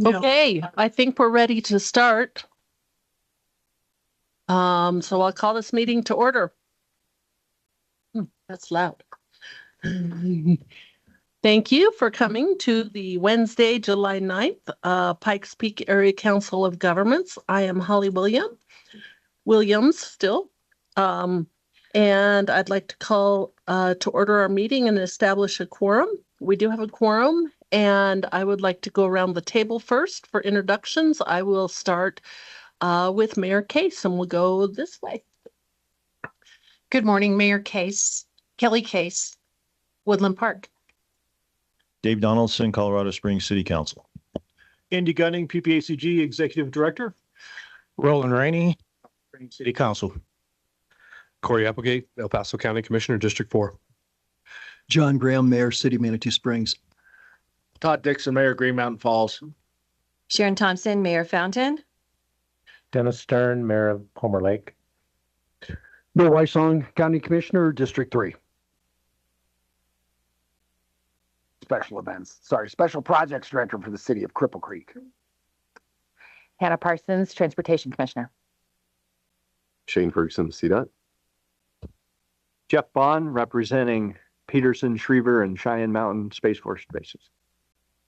Okay, I think we're ready to start. So I'll call this meeting to order. That's loud. Thank you for coming to the Wednesday, July 9th, Pikes Peak Area Council of Governments. I am Holly Williams still. And I'd like to call to order our meeting and establish a quorum. We do have a quorum, and I would like to go around the table first for introductions. I will start with Mayor Case, and we'll go this way. Good morning, Mayor Case, Kelly Case, Woodland Park. Dave Donaldson, Colorado Springs City Council. Andy Gunning, PPACG Executive Director. Roland Rainey, City Council. Corey Applegate, El Paso County Commissioner, District 4. John Graham, Mayor, City of Manitou Springs. Todd Dixon, Mayor, Green Mountain Falls. Sharon Thompson, Mayor Fountain. Dennis Stern, Mayor of Homer Lake. Bill Weissong, County Commissioner, District 3. Special Projects Director for the City of Cripple Creek. Hannah Parsons, Transportation Commissioner. Shane Ferguson, CDOT. Jeff Bond, representing Peterson, Schriever, and Cheyenne Mountain Space Force bases.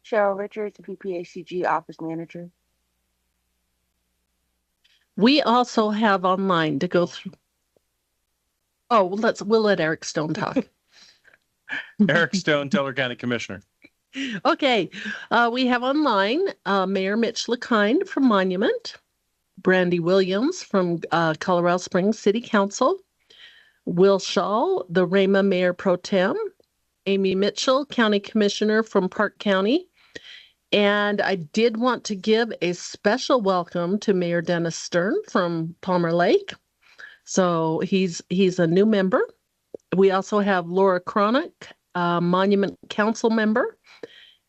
Cheryl Richards, PPACG Office Manager. We also have online to go through. Oh, we'll let Eric Stone talk. Eric Stone, Teller County Commissioner. Okay, we have online Mayor Mitch LeKind from Monument, Brandy Williams from Colorado Springs City Council, Will Shaw, the Rama Mayor Pro Tem, Amy Mitchell, County Commissioner from Park County. And I did want to give a special welcome to Mayor Dennis Stern from Palmer Lake. So he's a new member. We also have Laura Cronick, Monument Council member,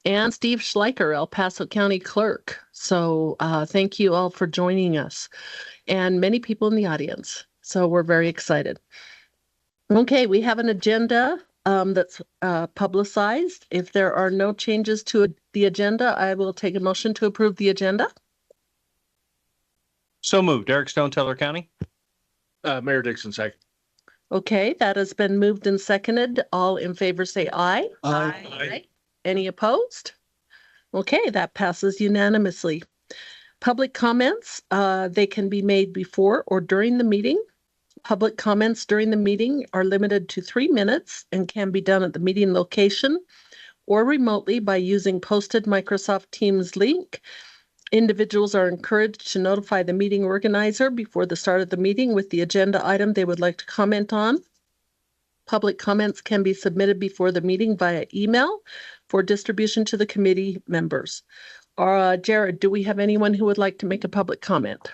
and Steve Schleicher, El Paso County Clerk. So thank you all for joining us, and many people in the audience. So we're very excited. Okay, we have an agenda that's publicized. If there are no changes to the agenda, I will take a motion to approve the agenda. So moved. Eric Stone, Teller County. Mayor Dixon, second. Okay, that has been moved and seconded. All in favor say aye. Aye. Any opposed? Okay, that passes unanimously. Public comments, they can be made before or during the meeting. Public comments during the meeting are limited to 3 minutes and can be done at the meeting location or remotely by using posted Microsoft Teams link. Individuals are encouraged to notify the meeting organizer before the start of the meeting with the agenda item they would like to comment on. Public comments can be submitted before the meeting via email for distribution to the committee members. Jared, do we have anyone who would like to make a public comment?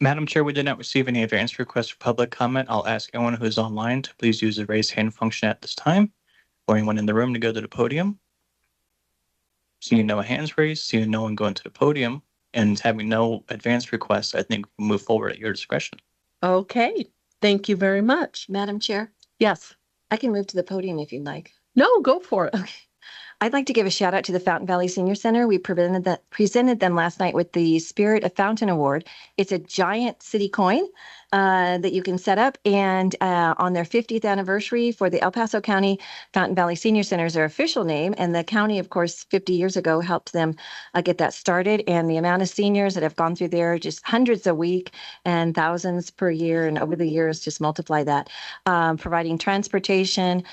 Madam Chair, we did not receive any advance requests for public comment. I'll ask anyone who is online to please use the raise hand function at this time, or anyone in the room to go to the podium. Seeing no hands raised, seeing no one going to the podium, and having no advance requests, I think we'll move forward at your discretion. Okay, thank you very much. Madam Chair, Yes. I can move to the podium if you'd like. No, go for it. Okay. I'd like to give a shout out to the Fountain Valley Senior Center. We presented them last night with the Spirit of Fountain Award. It's a giant city coin that you can set up, and on their 50th anniversary for the El Paso County Fountain Valley Senior Center is their official name, and the county, of course, 50 years ago helped them get that started, and the amount of seniors that have gone through there, just hundreds a week and thousands per year, and over the years, just multiply that. Providing transportation,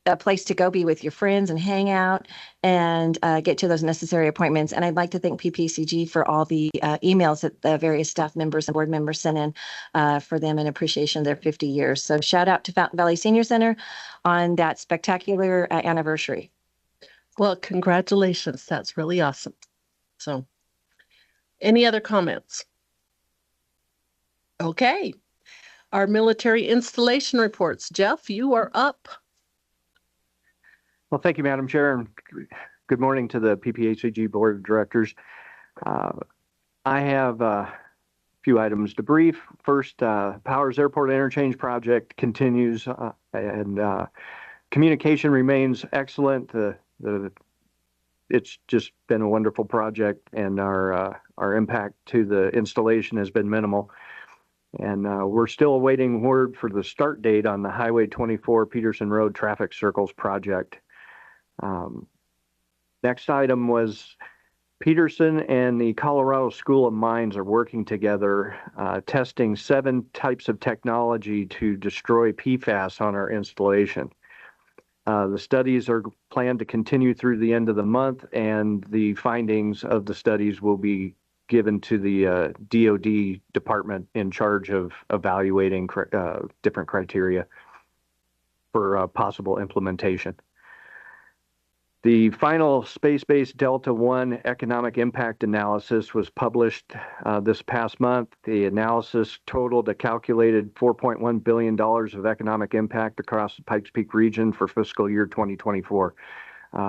a place to go be with your friends and hang out and get to those necessary appointments. And I'd like to thank PPACG for all the emails that the various staff members and board members sent in for them in appreciation of their 50 years. So shout out to Fountain Valley Senior Center on that spectacular anniversary. Well, congratulations. That's really awesome. So any other comments? Okay. Our military installation reports. Jeff, you are up. Well, thank you, Madam Chair, and good morning to the PPACG Board of Directors. I have a few items to brief. First, Powers Airport Interchange project continues, and communication remains excellent. The it's just been a wonderful project, and our impact to the installation has been minimal. And we're still awaiting word for the start date on the Highway 24 Peterson Road Traffic Circles project. Next item was Peterson and the Colorado School of Mines are working together, testing 7 types of technology to destroy PFAS on our installation. The studies are planned to continue through the end of the month, and the findings of the studies will be given to the DOD department in charge of evaluating different criteria for possible implementation. The final space-based Delta One economic impact analysis was published this past month. The analysis totaled a calculated $4.1 billion of economic impact across the Pikes Peak region for fiscal year 2024.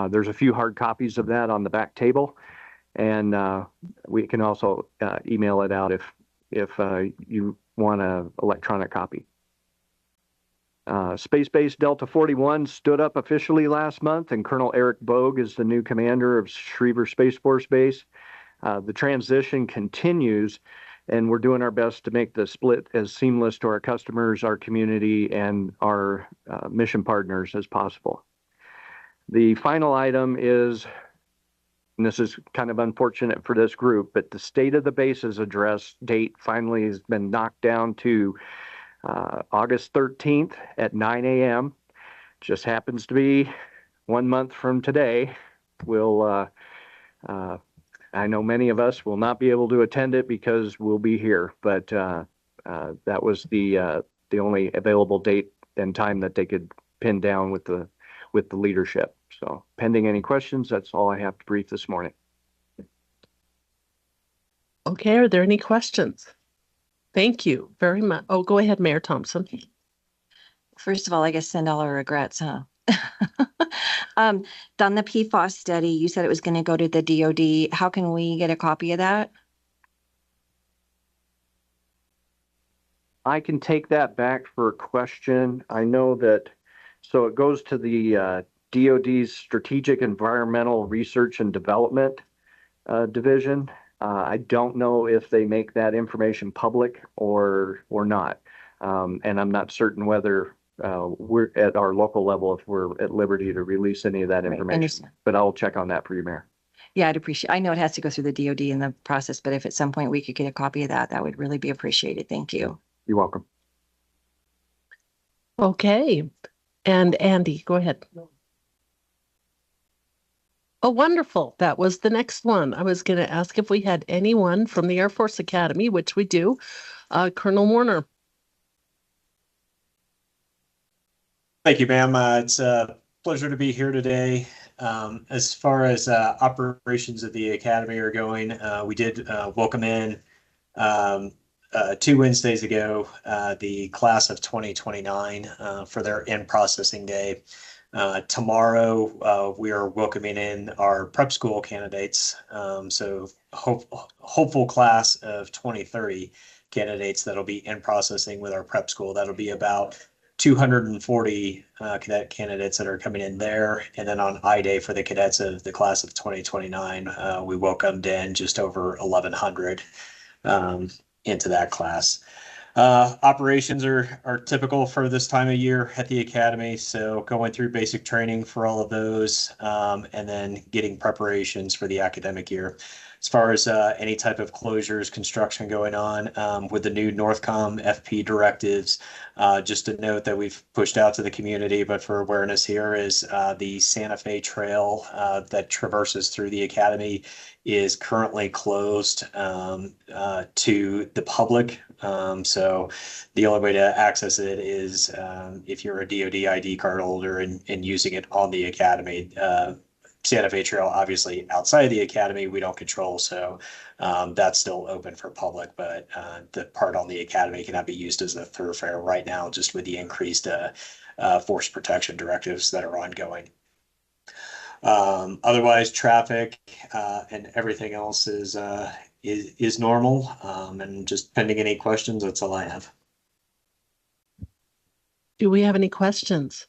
There's a few hard copies of that on the back table, and we can also email it out if you want an electronic copy. Space-based Delta 41 stood up officially last month, and Colonel Eric Bogue is the new commander of Schriever Space Force Base. The transition continues, and we're doing our best to make the split as seamless to our customers, our community, and our mission partners as possible. The final item is, and this is kind of unfortunate for this group, but the State of the Bases address date finally has been knocked down to August 13th at 9 a.m. Just happens to be 1 month from today. I know many of us will not be able to attend it because we'll be here, but that was the only available date and time that they could pin down with the leadership. So pending any questions, that's all I have to brief this morning. Okay, are there any questions? Thank you very much. Oh, go ahead, Mayor Thompson. First of all, I guess send all our regrets, huh? On the PFAS study, you said it was going to go to the DOD. How can we get a copy of that? I can take that back for a question. I know that, so it goes to the DOD's Strategic Environmental Research and Development Division. I don't know if they make that information public or not. And I'm not certain whether we're at our local level, if we're at liberty to release any of that information, but I'll check on that for you, Mayor. Yeah, I'd appreciate, I know it has to go through the DOD in the process, but if at some point we could get a copy of that, that would really be appreciated. Thank you. You're welcome. Okay. And Andy, go ahead. Oh, wonderful. That was the next one. I was going to ask if we had anyone from the Air Force Academy, which we do. Colonel Warner. Thank you, ma'am. It's a pleasure to be here today. As far as operations of the Academy are going, we did welcome in 2 Wednesdays ago the class of 2029 for their in-processing day. Tomorrow, we are welcoming in our prep school candidates. So hopeful class of 2030 candidates that'll be in processing with our prep school. That'll be about 240 cadet candidates that are coming in there. And then on I-Day for the cadets of the class of 2029, we welcomed in just over 1,100 into that class. Operations are typical for this time of year at the Academy. So going through basic training for all of those, and then getting preparations for the academic year. As far as any type of closures, construction going on with the new Northcom FP directives, just to note that we've pushed out to the community, but for awareness here is the Santa Fe Trail that traverses through the Academy is currently closed to the public. So the only way to access it is if you're a DoD ID card holder and using it on the Academy. Santa Fe Trail, obviously outside of the Academy, we don't control, so that's still open for public, but the part on the Academy cannot be used as a thoroughfare right now, just with the increased force protection directives that are ongoing. Otherwise, traffic and everything else is normal, and just pending any questions, that's all I have. Do we have any questions?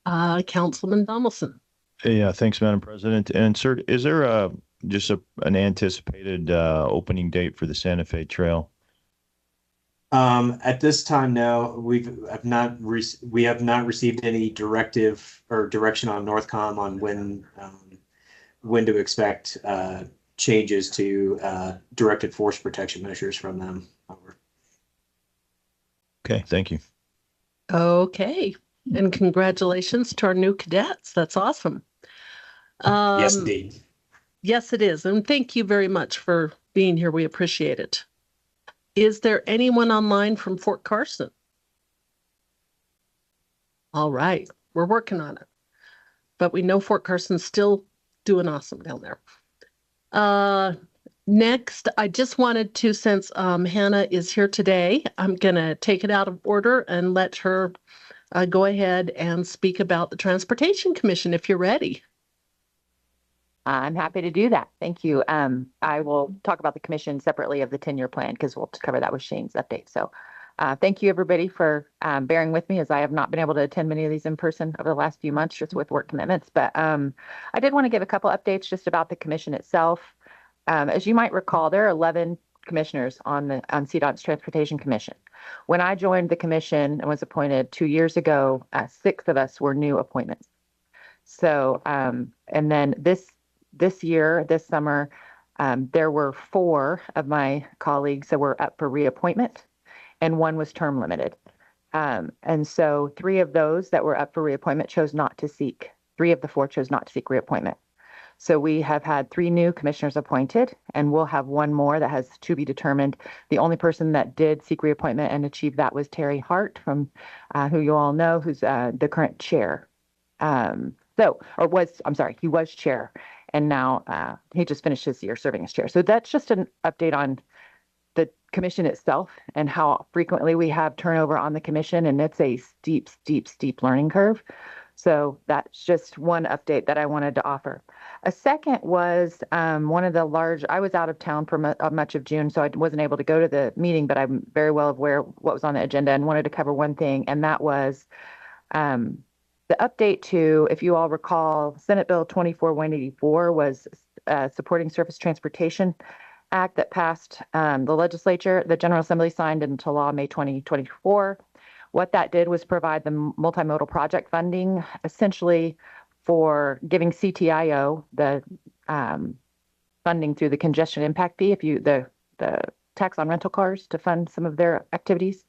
Councilman Donaldson. Yeah, thanks, Madam President. And sir, is there an anticipated opening date for the Santa Fe Trail? At this time, no, we have not received any directive or direction on Northcom on when to expect changes to directed force protection measures from them. Over. Okay, thank you. Okay. And congratulations to our new cadets. That's awesome. Yes, indeed. Yes, it is. And thank you very much for being here. We appreciate it. Is there anyone online from Fort Carson? All right. We're working on it. But we know Fort Carson's still doing awesome down there. Next, I just wanted to, since Hannah is here today, I'm going to take it out of order and let her go ahead and speak about the Transportation Commission if you're ready. I'm happy to do that. Thank you. I will talk about the commission separately of the 10-year plan because we'll cover that with Shane's update. So thank you, everybody, for bearing with me as I have not been able to attend many of these in person over the last few months just with work commitments. But I did want to give a couple updates just about the commission itself. As you might recall, there are 11 commissioners on CDOT's Transportation Commission. When I joined the commission and was appointed 2 years ago, 6 of us were new appointments. So, and then this summer, there were 4 of my colleagues that were up for reappointment, and 1 was term limited. And so 3 of those that were up for reappointment chose not to seek. 3 of the 4 chose not to seek reappointment. So we have had 3 new commissioners appointed, and we'll have 1 more that has to be determined. The only person that did seek reappointment and achieve that was Terry Hart, from who you all know, who's the current chair. He was chair, and now he just finished his year serving as chair. So that's just an update on the commission itself and how frequently we have turnover on the commission, and it's a steep, steep, steep learning curve. So that's just one update that I wanted to offer. A second was I was out of town for much of June, so I wasn't able to go to the meeting, but I'm very well aware of what was on the agenda and wanted to cover one thing, and that was the update to, if you all recall, Senate Bill 24-184 was supporting Surface Transportation Act that passed the legislature. The General Assembly signed into law May 2024. What that did was provide the multimodal project funding, essentially for giving CTIO the funding through the congestion impact fee, the tax on rental cars, to fund some of their activities.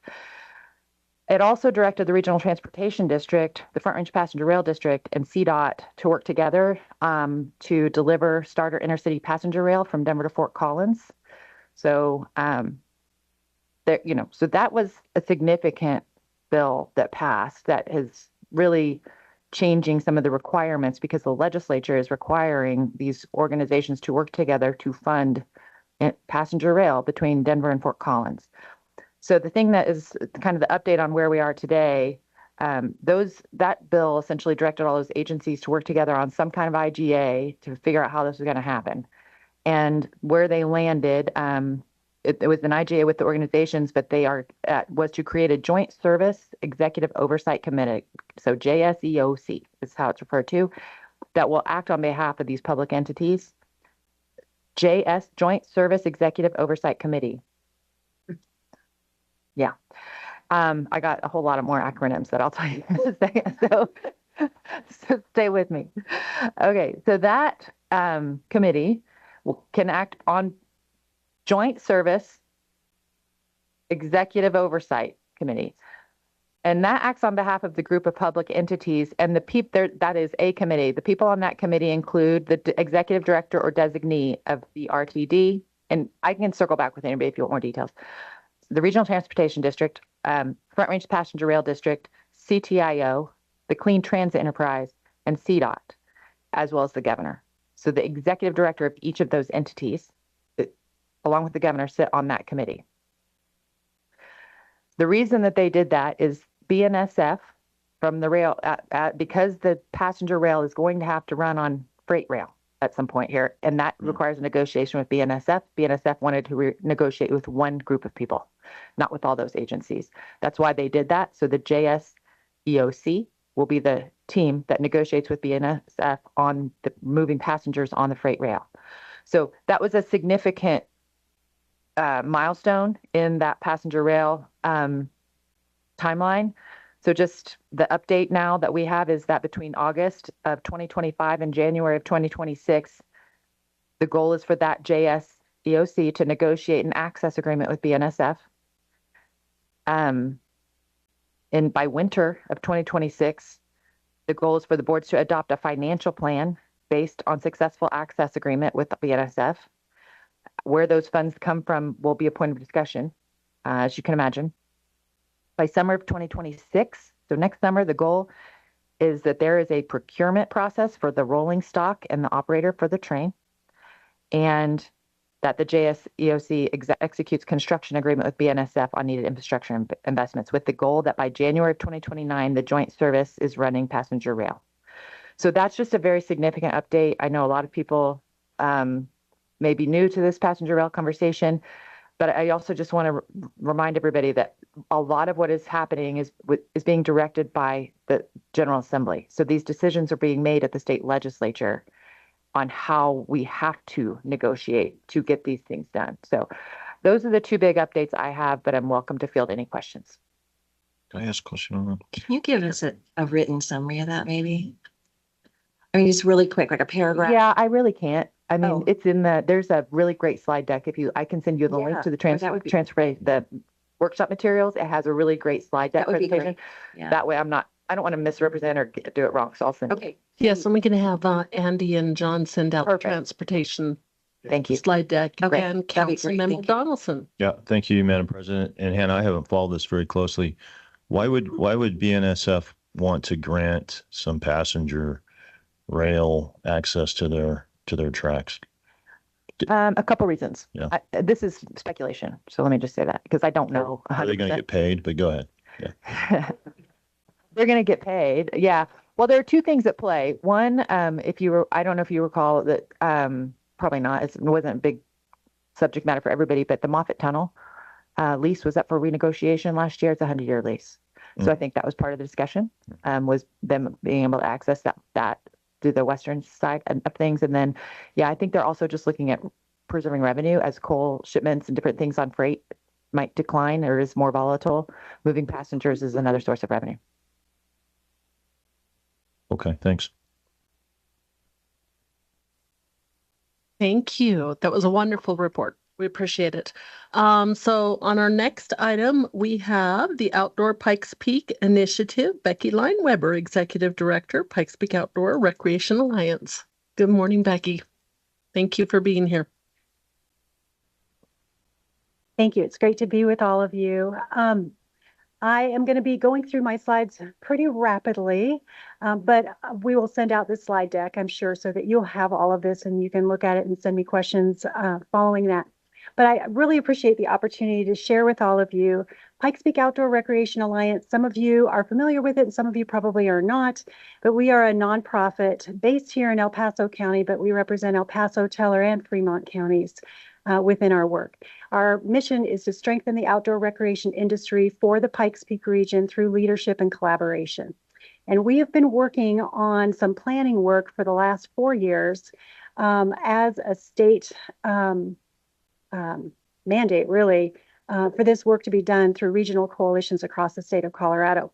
It also directed the Regional Transportation District, the Front Range Passenger Rail District, and CDOT to work together to deliver starter intercity passenger rail from Denver to Fort Collins. So, so that was a significant bill that passed that is really changing some of the requirements, because the legislature is requiring these organizations to work together to fund passenger rail between Denver and Fort Collins. So the thing that is kind of the update on where we are today, that bill essentially directed all those agencies to work together on some kind of IGA to figure out how this was going to happen. And where they landed, it was an IGA with the organizations, but was to create a Joint Service Executive Oversight Committee, so JSEOC is how it's referred to, that will act on behalf of these public entities. Joint Service Executive Oversight Committee. Yeah. I got a whole lot of more acronyms that I'll tell you in a second, so stay with me. Okay, so that committee can act on Joint Service Executive Oversight Committee. And that acts on behalf of the group of public entities, and that is a committee. The people on that committee include the executive director or designee of the RTD, and I can circle back with anybody if you want more details. The Regional Transportation District, Front Range Passenger Rail District, CTIO, the Clean Transit Enterprise, and CDOT, as well as the governor. So the executive director of each of those entities, along with the governor, sit on that committee. The reason that they did that is BNSF from the rail, because the passenger rail is going to have to run on freight rail at some point here, and that requires a negotiation with BNSF. BNSF wanted to negotiate with one group of people, not with all those agencies. That's why they did that. So the JSEOC will be the team that negotiates with BNSF on the moving passengers on the freight rail. So that was a significant milestone in that passenger rail timeline. So just the update now that we have is that between August of 2025 and January of 2026, the goal is for that JSEOC to negotiate an access agreement with BNSF. And by winter of 2026, the goal is for the boards to adopt a financial plan based on successful access agreement with BNSF. Where those funds come from will be a point of discussion, as you can imagine. By summer of 2026, so next summer, the goal is that there is a procurement process for the rolling stock and the operator for the train, and that the JSEOC executes construction agreement with BNSF on needed infrastructure investments, with the goal that by January of 2029, the joint service is running passenger rail. So that's just a very significant update. I know a lot of people may be new to this passenger rail conversation, but I also just want to remind everybody that a lot of what is happening is being directed by the General Assembly. So these decisions are being made at the state legislature on how we have to negotiate to get these things done. So those are the two big updates I have, but I'm welcome to field any questions. Can I ask a question on that? Can you give us a written summary of that, maybe? I mean, just really quick, like a paragraph. Yeah, I really can't. I mean, Oh. it's in there's a really great slide deck. I can send you the link to the the workshop materials. It has a really great slide deck That would be presentation. great. Yeah. That way I don't want to misrepresent or do it wrong. So I'll send. Okay. Yes, and we can have Andy and John send out the Perfect. transportation Thank you. slide deck. Okay, And that'd be great. Councilmember Thank you. Donaldson. Yeah, thank you, Madam President. And Hannah, I haven't followed this very closely. Why would BNSF want to grant some passenger rail access to their tracks? A couple reasons. Yeah. This is speculation, so let me just say that because I don't know. Are they going to get paid? But go ahead. Yeah. They're going to get paid. Yeah. Well, there are two things at play. One, I don't know if you recall that, probably not. It wasn't a big subject matter for everybody, but the Moffett Tunnel lease was up for renegotiation last year. It's a 100-year lease. So I think that was part of the discussion, was them being able to access that through the western side of things. And then, yeah, I think they're also just looking at preserving revenue as coal shipments and different things on freight might decline or is more volatile. Moving passengers is another source of revenue. Okay, thanks. Thank you. That was a wonderful report. We appreciate it. So on our next item, we have the Outdoor Pikes Peak Initiative. Becky Line-Weber, Executive Director, Pikes Peak Outdoor Recreation Alliance. Good morning, Becky. Thank you for being here. Thank you. It's great to be with all of you. I am going to be going through my slides pretty rapidly, but we will send out the slide deck, I'm sure, so that you'll have all of this and you can look at it and send me questions following that. But I really appreciate the opportunity to share with all of you Pikes Peak Outdoor Recreation Alliance. Some of you are familiar with it and some of you probably are not, but we are a nonprofit based here in El Paso County, but we represent El Paso, Teller, and Fremont counties within our work. Our mission is to strengthen the outdoor recreation industry for the Pikes Peak region through leadership and collaboration. And we have been working on some planning work for the last 4 years as a state mandate, really, for this work to be done through regional coalitions across the state of Colorado.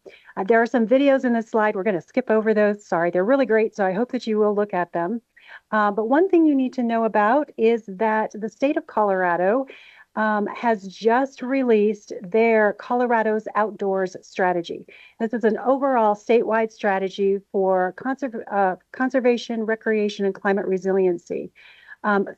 There are some videos in this slide. We're going to skip over those. Sorry, they're really great, so I hope that you will look at them. But one thing you need to know about is that the state of Colorado has just released their Colorado's Outdoors Strategy. This is an overall statewide strategy for conservation, recreation, and climate resiliency.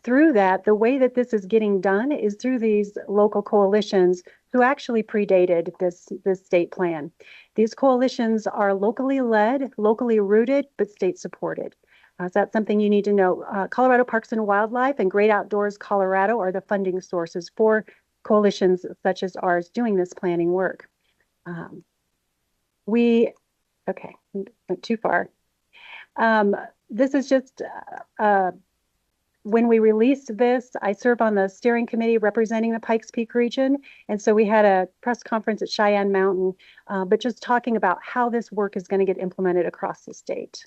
Through that, the way that this is getting done is through these local coalitions who actually predated this state plan. These coalitions are locally led, locally rooted, but state supported. So that's something you need to know. Colorado Parks and Wildlife and Great Outdoors Colorado are the funding sources for coalitions such as ours doing this planning work. Okay, went too far. This is just When we released this, I serve on the steering committee representing the Pikes Peak region. And so we had a press conference at Cheyenne Mountain, but just talking about how this work is going to get implemented across the state.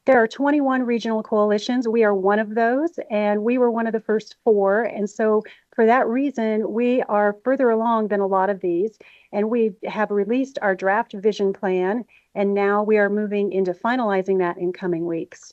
There are 21 regional coalitions. We are one of those, and we were one of the first 4. And so for that reason, we are further along than a lot of these, and we have released our draft vision plan, and now we are moving into finalizing that in coming weeks.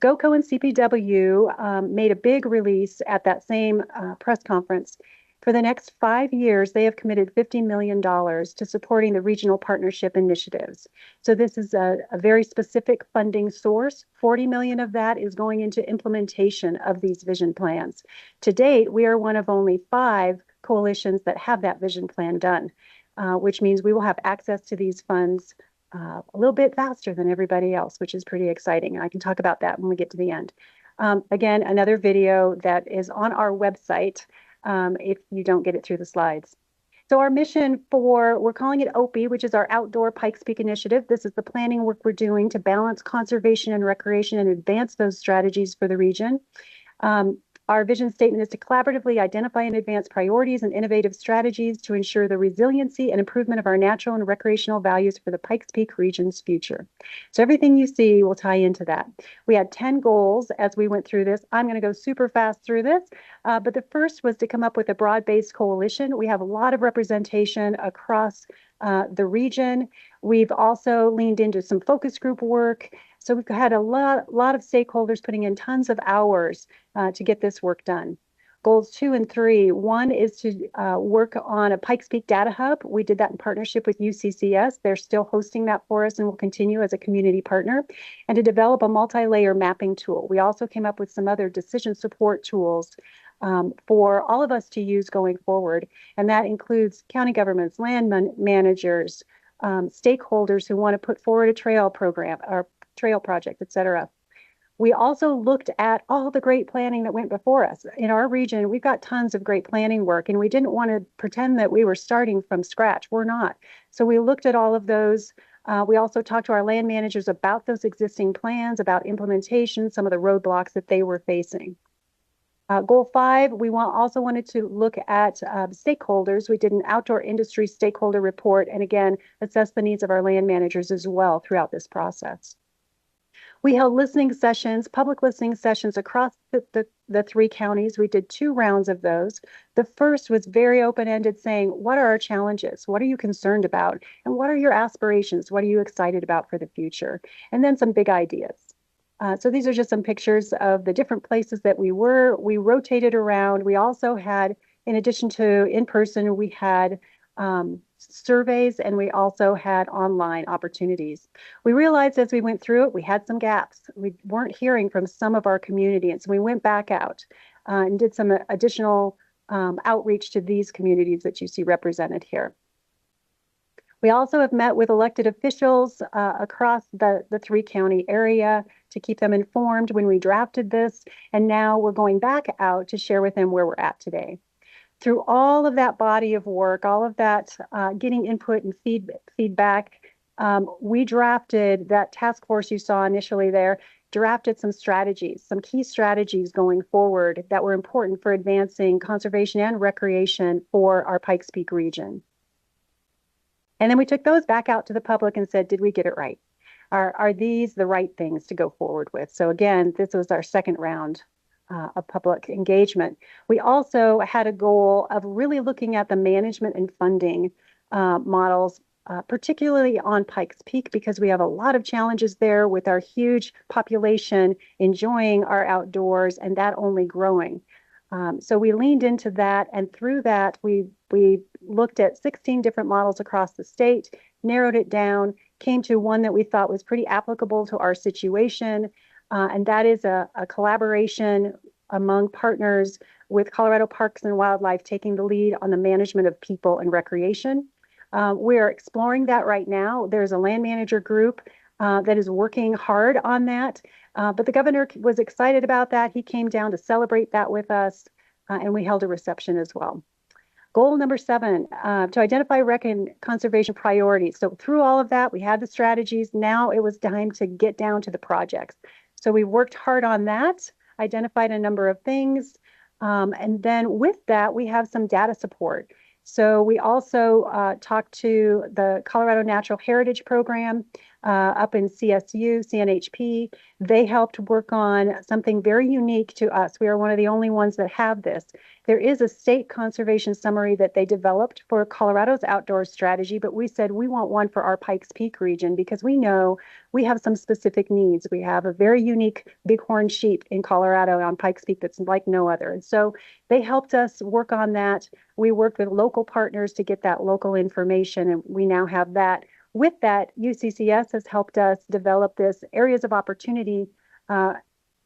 GOCO and CPW made a big release at that same press conference. For the next 5 years, they have committed $50 million to supporting the regional partnership initiatives. So this is a very specific funding source. 40 million of that is going into implementation of these vision plans. To date, we are one of only 5 coalitions that have that vision plan done, which means we will have access to these funds a little bit faster than everybody else, which is pretty exciting. And I can talk about that when we get to the end. Again, another video that is on our website if you don't get it through the slides. So our mission we're calling it OPI, which is our Outdoor Pikes Peak Initiative. This is the planning work we're doing to balance conservation and recreation and advance those strategies for the region. Our vision statement is to collaboratively identify and advance priorities and innovative strategies to ensure the resiliency and improvement of our natural and recreational values for the Pikes Peak region's future. So everything you see will tie into that. We had 10 goals as we went through this. I'm going to go super fast through this, but the first was to come up with a broad-based coalition. We have a lot of representation across the region. We've also leaned into some focus group work. So we've had a lot of stakeholders putting in tons of hours to get this work done. Goals 2 and 3, one is to work on a Pikes Peak data hub. We did that in partnership with UCCS. They're still hosting that for us and will continue as a community partner. And to develop a multi-layer mapping tool. We also came up with some other decision support tools for all of us to use going forward. And that includes county governments, land managers, stakeholders who want to put forward a trail program or trail project, et cetera. We also looked at all the great planning that went before us. In our region, we've got tons of great planning work, and we didn't want to pretend that we were starting from scratch. We're not. So we looked at all of those. We also talked to our land managers about those existing plans, about implementation, some of the roadblocks that they were facing. Goal 5, we also wanted to look at stakeholders. We did an outdoor industry stakeholder report, and again, assess the needs of our land managers as well throughout this process. We held listening sessions, public listening sessions across the 3 counties. We did 2 rounds of those. The first was very open-ended, saying, what are our challenges? What are you concerned about? And what are your aspirations? What are you excited about for the future? And then some big ideas. So these are just some pictures of the different places that we were. We rotated around. We also had, in addition to in-person, we had surveys, and we also had online opportunities. We realized as we went through it, we had some gaps. We weren't hearing from some of our community, and so we went back out and did some additional outreach to these communities that you see represented here. We also have met with elected officials across the 3-county area to keep them informed when we drafted this, and now we're going back out to share with them where we're at today. Through all of that body of work, all of that getting input and feedback, we drafted that task force you saw initially there, drafted some strategies, some key strategies going forward that were important for advancing conservation and recreation for our Pikes Peak region. And then we took those back out to the public and said, did we get it right? Are these the right things to go forward with? So again, this was our second round of public engagement. We also had a goal of really looking at the management and funding models, particularly on Pikes Peak, because we have a lot of challenges there with our huge population enjoying our outdoors and that only growing. So we leaned into that, and through that, we looked at 16 different models across the state, narrowed it down, came to one that we thought was pretty applicable to our situation, and that is a collaboration among partners with Colorado Parks and Wildlife taking the lead on the management of people and recreation. We are exploring that right now. There's a land manager group that is working hard on that. But the governor was excited about that. He came down to celebrate that with us, and we held a reception as well. Goal number 7, to identify conservation priorities. So through all of that, we had the strategies. Now it was time to get down to the projects. So we worked hard on that. identified a number of things. And then with that, we have some data support. So we also talked to the Colorado Natural Heritage Program up in CSU, CNHP. They helped work on something very unique to us. We are one of the only ones that have this. There is a state conservation summary that they developed for Colorado's outdoor strategy, but we said we want one for our Pikes Peak region because we know we have some specific needs. We have a very unique bighorn sheep in Colorado on Pikes Peak that's like no other. And so they helped us work on that. We worked with local partners to get that local information, and we now have that. With that, UCCS has helped us develop this areas of opportunity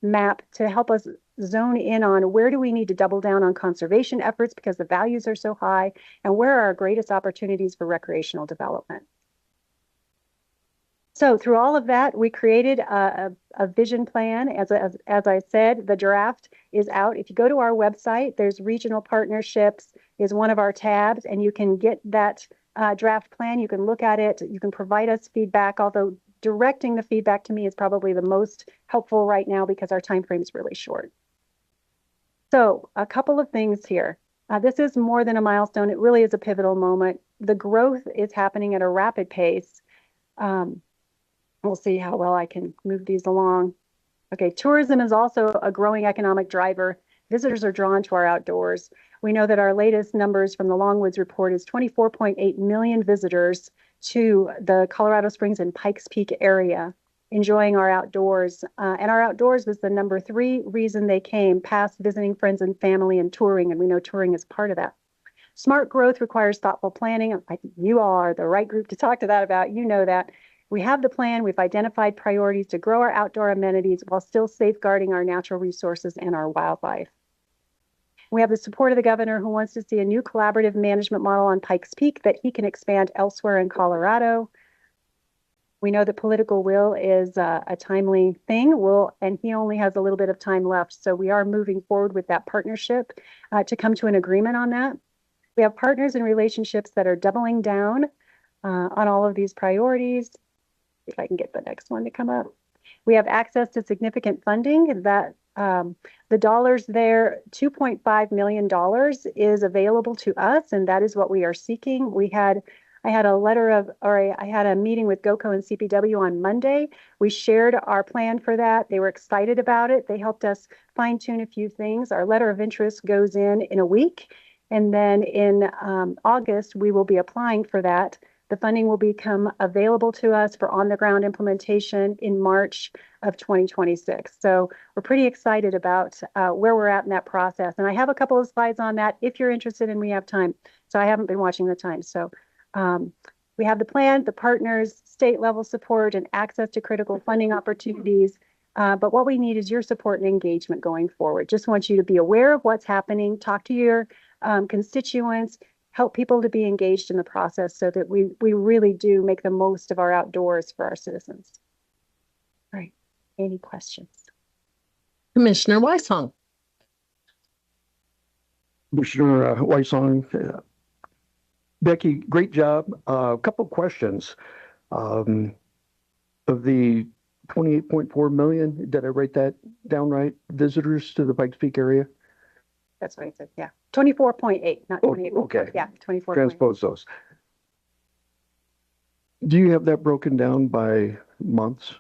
map to help us zone in on where do we need to double down on conservation efforts because the values are so high, and where are our greatest opportunities for recreational development. So through all of that, we created a vision plan. As I said, the draft is out. If you go to our website, there's regional partnerships is one of our tabs, and you can get that draft plan. You can look at it. You can provide us feedback, although directing the feedback to me is probably the most helpful right now because our time frame is really short. So a couple of things here. This is more than a milestone. It really is a pivotal moment. The growth is happening at a rapid pace. We'll see how well I can move these along. Okay, tourism is also a growing economic driver. Visitors are drawn to our outdoors. We know that our latest numbers from the Longwoods report is 24.8 million visitors to the Colorado Springs and Pikes Peak area, enjoying our outdoors. And our outdoors was the number 3 reason they came, past visiting friends and family and touring, and we know touring is part of that. Smart growth requires thoughtful planning. You all are the right group to talk to that about. You know that. We have the plan. We've identified priorities to grow our outdoor amenities while still safeguarding our natural resources and our wildlife. We have the support of the governor, who wants to see a new collaborative management model on Pikes Peak that he can expand elsewhere in Colorado. We know that political will is a timely thing, and he only has a little bit of time left. So we are moving forward with that partnership to come to an agreement on that. We have partners and relationships that are doubling down on all of these priorities. If I can get the next one to come up. We have access to significant funding that the dollars there, $2.5 million is available to us, and that is what we are seeking. I had a meeting with GOCO and CPW on Monday. We shared our plan for that. They were excited about it. They helped us fine tune a few things. Our letter of interest goes in a week, and then in August, we will be applying for that. The funding will become available to us for on-the-ground implementation in March of 2026. So we're pretty excited about where we're at in that process. And I have a couple of slides on that if you're interested and we have time. So I haven't been watching the time. So we have the plan, the partners, state level support, and access to critical funding opportunities. But what we need is your support and engagement going forward. Just want you to be aware of what's happening, talk to your constituents, help people to be engaged in the process so that we really do make the most of our outdoors for our citizens. All right, any questions? Commissioner Weissong. Commissioner Weissong, Becky, great job. A couple of questions. Of the 28.4 million, did I write that down right? Visitors to the Pikes Peak area? That's what I said, yeah. 24.8, not 28. Okay. Yeah, 24. Transpose those. Do you have that broken down by months?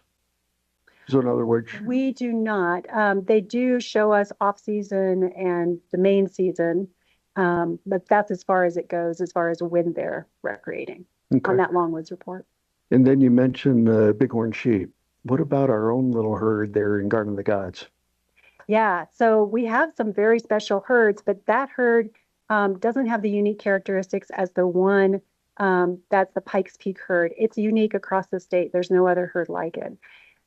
So in other words, we do not. They do show us off season and the main season, but that's as far as it goes, as far as when they're recreating on that Longwoods report. And then you mentioned bighorn sheep. What about our own little herd there in Garden of the Gods? Yeah, so we have some very special herds, but that herd doesn't have the unique characteristics as the one that's the Pikes Peak herd. It's unique across the state. There's no other herd like it.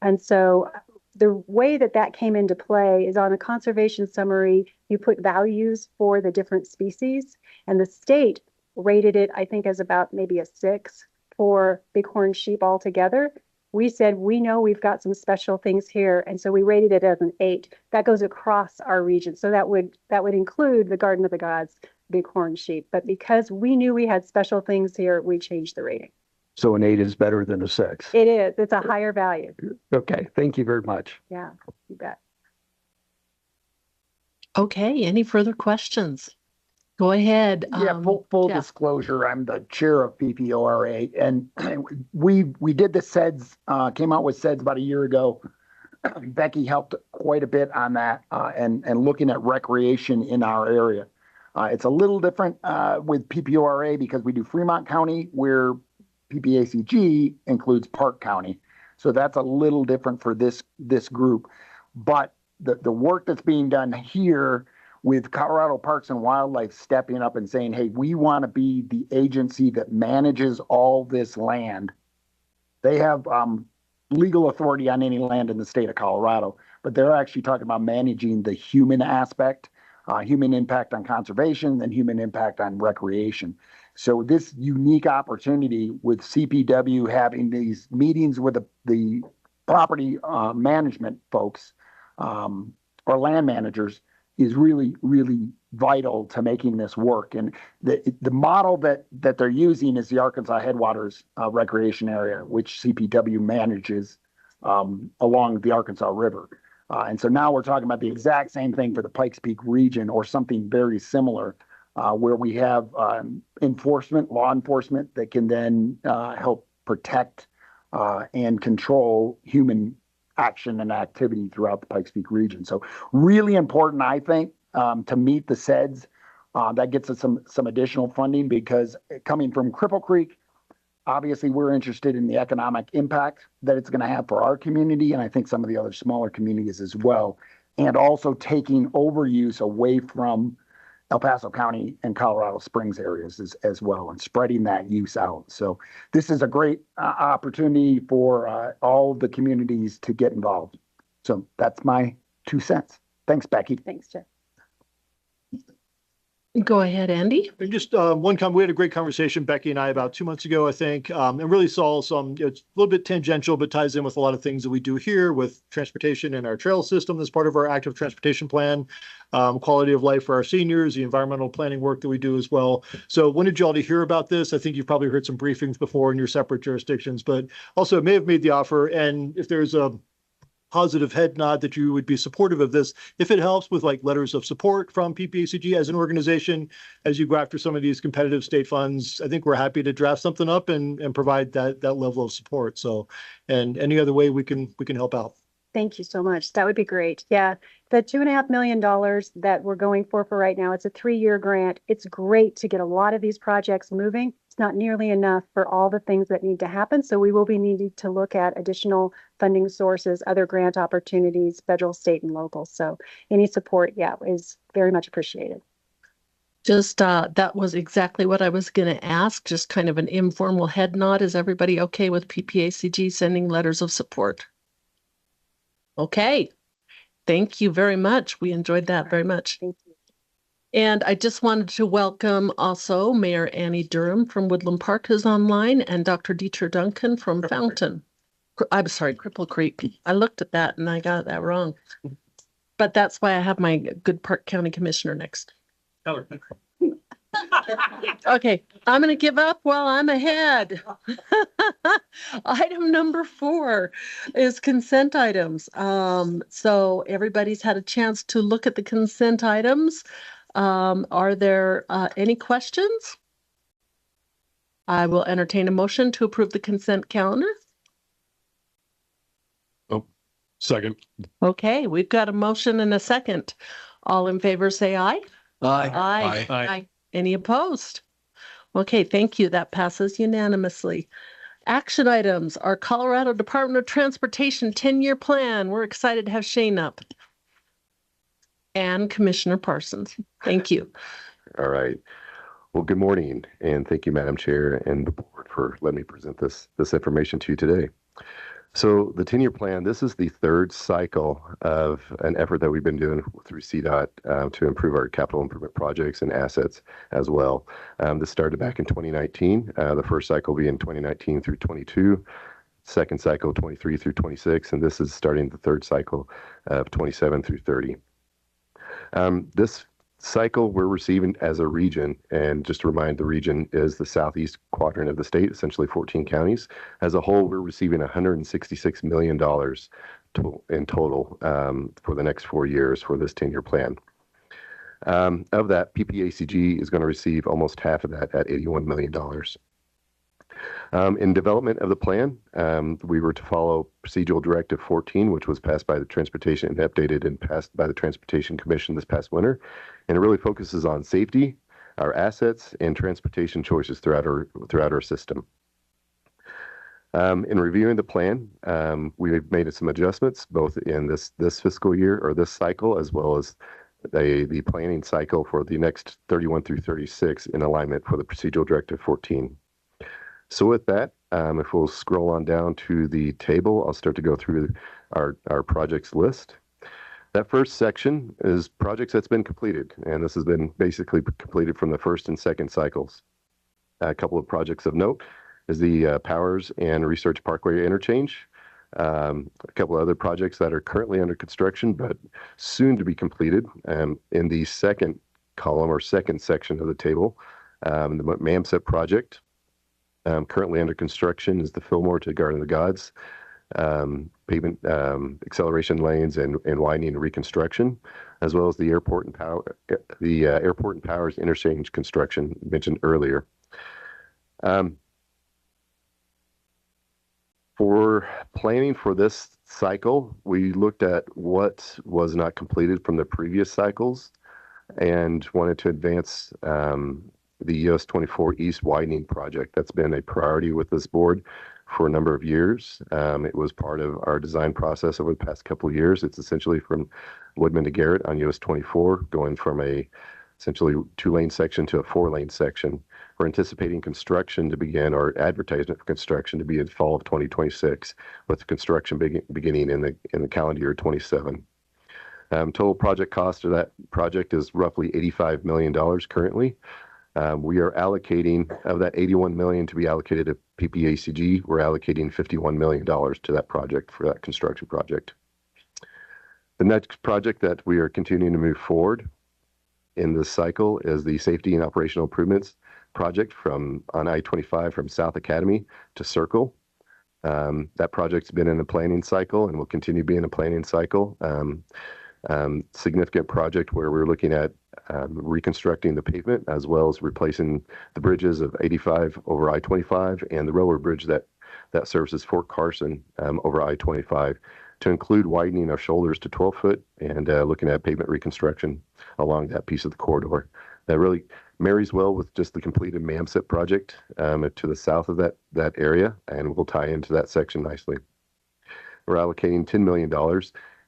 And so the way that came into play is on a conservation summary, you put values for the different species, and the state rated it, I think, as about maybe a 6 for bighorn sheep altogether. We said, we know we've got some special things here. And so we rated it as an 8. That goes across our region. So that would include the Garden of the Gods, bighorn sheep. But because we knew we had special things here, we changed the rating. So an 8 is better than a 6. It is. It's a higher value. Okay. Thank you very much. Yeah, you bet. Okay, any further questions? Go ahead. Yeah, full Jeff. disclosure, I'm the chair of PPORA, and we did the SEDS, came out with SEDS about a year ago. Becky helped quite a bit on that, and looking at recreation in our area. It's a little different with PPORA because we do Fremont County, where PPACG includes Park County. So that's a little different for this group. But the work that's being done here with Colorado Parks and Wildlife stepping up and saying, hey, we want to be the agency that manages all this land. They have legal authority on any land in the state of Colorado, but they're actually talking about managing the human aspect, human impact on conservation and human impact on recreation. So this unique opportunity with CPW having these meetings with the property management folks or land managers is really, really vital to making this work. And the model that they're using is the Arkansas Headwaters recreation area, which CPW manages along the Arkansas River. And so now we're talking about the exact same thing for the Pikes Peak region or something very similar, where we have law enforcement that can then help protect and control human action and activity throughout the Pikes Peak region. So really important, I think, to meet the SEDS. That gets us some additional funding because coming from Cripple Creek, obviously we're interested in the economic impact that it's going to have for our community, and I think some of the other smaller communities as well, and also taking overuse away from El Paso County and Colorado Springs areas as well, and spreading that use out. So this is a great opportunity for all the communities to get involved. So that's my 2 cents. Thanks, Becky. Thanks, Jeff. Go ahead, Andy. And just one comment, we had a great conversation, Becky and I, about 2 months ago, I think, and really saw some, it's a little bit tangential, but ties in with a lot of things that we do here with transportation and our trail system as part of our active transportation plan, quality of life for our seniors, the environmental planning work that we do as well. So wanted you all to hear about this. I think you've probably heard some briefings before in your separate jurisdictions, but also may have made the offer. And if there's a positive head nod that you would be supportive of this, if it helps with like letters of support from PPACG as an organization, as you go after some of these competitive state funds, I think we're happy to draft something up and provide that level of support. So, and any other way we can help out. Thank you so much. That would be great. Yeah, the $2.5 million that we're going for right now, it's a 3-year grant. It's great to get a lot of these projects moving. It's not nearly enough for all the things that need to happen. So we will be needing to look at additional funding sources, other grant opportunities, federal, state, and local. So any support, yeah, is very much appreciated. Just that was exactly what I was going to ask, just kind of an informal head nod. Is everybody okay with PPACG sending letters of support? Okay. Thank you very much. We enjoyed that very much. Thank you. And I just wanted to welcome also Mayor Annie Durham from Woodland Park, who's online, and Dr. Dieter Duncan from Fountain. I'm sorry, Cripple Creek. I looked at that and I got that wrong. But that's why I have my good Park County Commissioner next. Okay, I'm going to give up while I'm ahead. Item number 4 is consent items. So everybody's had a chance to look at the consent items. Are there any questions? I will entertain a motion to approve the consent calendar. Oh, second. Okay, we've got a motion and a second. All in favor, say aye. Aye. Aye. Aye. Aye. Any opposed? Okay, thank you. That passes unanimously. Action items, our Colorado Department of Transportation 10-year plan. We're excited to have Shane up. And Commissioner Parsons. Thank you. All right. Well, good morning, and thank you, Madam Chair and the board for letting me present this information to you today. So the 10-year plan, this is the 3rd cycle of an effort that we've been doing through CDOT to improve our capital improvement projects and assets as well. This started back in 2019. The first cycle being 2019 through 22, second cycle 23 through 26, and this is starting the 3rd cycle of 27 through 30. This cycle we're receiving as a region, and just to remind, the region is the southeast quadrant of the state, essentially 14 counties. As a whole, we're receiving $166 million in total for the next 4 years for this 10-year plan. Of that, PPACG is going to receive almost half of that at $81 million. In development of the plan, we were to follow Procedural Directive 14, which was passed by the Transportation and updated and passed by the Transportation Commission this past winter. And it really focuses on safety, our assets, and transportation choices throughout our system. In reviewing the plan, we've made some adjustments both in this fiscal year or this cycle, as well as the planning cycle for the next 31 through 36 in alignment for the Procedural Directive 14. So with that, if we'll scroll on down to the table, I'll start to go through our projects list. That first section is projects that's been completed, and this has been basically completed from the first and second cycles. A couple of projects of note is the Powers and Research Parkway interchange. A couple of other projects that are currently under construction, but soon to be completed. In the second column or second section of the table, the MAMSET project, currently under construction, is the Fillmore to Garden of the Gods pavement acceleration lanes and widening and reconstruction, as well as the Airport and Powers interchange construction mentioned earlier. For planning for this cycle, we looked at what was not completed from the previous cycles and wanted to advance the US 24 East widening project. That's been a priority with this board for a number of years. It was part of our design process over the past couple of years. It's essentially from Woodman to Garrett on US 24, going from a essentially 2-lane section to a 4-lane section. We're anticipating construction to begin, or advertisement for construction to be in fall of 2026, with the construction beginning in the calendar year 27. Total project cost of that project is roughly $85 million currently. We are allocating, of that $81 million to be allocated to PPACG, we're allocating $51 million to that project for that construction project. The next project that we are continuing to move forward in this cycle is the Safety and Operational Improvements project on I-25 from South Academy to Circle. That project's been in the planning cycle and will continue to be in a planning cycle. Significant project where we're looking at reconstructing the pavement as well as replacing the bridges of 85 over I-25 and the railroad bridge that services Fort Carson over I-25, to include widening our shoulders to 12 foot and looking at pavement reconstruction along that piece of the corridor. That really marries well with just the completed MAMSET project to the south of that area, and will tie into that section nicely. We're allocating $10 million,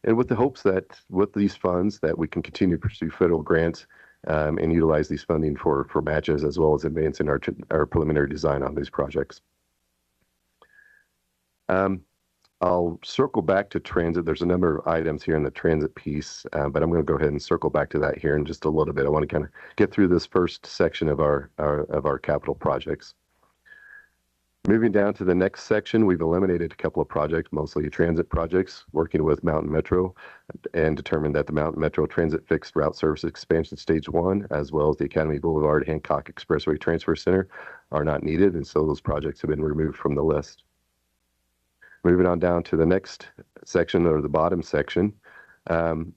and with the hopes that with these funds that we can continue to pursue federal grants and utilize these funding for matches, as well as advancing our preliminary design on these projects. I'll circle back to transit. There's a number of items here in the transit piece, but I'm going to go ahead and circle back to that here in just a little bit. I want to kind of get through this first section of our capital projects. Moving down to the next section, we've eliminated a couple of projects, mostly transit projects, working with Mountain Metro, and determined that the Mountain Metro Transit Fixed Route Service Expansion Stage 1, as well as the Academy Boulevard Hancock Expressway Transfer Center, are not needed, and so those projects have been removed from the list. Moving on down to the next section, or the bottom section.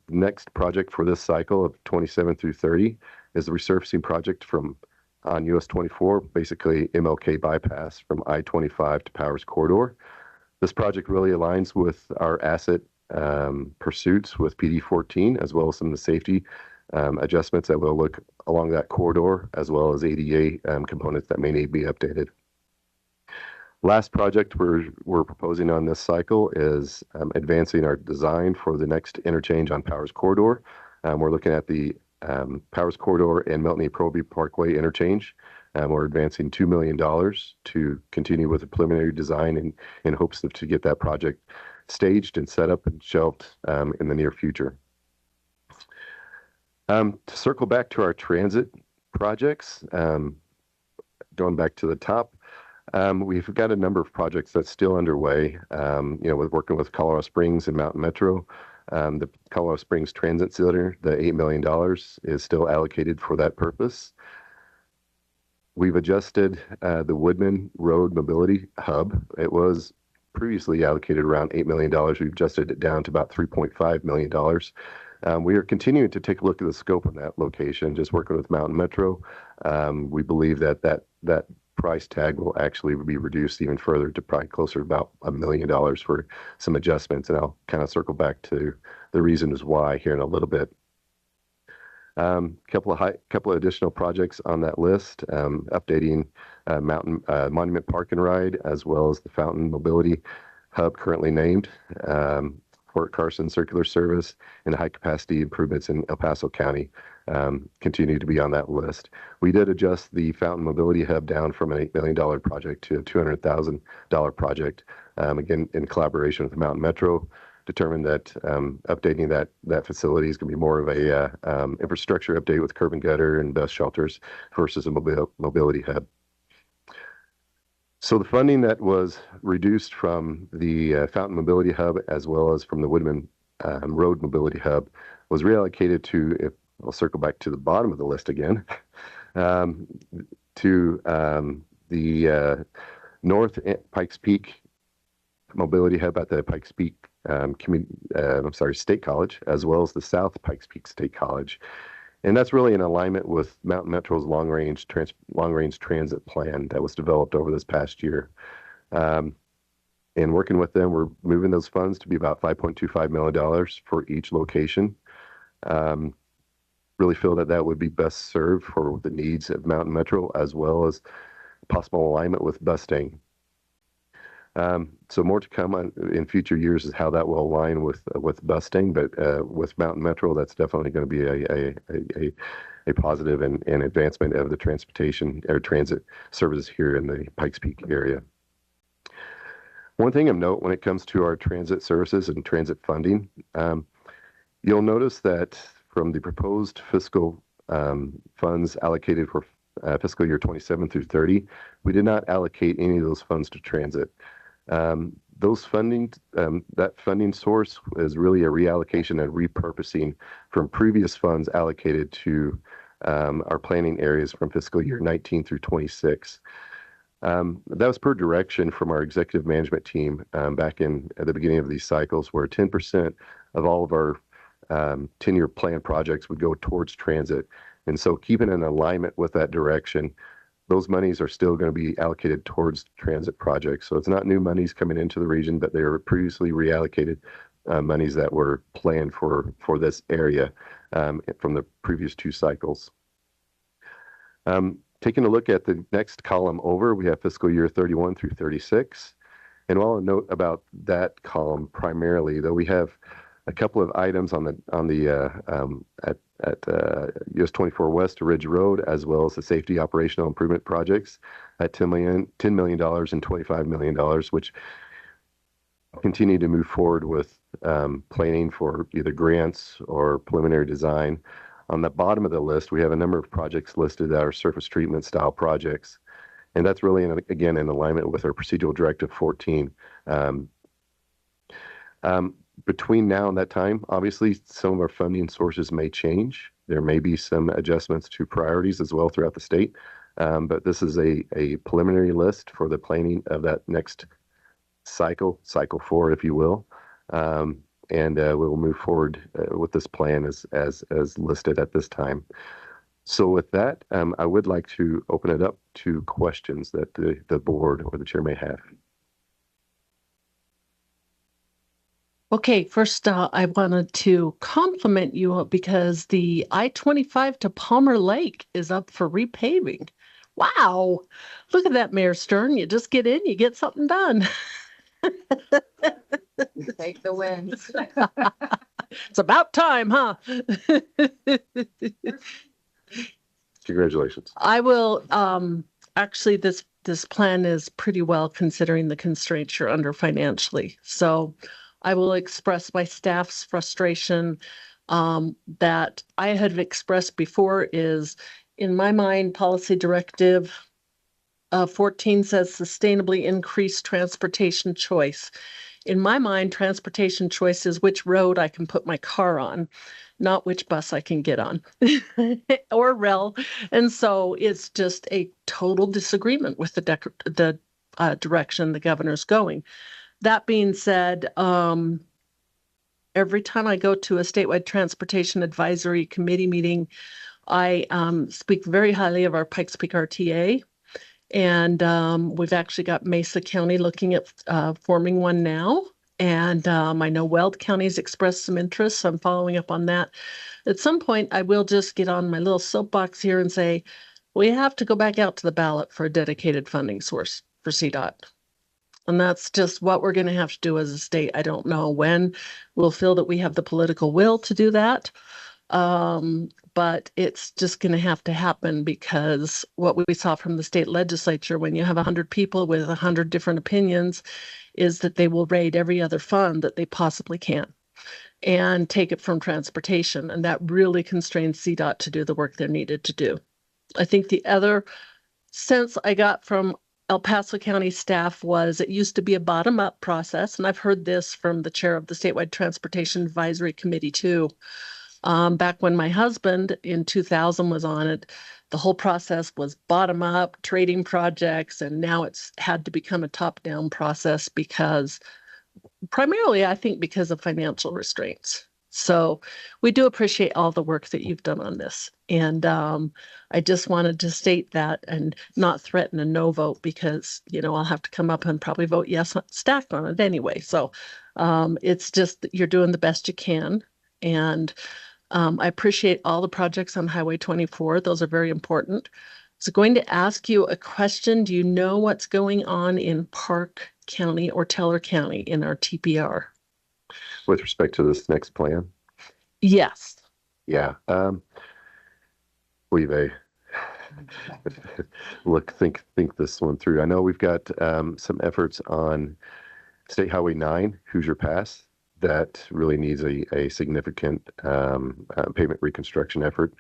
Next project for this cycle of 27 through 30 is the resurfacing project on US 24, basically MLK bypass from I-25 to Powers Corridor. This project really aligns with our asset pursuits with PD 14, as well as some of the safety adjustments that will look along that corridor, as well as ADA components that may need to be updated. Last project we're proposing on this cycle is advancing our design for the next interchange on Powers Corridor. We're looking at the Powers Corridor and Milton A. Proby Parkway interchange. We're advancing $2 million to continue with the preliminary design in hopes to get that project staged and set up and shelved in the near future. To circle back to our transit projects, going back to the top, we've got a number of projects that's still underway. With working with Colorado Springs and Mountain Metro. The Colorado Springs Transit Center, the $8 million is still allocated for that purpose. We've adjusted the Woodman Road Mobility Hub. It was previously allocated around $8 million. We've adjusted it down to about $3.5 million. We are continuing to take a look at the scope of that location, just working with Mountain Metro. We believe that price tag will actually be reduced even further to probably closer to about $1 million for some adjustments. And I'll kind of circle back to the reasons why here in a little bit. Couple of additional projects on that list, updating Monument Park and Ride, as well as the Fountain Mobility Hub currently named, Fort Carson Circular Service, and high capacity improvements in El Paso County continue to be on that list. We did adjust the Fountain Mobility Hub down from an $8 million project to a $200,000 project, again, in collaboration with Mountain Metro. Determined that updating that facility is going to be more of a infrastructure update with curb and gutter and bus shelters versus a mobility hub. So the funding that was reduced from the Fountain Mobility Hub as well as from the Woodman Road Mobility Hub was reallocated to, if I'll circle back to the bottom of the list again, to the North Pikes Peak Mobility Hub at the Pikes Peak State College, as well as the South Pikes Peak State College. And that's really in alignment with Mountain Metro's long-range transit plan that was developed over this past year. And working with them, we're moving those funds to be about $5.25 million for each location. Really feel that would be best served for the needs of Mountain Metro, as well as possible alignment with Bustang. So more to come in future years is how that will align with Bustang, but with Mountain Metro, that's definitely going to be a positive and advancement of the transportation or transit services here in the Pikes Peak area. One thing of note when it comes to our transit services and transit funding, you'll notice that from the proposed fiscal funds allocated for fiscal year 27 through 30, we did not allocate any of those funds to transit. Those funding, that funding source is really a reallocation and repurposing from previous funds allocated to our planning areas from fiscal year 19 through 26. That was per direction from our executive management team back at the beginning of these cycles, where 10% of all of our 10-year plan projects would go towards transit. And so keeping in alignment with that direction, those monies are still going to be allocated towards transit projects. So it's not new monies coming into the region, but they were previously reallocated monies that were planned for this area from the previous two cycles. Taking a look at the next column over, we have fiscal year 31 through 36. And while a note about that column primarily, though, we have a couple of items at US 24 West to Ridge Road, as well as the safety operational improvement projects at $10 million and $25 million, which continue to move forward with planning for either grants or preliminary design. On the bottom of the list, we have a number of projects listed that are surface treatment style projects. And that's really, again, in alignment with our procedural directive 14. Between now and that time, obviously, some of our funding sources may change. There may be some adjustments to priorities as well throughout the state. But this is a preliminary list for the planning of that next cycle 4, if you will. And we will move forward with this plan as listed at this time. So with that, I would like to open it up to questions that the board or the chair may have. Okay, first, I wanted to compliment you because the I-25 to Palmer Lake is up for repaving. Wow, look at that, Mayor Stern. You just get in, you get something done. Take the wins. It's about time, huh? Congratulations. I will, actually, this plan is pretty well considering the constraints you're under financially. So I will express my staff's frustration that I had expressed before is, in my mind, policy directive 14 says sustainably increase transportation choice. In my mind, transportation choice is which road I can put my car on, not which bus I can get on or rail. And so it's just a total disagreement with the direction the governor's going. That being said, every time I go to a statewide transportation advisory committee meeting, I speak very highly of our Pikes Peak RTA. And we've actually got Mesa County looking at forming one now. And I know Weld County's expressed some interest, so I'm following up on that. At some point, I will just get on my little soapbox here and say, we have to go back out to the ballot for a dedicated funding source for CDOT. And that's just what we're going to have to do as a state. I don't know when we'll feel that we have the political will to do that. But it's just going to have to happen, because what we saw from the state legislature, when you have 100 people with 100 different opinions, is that they will raid every other fund that they possibly can and take it from transportation. And that really constrains CDOT to do the work they're needed to do. I think the other sense I got from El Paso County staff was it used to be a bottom-up process. And I've heard this from the chair of the Statewide Transportation Advisory Committee too. Back when my husband in 2000 was on it, the whole process was bottom up, trading projects, and now it's had to become a top down process because primarily, I think, because of financial restraints. So we do appreciate all the work that you've done on this. And I just wanted to state that and not threaten a no vote, because, you know, I'll have to come up and probably vote yes, stacked on it anyway. So it's just that you're doing the best you can. And I appreciate all the projects on Highway 24. Those are very important. So going to ask you a question. Do you know what's going on in Park County or Teller County in our TPR? With respect to this next plan? Yes. Yeah. We've think this one through. I know we've got some efforts on State Highway 9, Hoosier Pass. That really needs a significant pavement reconstruction effort.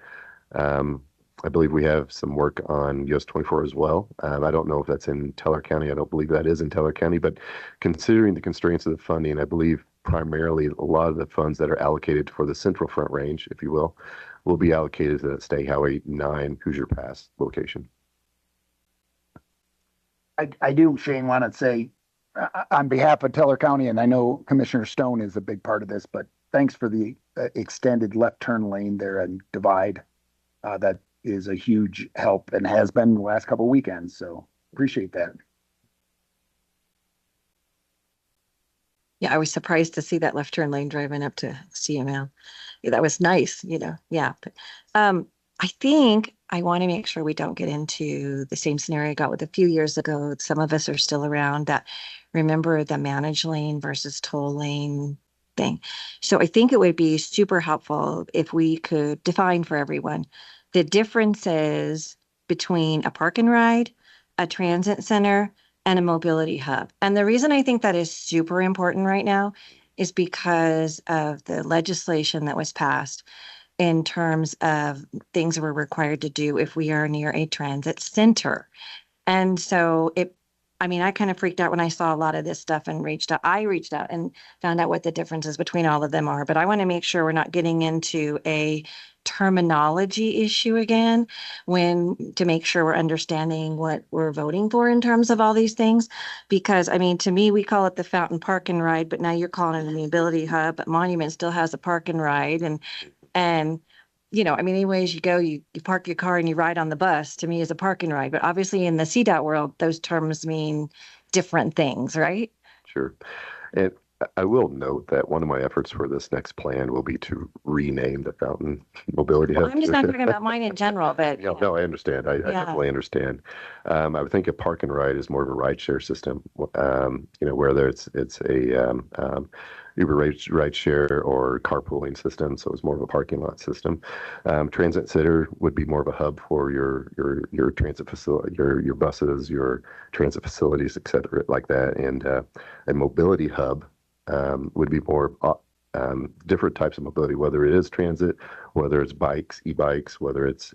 I believe we have some work on US 24 as well. I don't know if that's in Teller County. I don't believe that is in Teller County, but considering the constraints of the funding, I believe primarily a lot of the funds that are allocated for the Central Front Range, if you will be allocated to the State Highway 9 Hoosier Pass location. I do, Shane, want to say, on behalf of Teller County, and I know Commissioner Stone is a big part of this, but thanks for the extended left turn lane there and divide. That is a huge help and has been the last couple of weekends. So appreciate that. Yeah, I was surprised to see that left turn lane driving up to CML. Yeah, that was nice, you know. Yeah. But, I think I want to make sure we don't get into the same scenario I got with a few years ago. Some of us are still around that remember the managed lane versus toll lane thing. So I think it would be super helpful if we could define for everyone the differences between a park and ride, a transit center, and a mobility hub. And the reason I think that is super important right now is because of the legislation that was passed in terms of things we're required to do if we are near a transit center. And so I kind of freaked out when I saw a lot of this stuff and reached out. I reached out and found out what the differences between all of them are. But I want to make sure we're not getting into a terminology issue again to make sure we're understanding what we're voting for in terms of all these things. Because to me, we call it the Fountain Park and Ride, but now you're calling it a mobility hub, but Monument still has a park and ride. And anyways you go, you park your car and you ride on the bus, to me is a park and ride. But obviously in the CDOT world, those terms mean different things, right? Sure. And I will note that one of my efforts for this next plan will be to rename the Fountain Mobility Hub. Well, I'm just not talking about mine in general, but No, I understand. I definitely understand. I would think a park and ride is more of a ride share system. Whether it's a Uber ride share or carpooling system, so it's more of a parking lot system. Transit center would be more of a hub for your transit facility, your buses, your transit facilities, et cetera, like that. And a mobility hub would be more different types of mobility, whether it is transit, whether it's bikes, e-bikes, whether it's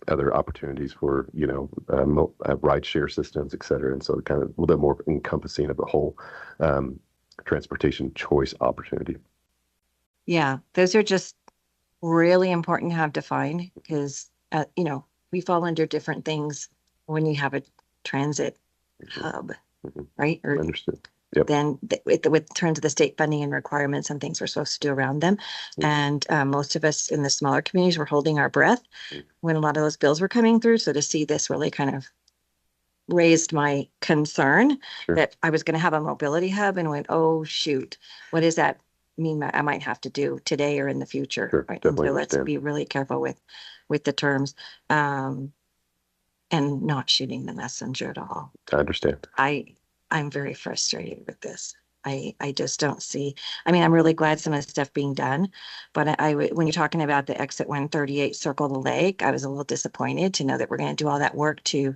other opportunities for ride share systems, et cetera. And so kind of a little bit more encompassing of the whole transportation choice opportunity. Yeah, those are just really important to have defined because we fall under different things when you have a transit hub, right? Or Understood. Yep. then with terms of the state funding and requirements and things we're supposed to do around them. And most of us in the smaller communities were holding our breath when a lot of those bills were coming through. So to see this really kind of raised my concern that I was going to have a mobility hub and went, oh, shoot, what does that mean I might have to do today or in the future? Right? And so let's be really careful with the terms and not shooting the messenger at all. I understand. I'm very frustrated with this. I just don't see, I mean, I'm really glad some of the stuff being done, but when you're talking about the exit 138 Circle the Lake, I was a little disappointed to know that we're going to do all that work to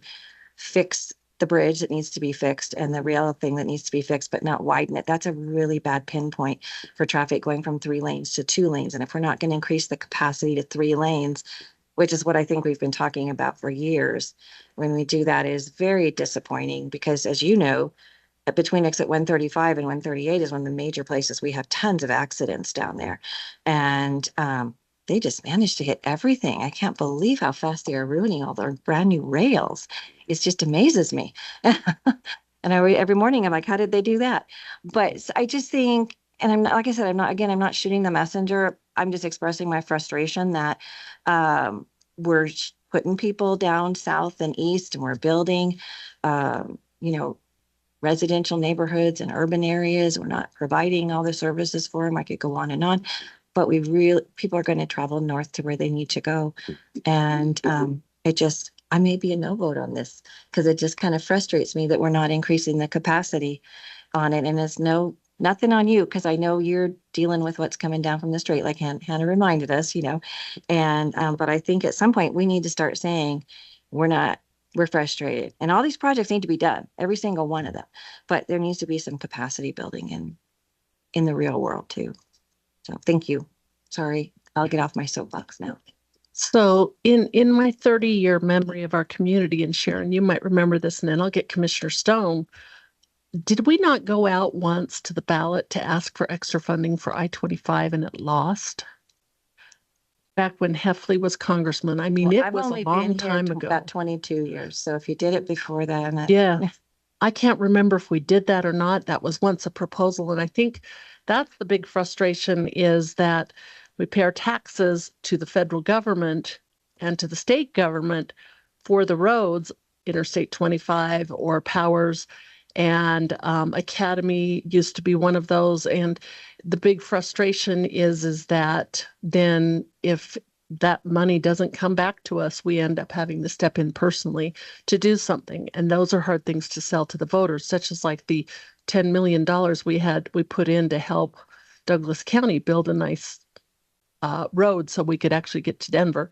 fix the bridge that needs to be fixed and the rail thing that needs to be fixed, but not widen it. That's a really bad pinpoint for traffic going from 3 lanes to 2 lanes. And if we're not going to increase the capacity to 3 lanes, which is what I think we've been talking about for years, when we do that is very disappointing because, as you know, between exit 135 and 138 is one of the major places we have tons of accidents down there. And they just managed to hit everything. I can't believe how fast they are ruining all their brand new rails. It just amazes me. And every morning I'm like, how did they do that? But I just think, and I'm not, like I said, I'm not shooting the messenger. I'm just expressing my frustration that we're putting people down south and east and we're building, residential neighborhoods and urban areas. We're not providing all the services for them. I could go on and on, but people are going to travel north to where they need to go. And I may be a no vote on this because it just kind of frustrates me that we're not increasing the capacity on it. And it's nothing on you because I know you're dealing with what's coming down from the street, like Hannah reminded us, and but I think at some point we need to start saying we're frustrated and all these projects need to be done, every single one of them, but there needs to be some capacity building in the real world too. So thank you. Sorry, I'll get off my soapbox now. So in my 30-year memory of our community, and Sharon, you might remember this, and then I'll get Commissioner Stone. Did we not go out once to the ballot to ask for extra funding for I-25 and it lost? Back when Heffley was congressman. I mean, it was a long time ago. About 22 years. So if you did it before that. Yeah. I can't remember if we did that or not. That was once a proposal. And I think that's the big frustration is that we pay our taxes to the federal government and to the state government for the roads, Interstate 25 or Powers, and Academy used to be one of those. And the big frustration is that then if that money doesn't come back to us, we end up having to step in personally to do something. And those are hard things to sell to the voters, such as like the $10 million we put in to help Douglas County build a nice road so we could actually get to Denver.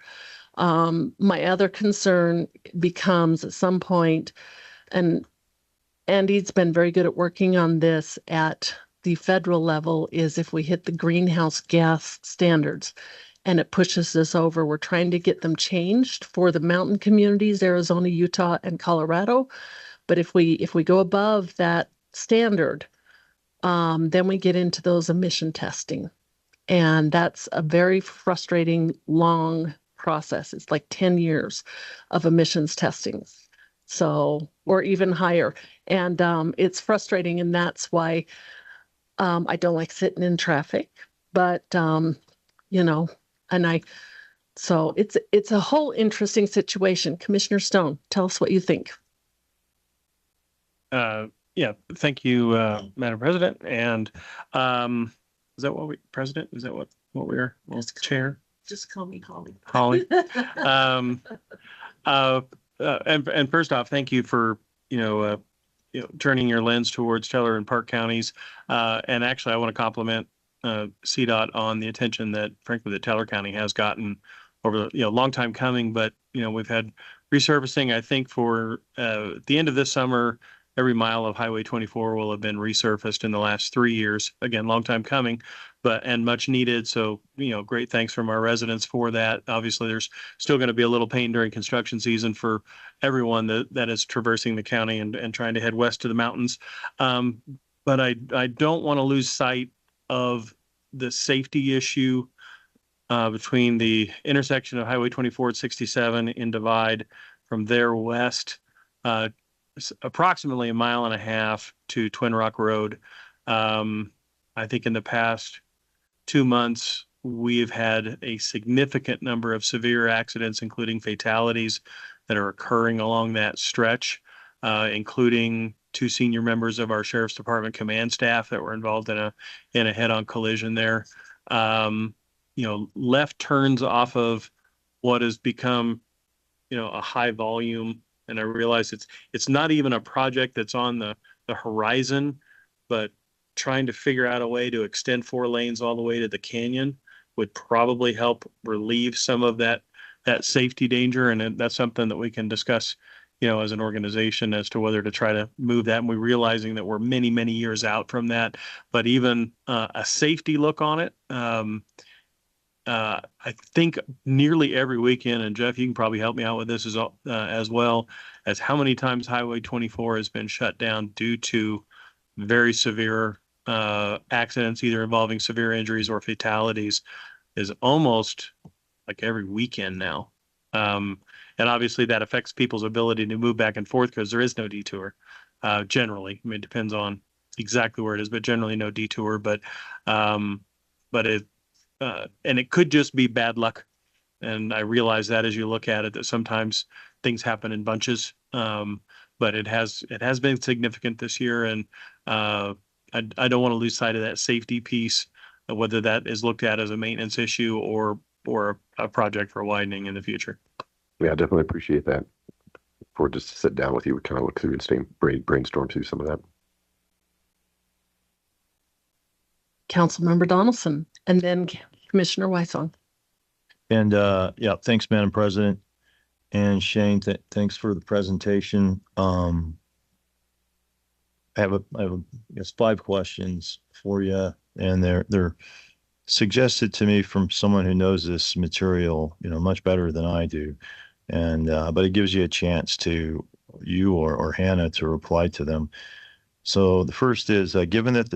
My other concern becomes at some point, and Andy's been very good at working on this at the federal level, is if we hit the greenhouse gas standards and it pushes us over, we're trying to get them changed for the mountain communities, Arizona, Utah, and Colorado. But if we go above that standard, then we get into those emission testing. And that's a very frustrating, long process. It's like 10 years of emissions testing. So, or even higher. And it's frustrating. And that's why I don't like sitting in traffic. But, so it's a whole interesting situation. Commissioner Stone, tell us what you think. Yeah, thank you, Madam President. And is that what President? Is that what we are? Well, Chair? Just call me Holly. Holly. And first off, thank you for, turning your lens towards Teller and Park counties. And actually, I want to compliment CDOT on the attention that, frankly, that Teller County has gotten over the, long time coming. But, we've had resurfacing, I think, for at the end of this summer, every mile of Highway 24 will have been resurfaced in the last 3 years. Again, long time coming, and much needed. So, great thanks from our residents for that. Obviously, there's still going to be a little pain during construction season for everyone that is traversing the county and trying to head west to the mountains. But I don't want to lose sight of the safety issue between the intersection of Highway 24 at 67 in Divide from there west approximately 1.5 miles to Twin Rock Road. I think in the past 2 months, we've had a significant number of severe accidents, including fatalities that are occurring along that stretch, including 2 senior members of our Sheriff's Department command staff that were involved in a head-on collision there. Left turns off of what has become, a high volume. And I realize it's not even a project that's on the horizon, but trying to figure out a way to extend 4 lanes all the way to the canyon would probably help relieve some of that safety danger. And that's something that we can discuss, as an organization as to whether to try to move that. And we're realizing that we're many, many years out from that, but even a safety look on it. I think nearly every weekend, and Jeff, you can probably help me out with this as well, as how many times Highway 24 has been shut down due to very severe accidents, either involving severe injuries or fatalities, is almost like every weekend now. And obviously that affects people's ability to move back and forth because there is no detour generally. I mean, it depends on exactly where it is, but generally no detour. But it could just be bad luck. And I realize that as you look at it, that sometimes things happen in bunches. But it has been significant this year. And I don't want to lose sight of that safety piece, whether that is looked at as a maintenance issue or a project for widening in the future. Yeah, I definitely appreciate that. For just to sit down with you, kind of look through and brainstorm through some of that. Councilmember Donaldson, and then Commissioner Weissong. And thanks, Madam President. And Shane, thanks for the presentation. I have I guess 5 questions for you, and they're suggested to me from someone who knows this material, much better than I do. And but it gives you a chance to you or Hannah to reply to them. So the first is, given that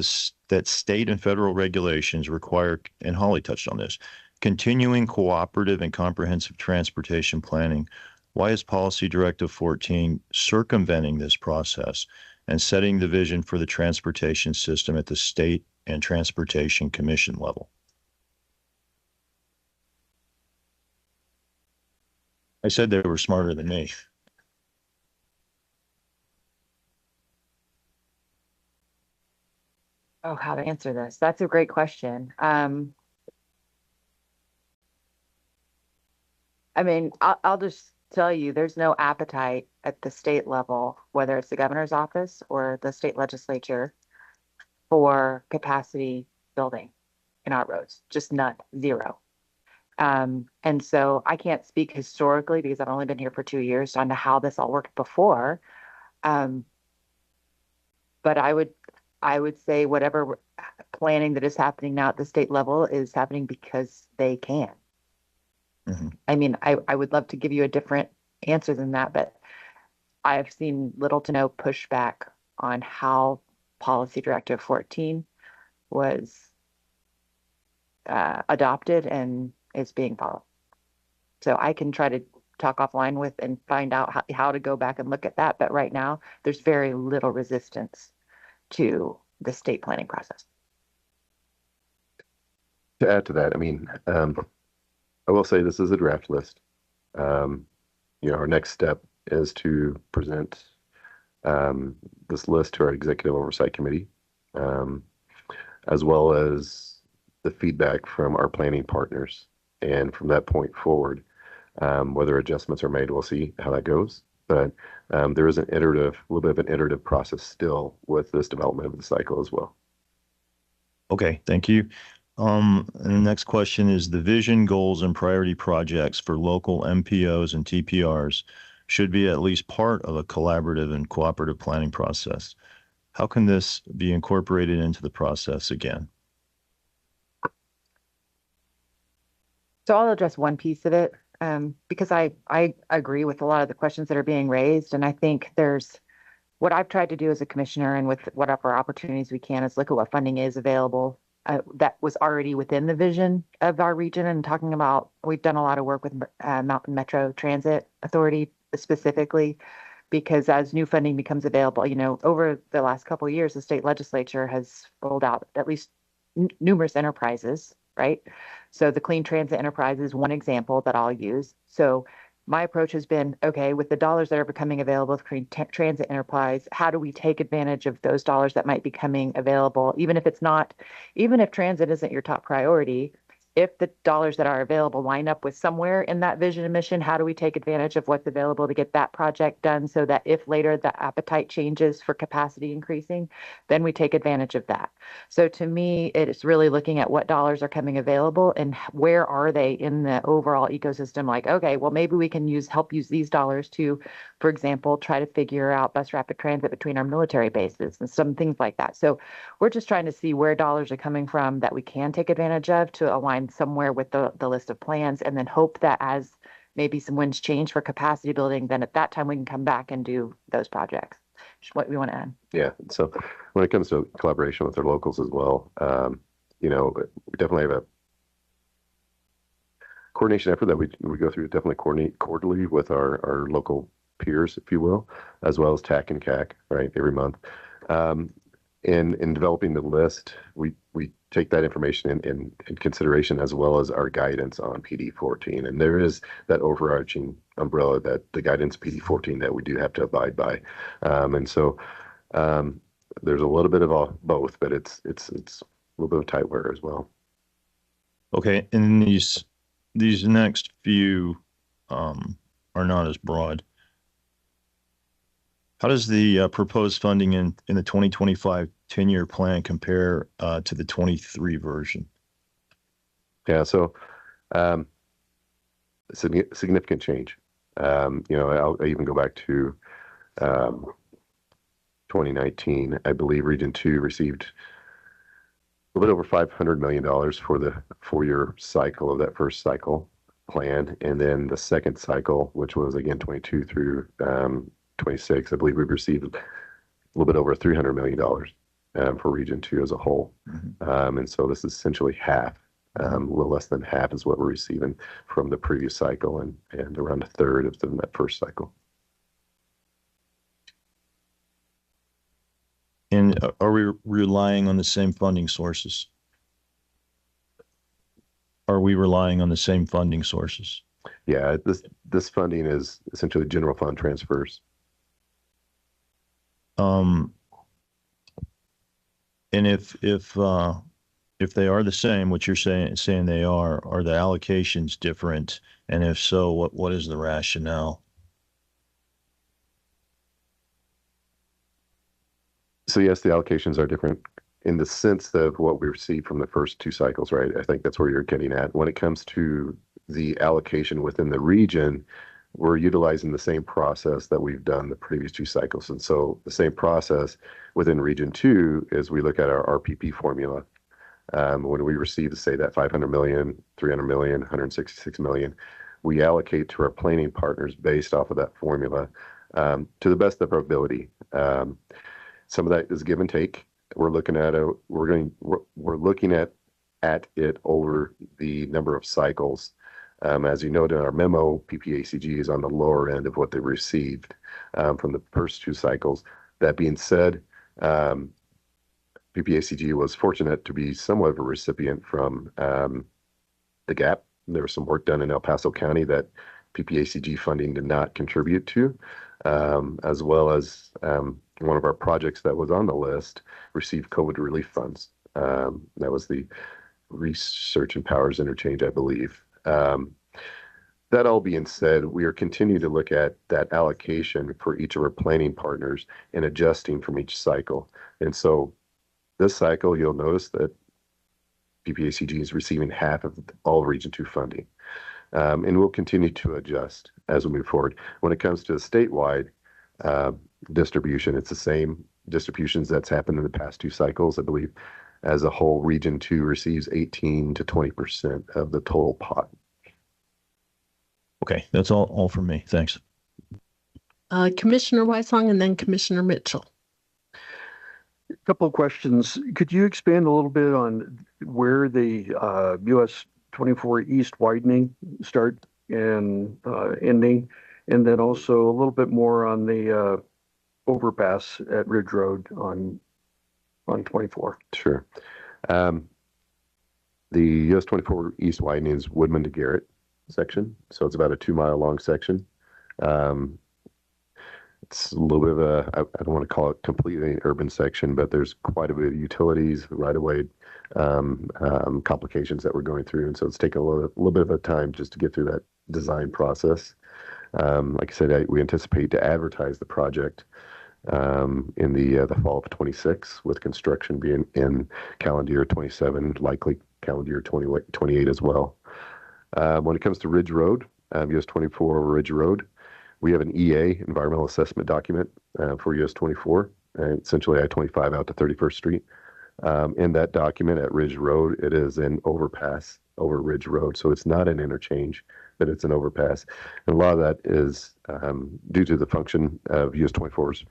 that state and federal regulations require, and Holly touched on this, continuing cooperative and comprehensive transportation planning, why is Policy Directive 14 circumventing this process and setting the vision for the transportation system at the state and transportation commission level? I said they were smarter than me. Oh, how to answer this? That's a great question. I mean, I'll just tell you, there's no appetite at the state level, whether it's the governor's office or the state legislature, for capacity building in our roads. Just none, zero. And so I can't speak historically because I've only been here for 2 years on how this all worked before. But I would say whatever planning that is happening now at the state level is happening because they can. Mm-hmm. I mean, I would love to give you a different answer than that, but I've seen little to no pushback on how Policy Directive 14 was adopted and is being followed. So I can try to talk offline with and find out how to go back and look at that. But right now, there's very little resistance to the state planning process. To add to that, I mean, I will say this is a draft list. Our next step is to present this list to our Executive Oversight Committee, as well as the feedback from our planning partners. And from that point forward, whether adjustments are made, we'll see how that goes. But there is a little bit of an iterative process still with this development of the cycle as well. Okay, thank you. And the next question is, the vision, goals, and priority projects for local MPOs and TPRs should be at least part of a collaborative and cooperative planning process. How can this be incorporated into the process again? So I'll address one piece of it because I agree with a lot of the questions that are being raised. And I think what I've tried to do as a commissioner and with whatever opportunities we can is look at what funding is available that was already within the vision of our region, and talking about, we've done a lot of work with Mountain Metro Transit Authority specifically because as new funding becomes available, over the last couple of years, the state legislature has rolled out at least numerous enterprises, right? So the Clean Transit Enterprise is one example that I'll use. So my approach has been, okay, with the dollars that are becoming available with Clean Transit Enterprise, how do we take advantage of those dollars that might be coming available, even if transit isn't your top priority? If the dollars that are available line up with somewhere in that vision and mission, how do we take advantage of what's available to get that project done so that if later the appetite changes for capacity increasing, then we take advantage of that. So to me, it is really looking at what dollars are coming available and where are they in the overall ecosystem. Like, okay, well, maybe we can help use these dollars to, for example, try to figure out bus rapid transit between our military bases and some things like that. So we're just trying to see where dollars are coming from that we can take advantage of to align somewhere with the list of plans, and then hope that as maybe some winds change for capacity building, then at that time we can come back and do those projects. Just what we want to add. Yeah. So when it comes to collaboration with our locals as well, we definitely have a coordination effort that we go through, definitely coordinate quarterly with our local peers, if you will, as well as TAC and CAC, right, every month. In developing the list, we take that information in consideration, as well as our guidance on PD 14. And there is that overarching umbrella, that the guidance PD 14 that we do have to abide by. So there's a little bit of both, but it's a little bit of tightware as well. Okay, and these next few are not as broad. How does the proposed funding in the 2025 10-year plan compare to the 23 version? Yeah, so significant change. I'll even go back to 2019. I believe Region 2 received a little bit over $500 million for the 4-year cycle of that first cycle plan. And then the second cycle, which was again 22 through 26, I believe we received a little bit over $300 million for Region 2 as a whole. Mm-hmm. And so this is essentially half, a little less than half is what we're receiving from the previous cycle, and around a third of that first cycle. And are we relying on the same funding sources? Are we relying on the same funding sources? Yeah, this funding is essentially general fund transfers. And if they are the same, what you're saying they are the allocations different? And if so, what is the rationale? So yes, the allocations are different in the sense of what we received from the first two cycles, right? I think that's where you're getting at. When it comes to the allocation within the region, we're utilizing the same process that we've done the previous two cycles. And so the same process within Region 2 is we look at our RPP formula. When we receive, say, that $500 million, $300 million, $166 million, we allocate to our planning partners based off of that formula to the best of our ability. Some of that is give and take. We're looking at it over the number of cycles. As you noted in our memo, PPACG is on the lower end of what they received from the first two cycles. That being said, PPACG was fortunate to be somewhat of a recipient from the GAP. There was some work done in El Paso County that PPACG funding did not contribute to, as well as one of our projects that was on the list received COVID relief funds. That was the Research and Powers Interchange, I believe. That all being said, we are continuing to look at that allocation for each of our planning partners and adjusting from each cycle. And so this cycle, you'll notice that PPACG is receiving half of all Region 2 funding. And we'll continue to adjust as we move forward. When it comes to the statewide distribution, it's the same distributions that's happened in the past two cycles. I believe as a whole, Region 2 receives 18 to 20% of the total pot. Okay, that's all from me. Thanks. Commissioner Weissong and then Commissioner Mitchell. A couple of questions. Could you expand a little bit on where the US 24 East widening start and ending, And then also a little bit more on the overpass at Ridge Road on 24. Sure. The US 24 East widening is Woodman to Garrett section. So it's about a 2 mile long section. It's a little bit of I don't want to call it completely an urban section, but there's quite a bit of utilities, right of way complications that we're going through. And so it's taken a little bit of a time just to get through that design process. Like I said, we anticipate to advertise the project in the fall of 26, with construction being in calendar year 27, likely calendar year 28 as well. When it comes to Ridge Road, US 24 Ridge Road, we have an EA, environmental assessment document, for US 24, and essentially I-25 out to 31st Street. In that document at Ridge Road, it is an overpass over Ridge Road. So it's not an interchange, but it's an overpass. And a lot of that is due to the function of US 24's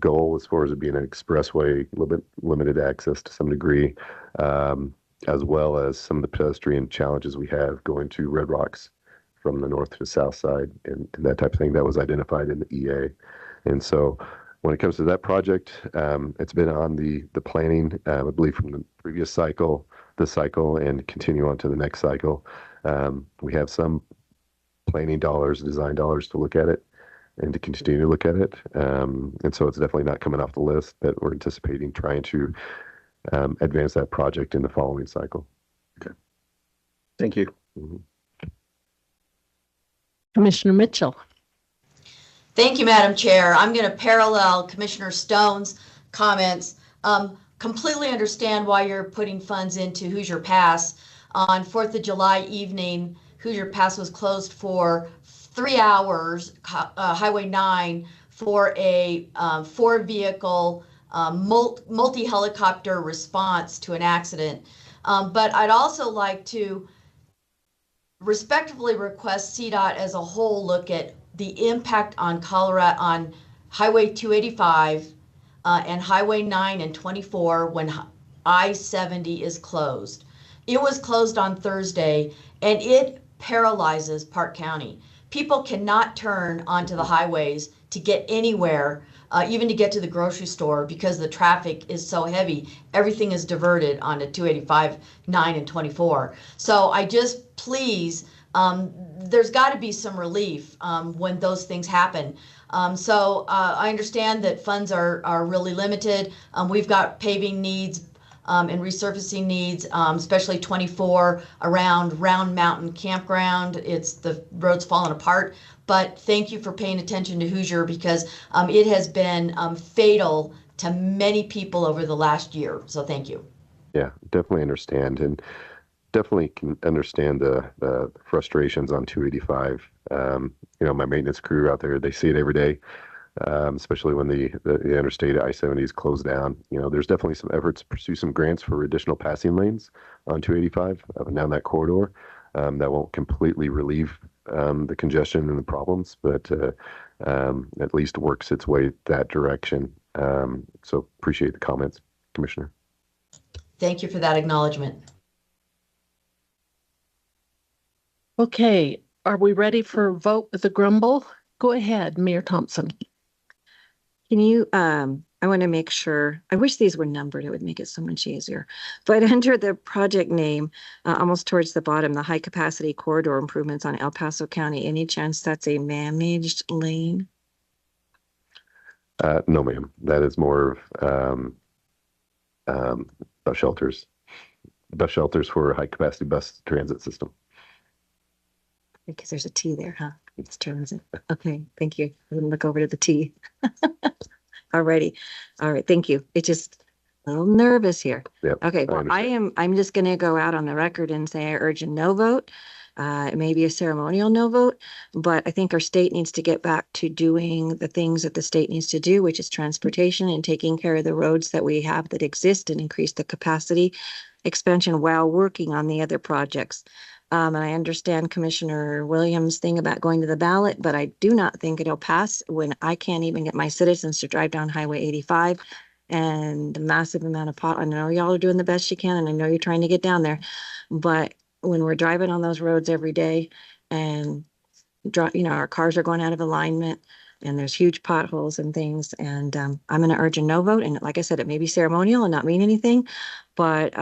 goal as far as it being an expressway, a little bit limited access to some degree, as well as some of the pedestrian challenges we have going to Red Rocks from the north to the south side, and that type of thing that was identified in the EA. And so when it comes to that project, it's been on the planning, I believe, from the previous cycle, this cycle, and continue on to the next cycle. We have some planning dollars, design dollars to look at it and to continue to look at it. And so it's definitely not coming off the list, but we're anticipating trying to advance that project in the following cycle. Okay. Thank you. Mm-hmm. Commissioner Mitchell. Thank you, Madam Chair. I'm going to parallel Commissioner Stone's comments. Completely understand why you're putting funds into Hoosier Pass. On 4th of July evening, Hoosier Pass was closed for 3 hours, Highway 9, for a 4-vehicle multi-helicopter response to an accident. But I'd also like to respectfully request CDOT as a whole look at the impact on Colorado, on Highway 285 and Highway 9 and 24 when I-70 is closed. It was closed on Thursday, and it paralyzes Park County. People cannot turn onto the highways to get anywhere, even to get to the grocery store, because the traffic is so heavy. Everything is diverted onto 285, 9, and 24. So I just, please, there's got to be some relief when those things happen. So I understand that funds are really limited. We've got paving needs and resurfacing needs, especially 24 around Round Mountain Campground. It's the road's falling apart. But thank you for paying attention to Hoosier, because it has been fatal to many people over the last year. So thank you. Yeah, definitely understand, and definitely can understand the frustrations on 285. My maintenance crew out there, they see it every day, especially when the interstate I-70 is closed down. There's definitely some efforts to pursue some grants for additional passing lanes on 285 up and down that corridor. That won't completely relieve the congestion and the problems, but at least works its way that direction. So appreciate the comments, Commissioner. Thank you for that acknowledgement. Okay, are we ready for a vote with a grumble? Go ahead, Mayor Thompson. Can you, I want to make sure, I wish these were numbered, it would make it so much easier. But under the project name, almost towards the bottom, the high capacity corridor improvements on El Paso County, any chance that's a managed lane? No, ma'am. That is more of bus shelters for a high capacity bus transit system. Because there's a T there, huh? It's transit. Okay, thank you. I'm gonna look over to the T. Alrighty. All right, thank you. It's just a little nervous here. Yep, Okay, well, I'm just gonna go out on the record and say I urge a no vote. It may be a ceremonial no vote, but I think our state needs to get back to doing the things that the state needs to do, which is transportation and taking care of the roads that we have that exist and increase the capacity expansion while working on the other projects. And I understand Commissioner Williams' thing about going to the ballot, but I do not think it'll pass when I can't even get my citizens to drive down Highway 85 and the massive amount of I know y'all are doing the best you can, and I know you're trying to get down there, but when we're driving on those roads every day and our cars are going out of alignment and there's huge potholes and things. And I'm going to urge a no vote. And like I said, it may be ceremonial and not mean anything, but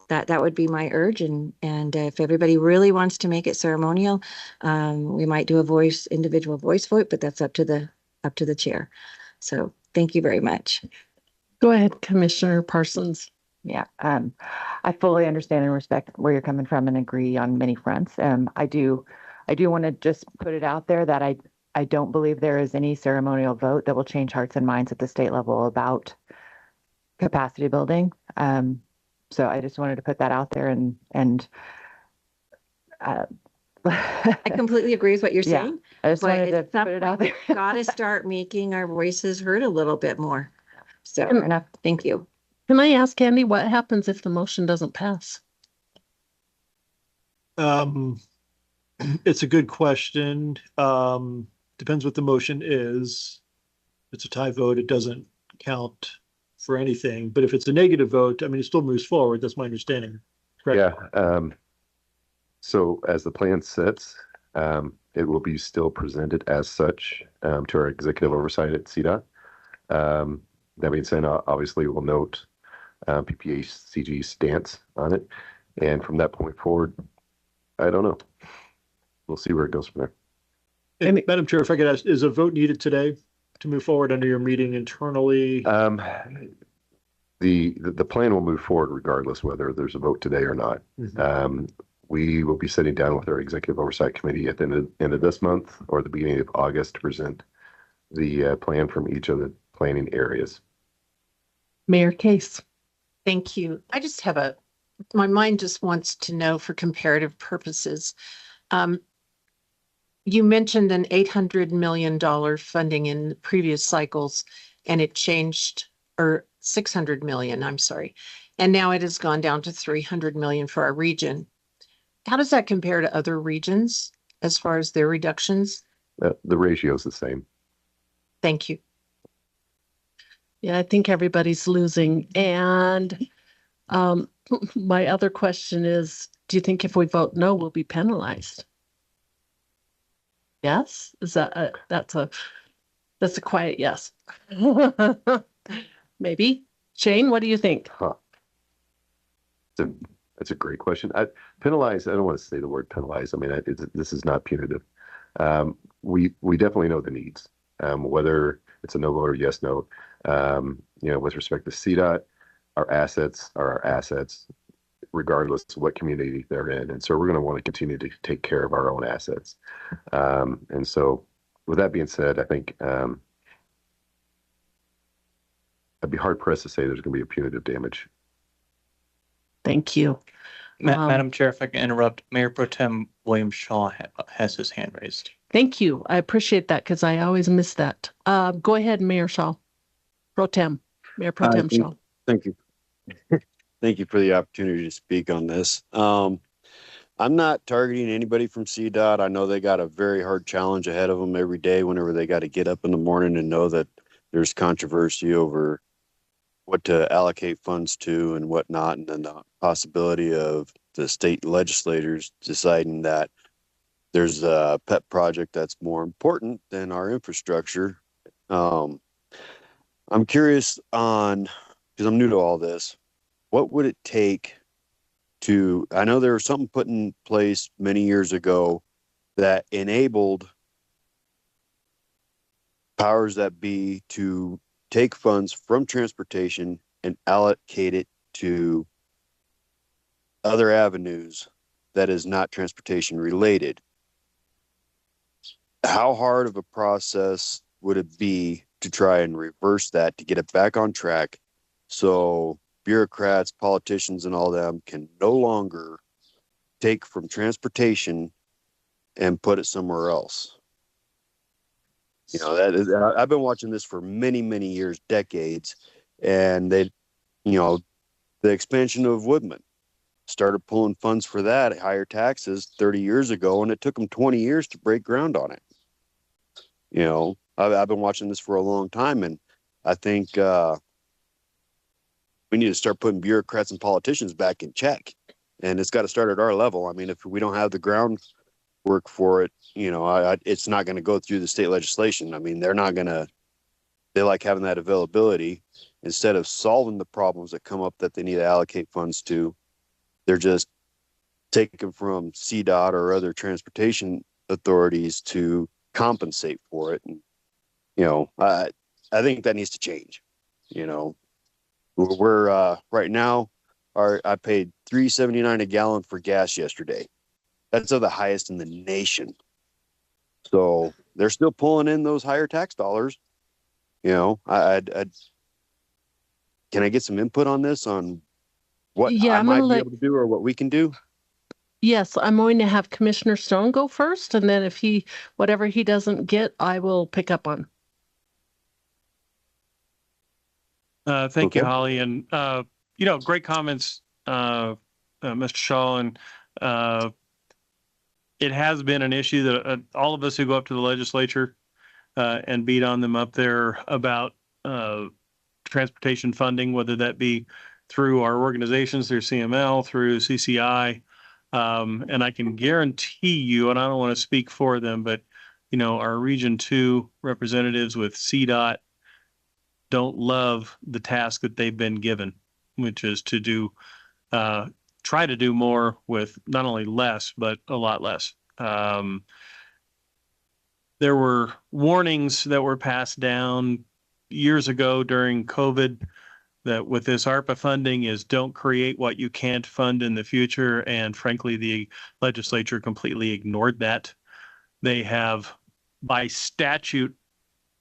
that would be my urge. And if everybody really wants to make it ceremonial, we might do a individual voice vote, but that's up to the chair. So thank you very much. Go ahead, Commissioner Parsons. Yeah, I fully understand and respect where you're coming from and agree on many fronts. I do want to just put it out there that I don't believe there is any ceremonial vote that will change hearts and minds at the state level about capacity building. So I just wanted to put that out there and I completely agree with what you're Yeah, saying. I just but wanted to at some put it point, out there. we've got to start making our voices heard a little bit more. So And- enough. Thank you. Can I ask Andy, what happens if the motion doesn't pass? It's a good question. Depends what the motion is. If it's a tie vote, it doesn't count for anything. But if it's a negative vote, I mean, it still moves forward. That's my understanding. Correct? Yeah. So as the plan sits, it will be still presented as such to our executive oversight at CDOT. That being said, obviously we'll note PPACG's stance on it. And from that point forward, I don't know. We'll see where it goes from there. And Madam Chair, if I could ask, is a vote needed today to move forward under your meeting internally? The plan will move forward regardless whether there's a vote today or not. We will be sitting down with our executive oversight committee at the end of this month or the beginning of August to present the plan from each of the planning areas. Mayor Case. Thank you. I just have my mind just wants to know for comparative purposes. You mentioned an $800 million funding in previous cycles and it changed, or 600 million, I'm sorry. And now it has gone down to 300 million for our region. How does that compare to other regions as far as their reductions? The ratio is the same. Thank you. Yeah, I think everybody's losing. And my other question is, do you think if we vote no, we'll be penalized? Yes? Is that that's a quiet yes. Maybe. Shane, what do you think? That's a great question. Penalize, I don't want to say the word penalize. I mean, this is not punitive. We definitely know the needs, whether it's a no vote or yes, no. With respect to CDOT, our assets are our assets, regardless of what community they're in. And so we're going to want to continue to take care of our own assets. And so with that being said, I think I'd be hard pressed to say there's going to be a punitive damage. Thank you. Madam Chair, if I can interrupt, Mayor Pro Tem William Shaw has his hand raised. Thank you. I appreciate that because I always miss that. Go ahead, Mayor Shaw. Mayor Pro Tem Shaw. Thank you. Thank you for the opportunity to speak on this. I'm not targeting anybody from CDOT. I know they got a very hard challenge ahead of them every day whenever they got to get up in the morning and know that there's controversy over what to allocate funds to and whatnot, and then the possibility of the state legislators deciding that there's a pet project that's more important than our infrastructure. I'm curious on, because I'm new to all this, what would it take to, I know there was something put in place many years ago that enabled powers that be to take funds from transportation and allocate it to other avenues that is not transportation related. How hard of a process would it be to try and reverse that, to get it back on track so bureaucrats, politicians, and all them can no longer take from transportation and put it somewhere else? I've been watching this for many, many years, decades, and the expansion of Woodman started pulling funds for that at higher taxes 30 years ago, and it took them 20 years to break ground on it. I've been watching this for a long time, and I think we need to start putting bureaucrats and politicians back in check, and it's got to start at our level. I mean, if we don't have the groundwork paperwork for it. You know, it's not going to go through the state legislation. I mean, they like having that availability instead of solving the problems that come up that they need to allocate funds to. They're just taken from CDOT or other transportation authorities to compensate for it. And, you know, I think that needs to change. You know, we're right now, I paid $3.79 a gallon for gas yesterday. That's the highest in the nation. So they're still pulling in those higher tax dollars. You know, can I get some input on this, on what I might be able to do or what we can do? Yes, I'm going to have Commissioner Stone go first, and then if whatever he doesn't get, I will pick up on. Thank you, Holly. And, you know, great comments, Mr. Shaw. And it has been an issue that all of us who go up to the legislature and beat on them up there about transportation funding, whether that be through our organizations, through CML, through CCI. And I can guarantee you, and I don't want to speak for them, but, you know, our Region 2 representatives with CDOT don't love the task that they've been given, which is to do, try to do more with not only less, but a lot less. There were warnings that were passed down years ago during COVID that with this ARPA funding is don't create what you can't fund in the future. And frankly, the legislature completely ignored that. They have, by statute,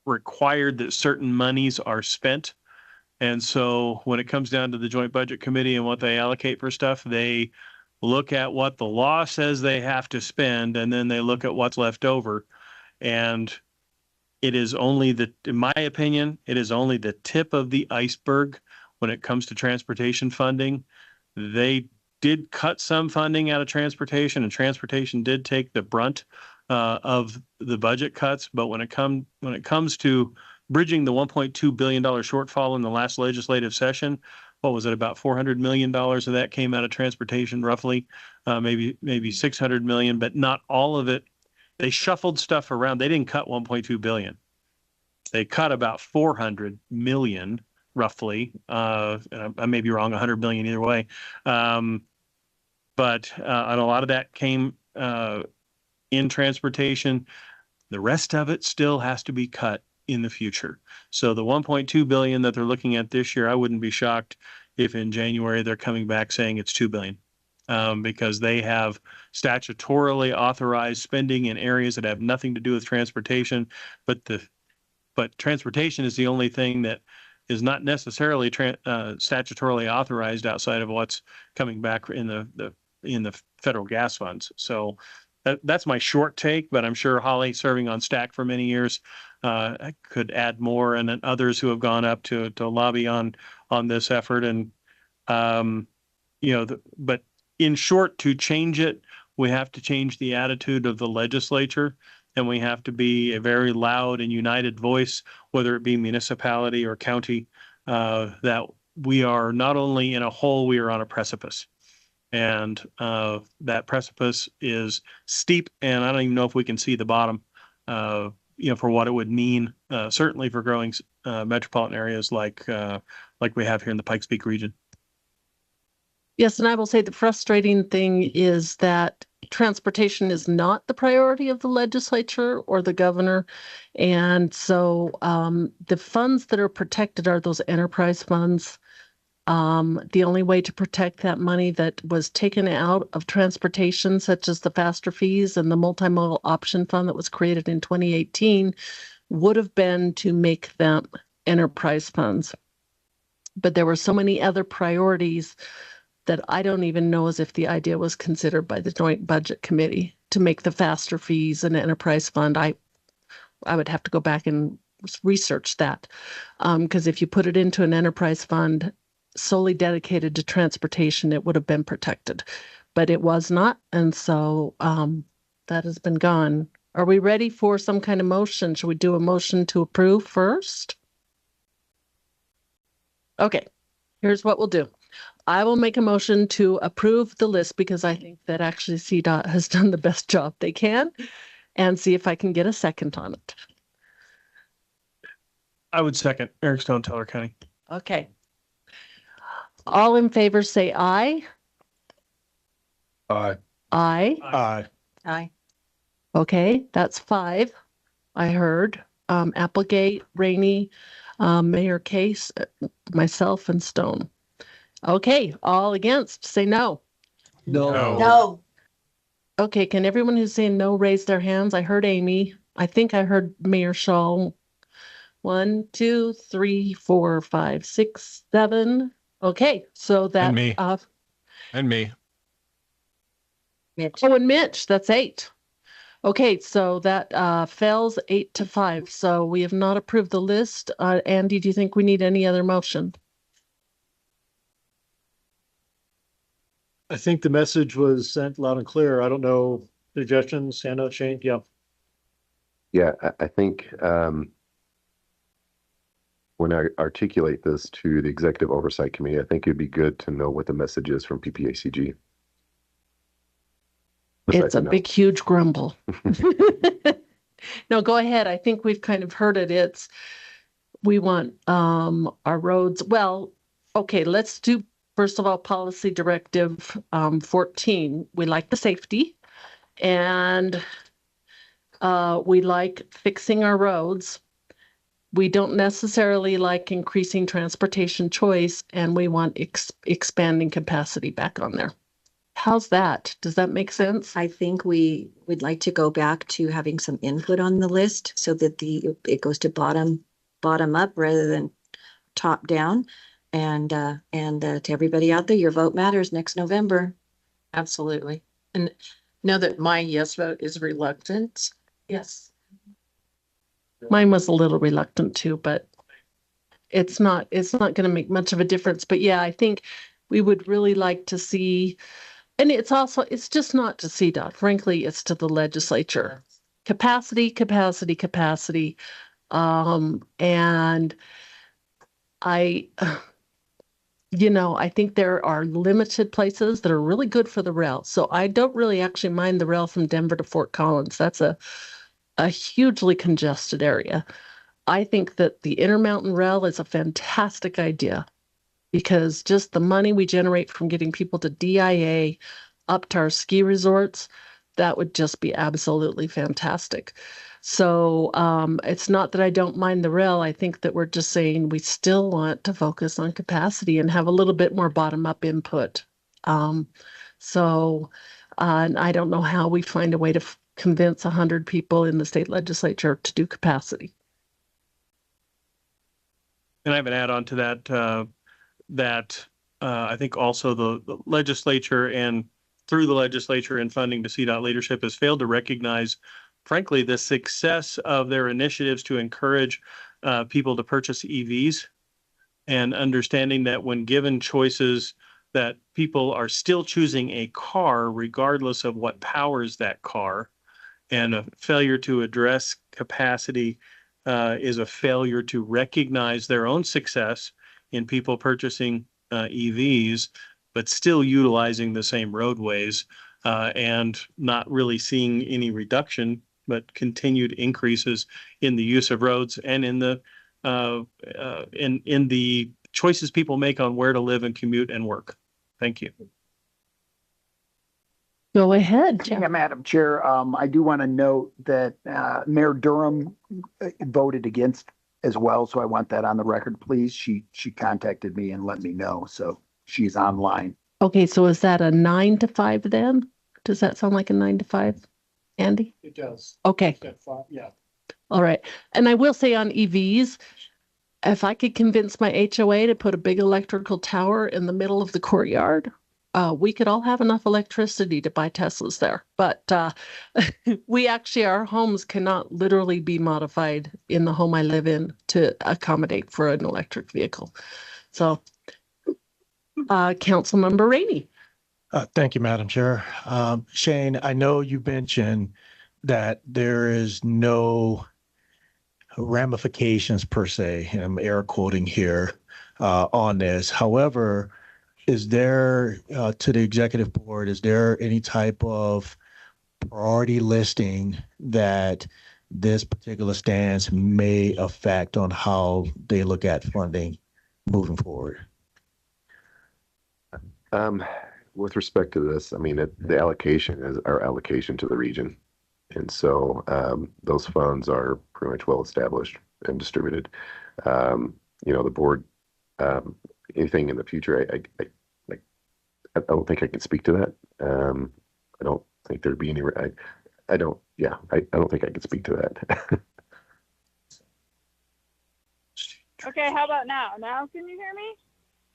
required that certain monies are spent. And so when it comes down to the Joint Budget Committee and what they allocate for stuff, they look at what the law says they have to spend, and then they look at what's left over. And it is only in my opinion, it is only the tip of the iceberg when it comes to transportation funding. They did cut some funding out of transportation, and transportation did take the brunt of the budget cuts. But when it comes to bridging the $1.2 billion shortfall in the last legislative session, what was it, about $400 million of that came out of transportation, roughly, maybe $600 million, but not all of it. They shuffled stuff around. They didn't cut $1.2 billion. They cut about $400 million, roughly. I may be wrong, $100 million either way. But and a lot of that came in transportation. The rest of it still has to be cut in the future. So the $1.2 billion that they're looking at this year, I wouldn't be shocked if in January they're coming back saying it's $2 billion. Because they have statutorily authorized spending in areas that have nothing to do with transportation, but transportation is the only thing that is not necessarily statutorily authorized outside of what's coming back in the federal gas funds. So that's my short take, but I'm sure Holly, serving on STAC for many years, could add more, and then others who have gone up to lobby on this effort. And but in short, to change it, we have to change the attitude of the legislature, and we have to be a very loud and united voice, whether it be municipality or county, that we are not only in a hole, we are on a precipice. And that precipice is steep, and I don't even know if we can see the bottom, for what it would mean, certainly for growing metropolitan areas like we have here in the Pikes Peak region. Yes, and I will say the frustrating thing is that transportation is not the priority of the legislature or the governor. And so the funds that are protected are those enterprise funds. The only way to protect that money that was taken out of transportation, such as the faster fees and the multimodal option fund that was created in 2018, would have been to make them enterprise funds. But there were so many other priorities that I don't even know as if the idea was considered by the Joint Budget Committee to make the faster fees an enterprise fund. I would have to go back and research that, because if you put it into an enterprise fund solely dedicated to transportation, it would have been protected, but it was not. And so that has been gone. Are we ready for some kind of motion? Should we do a motion to approve first? Okay, here's what we'll do. I will make a motion to approve the list because I think that actually CDOT has done the best job they can, and see if I can get a second on it. I would second Eric Stone, Teller County. Okay. All in favor say aye. Aye. Aye. Aye. Aye. Okay, that's 5. I heard. Applegate, Rainey, Mayor Case, myself, and Stone. Okay, all against, say no. No. No. Okay, can everyone who's saying no raise their hands? I heard Amy. I think I heard Mayor Shaw. 1, 2, 3, 4, 5, 6, 7. Okay, so that. And me. And me. Mitch. Oh, and Mitch, that's 8. Okay, so that fails 8-5. So we have not approved the list. Andy, do you think we need any other motion? I think the message was sent loud and clear. I don't know, suggestions, Hannah, Shane, yeah. Yeah, I think when I articulate this to the Executive Oversight Committee, I think it'd be good to know what the message is from PPACG. It's a big, huge grumble. No, go ahead. I think we've kind of heard it. It's, we want our roads. Well, okay, let's do, first of all, policy directive 14. We like the safety, and we like fixing our roads. We don't necessarily like increasing transportation choice, and we want expanding capacity back on there. How's that? Does that make sense? I think we would like to go back to having some input on the list so that it goes to bottom up rather than top down. And to everybody out there, your vote matters next November. Absolutely. And know that my yes vote is reluctant. Yes. Mine was a little reluctant too, but it's not going to make much of a difference. But yeah, I think we would really like to see, and it's just not to CDOT. Frankly, it's to the legislature. Capacity. And I think there are limited places that are really good for the rail. So I don't really actually mind the rail from Denver to Fort Collins. That's a hugely congested area. I think that the Intermountain Rail is a fantastic idea because just the money we generate from getting people to DIA up to our ski resorts, that would just be absolutely fantastic. So it's not that I don't mind the rail. I think that we're just saying we still want to focus on capacity and have a little bit more bottom-up input. And I don't know how we find a way to convince 100 people in the state legislature to do capacity. And I have an add-on to that, I think also the legislature and through the legislature and funding to CDOT leadership has failed to recognize, frankly, the success of their initiatives to encourage people to purchase EVs, and understanding that when given choices that people are still choosing a car regardless of what powers that car, and a failure to address capacity is a failure to recognize their own success in people purchasing EVs, but still utilizing the same roadways and not really seeing any reduction, but continued increases in the use of roads and in the in the choices people make on where to live and commute and work. Thank you. Go ahead, Jeff. Yeah, Madam Chair, I do want to note that Mayor Durham voted against as well, so I want that on the record, please. She contacted me and let me know, so she's online. Okay, so is that a 9 to 5 then? Does that sound like a 9 to 5, Andy? It does. Okay. Yeah. All right. And I will say on EVs, if I could convince my HOA to put a big electrical tower in the middle of the courtyard, we could all have enough electricity to buy Teslas there. But our homes cannot literally be modified in the home I live in to accommodate for an electric vehicle. So, Councilmember Rainey. Thank you, Madam Chair. Shane, I know you mentioned that there is no ramifications per se, I'm air quoting here, on this. However, is there, to the executive board, is there any type of priority listing that this particular stance may affect on how they look at funding moving forward? With respect to this, I mean, the allocation is our allocation to the region. And so those funds are pretty much well established and distributed. The board, anything in the future, I don't think I can speak to that. I don't think there'd be any, I don't think I can speak to that. Okay, how about now? Now can you hear me?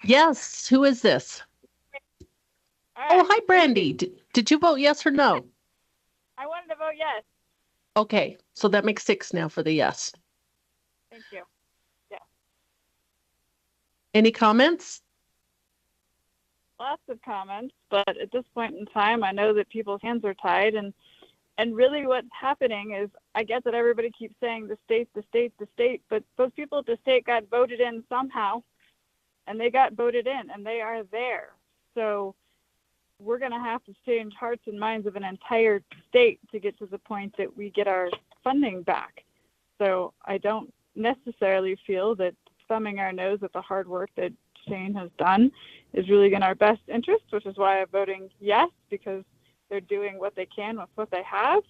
Yes. Who is this? Oh, hi, Brandy. Did you vote yes or no? I wanted to vote yes. Okay, so that makes 6 now for the yes. Thank you. Yeah. Any comments? Lots of comments, but at this point in time, I know that people's hands are tied, and really what's happening is I get that everybody keeps saying the state, but those people at the state got voted in somehow, and they got voted in, and they are there. So we're going to have to change hearts and minds of an entire state to get to the point that we get our funding back. So I don't necessarily feel that thumbing our nose at the hard work that Shane has done is really in our best interest, which is why I'm voting yes, because they're doing what they can with what they have.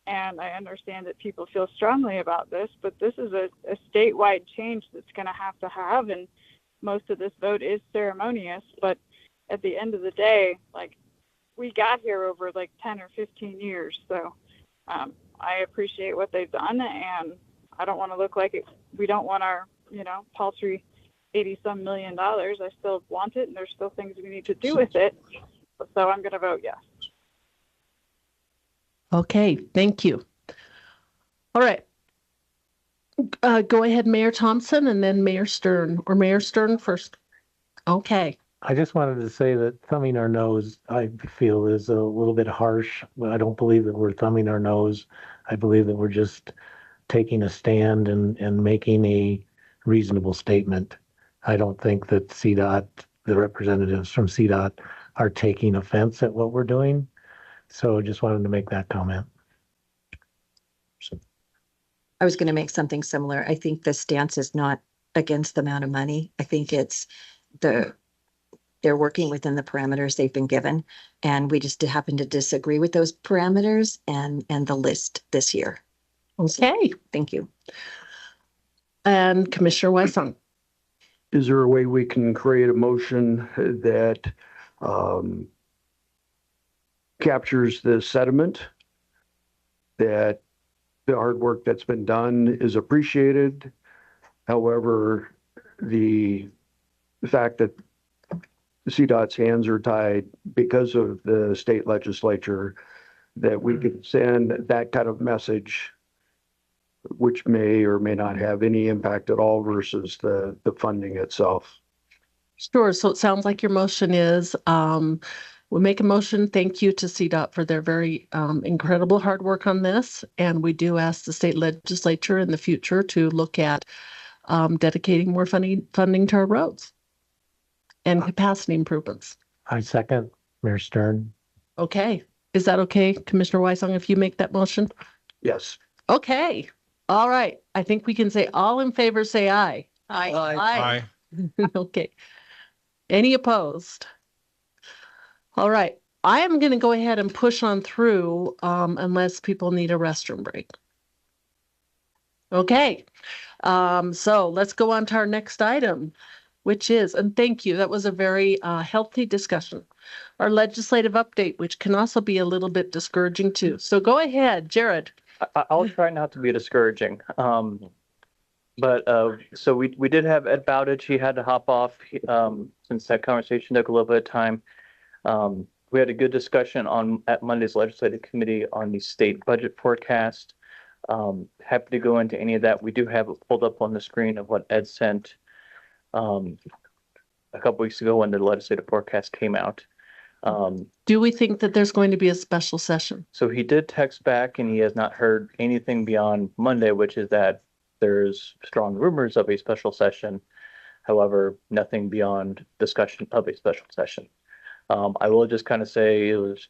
And I understand that people feel strongly about this, but this is a statewide change that's going to have, and most of this vote is ceremonious, but at the end of the day, like, we got here over like 10 or 15 years. So I appreciate what they've done, and I don't want to look like we don't want our, paltry 80-some million dollars. I still want it, and there's still things we need to do with it. So I'm going to vote yes. Okay, thank you. All right. Go ahead, Mayor Thompson, and then Mayor Stern, or Mayor Stern first. Okay. I just wanted to say that thumbing our nose, I feel, is a little bit harsh. I don't believe that we're thumbing our nose. I believe that we're just taking a stand and making a reasonable statement. I don't think that CDOT, the representatives from CDOT, are taking offense at what we're doing. So just wanted to make that comment. I was going to make something similar. I think the stance is not against the amount of money. I think it's they're working within the parameters they've been given, and we just happen to disagree with those parameters and the list this year. Okay. Thank you. And Commissioner Weissong. Is there a way we can create a motion that captures the sentiment that the hard work that's been done is appreciated? However, the fact that CDOT's hands are tied because of the state legislature, that we could send that kind of message, which may or may not have any impact at all versus the funding itself. Sure. So it sounds like your motion is, we'll make a motion. Thank you to CDOT for their very incredible hard work on this. And we do ask the state legislature in the future to look at dedicating more funding to our roads and capacity improvements. I second Mayor Stern. Okay. Is that okay, Commissioner Weissong, if you make that motion? Yes. Okay. All right. I think we can say all in favor, say aye. Aye. Aye. Okay. Any opposed? All right. I am going to go ahead and push on through unless people need a restroom break. Okay. So let's go on to our next item, which is, and thank you, that was a very healthy discussion, our legislative update, which can also be a little bit discouraging too. So go ahead, Jared. I'll try not to be discouraging. So we did have Ed Bowditch. He had to hop off since that conversation took a little bit of time. We had a good discussion at Monday's legislative committee on the state budget forecast. Happy to go into any of that. We do have it pulled up on the screen of what Ed sent a couple weeks ago when the legislative forecast came out. Do we think that there's going to be a special session? So he did text back and he has not heard anything beyond Monday, which is that there's strong rumors of a special session. However, nothing beyond discussion of a special session. I will just kind of say it was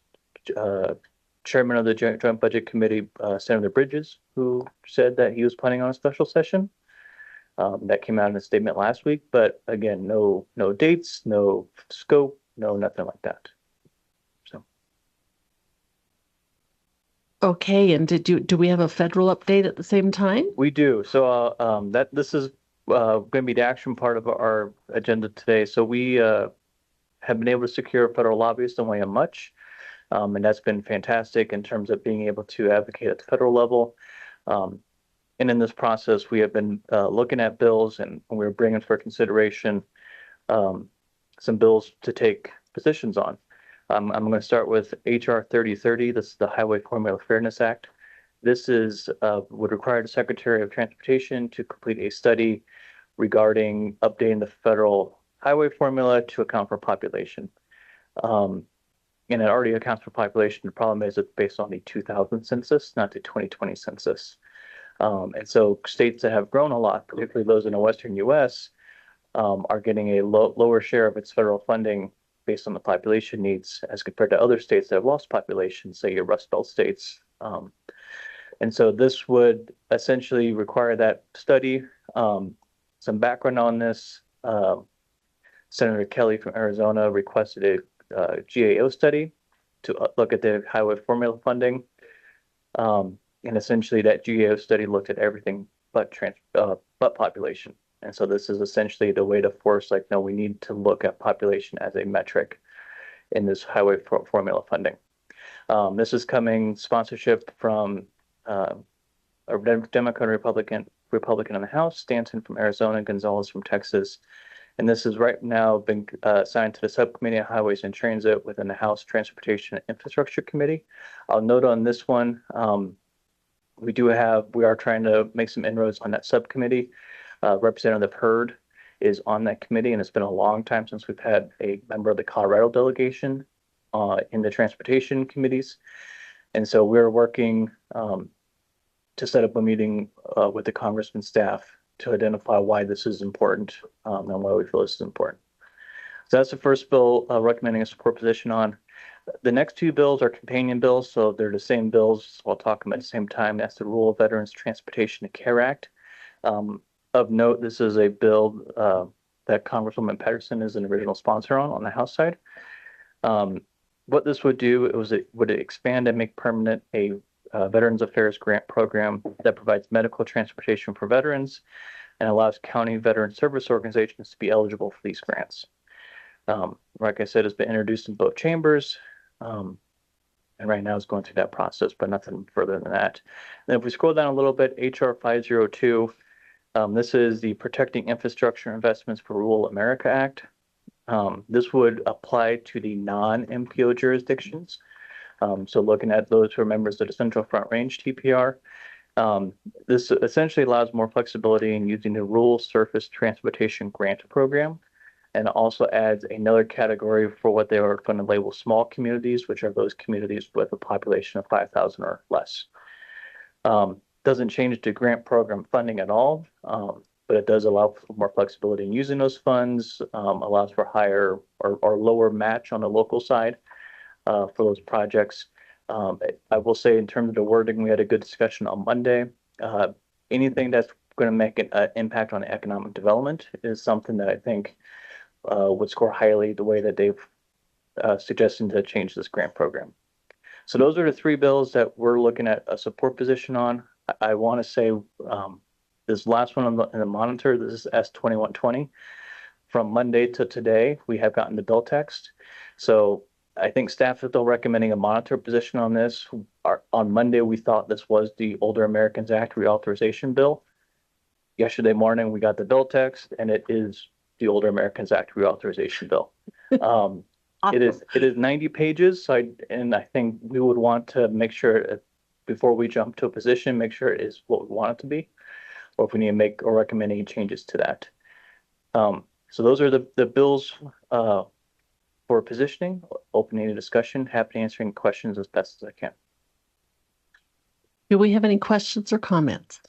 Chairman of the Joint Budget Committee, Senator Bridges, who said that he was planning on a special session. That came out in a statement last week, but again, no dates, no scope, no nothing like that. So. Okay, and do we have a federal update at the same time? We do. So this is going to be the action part of our agenda today. So we have been able to secure federal lobbyists in William Much, and that's been fantastic in terms of being able to advocate at the federal level. And in this process, we have been looking at bills, and we're bringing for consideration some bills to take positions on. I'm going to start with HR 3030. This is the Highway Formula Fairness Act. This would require the Secretary of Transportation to complete a study regarding updating the federal highway formula to account for population. And it already accounts for population. The problem is it's based on the 2000 census, not the 2020 census. And so states that have grown a lot, particularly those in the Western U.S., are getting a lower share of its federal funding based on the population needs as compared to other states that have lost population, say your Rust Belt states. And so this would essentially require that study. Some background on this, Senator Kelly from Arizona requested a GAO study to look at the highway formula funding. And essentially that GAO study looked at everything but population. And so this is essentially the way to force, like, no, we need to look at population as a metric in this highway formula funding. This is coming sponsorship from a Democrat and Republican in the House, Stanton from Arizona, Gonzalez from Texas. And this has right now been assigned to the Subcommittee on Highways and Transit within the House Transportation and Infrastructure Committee. I'll note on this one, we are trying to make some inroads on that subcommittee. Representative Hurd is on that committee, and it's been a long time since we've had a member of the Colorado delegation in the transportation committees. And so we're working to set up a meeting with the congressman's staff to identify why this is important and why we feel this is important. So that's the first bill recommending a support position on. The next two bills are companion bills, so they're the same bills, so I'll talk them at the same time. That's the Rural Veterans Transportation and Care Act. Of note, this is a bill that Congresswoman Pedersen is an original sponsor on the House side. What this would do, it would expand and make permanent a Veterans Affairs grant program that provides medical transportation for veterans and allows county veteran service organizations to be eligible for these grants. Like I said, it's been introduced in both chambers, and right now it's going through that process, but nothing further than that. And if we scroll down a little bit, HR 502, this is the Protecting Infrastructure Investments for Rural America Act. This would apply to the non-MPO jurisdictions. So looking at those who are members of the Central Front Range TPR, this essentially allows more flexibility in using the Rural Surface Transportation Grant Program, and also adds another category for what they are going to label small communities, which are those communities with a population of 5,000 or less. Doesn't change the grant program funding at all, but it does allow for more flexibility in using those funds, allows for higher or lower match on the local side for those projects. I will say in terms of the wording, we had a good discussion on Monday. Anything that's going to make an impact on economic development is something that I think would score highly the way that they've suggested to change this grant program. So those are the three bills that we're looking at a support position on. I want to say this last one in the monitor, this is S2120. From Monday to today, we have gotten the bill text. So I think staff is still recommending a monitor position on this. On Monday, we thought this was the Older Americans Act reauthorization bill. Yesterday morning, we got the bill text, and it is the Older Americans Act reauthorization bill. It is 90 pages, and I think we would want to make sure before we jump to a position, make sure it is what we want it to be, or if we need to make or recommend any changes to that. So those are the bills for positioning, opening a discussion, happy answering questions as best as I can. Do we have any questions or comments?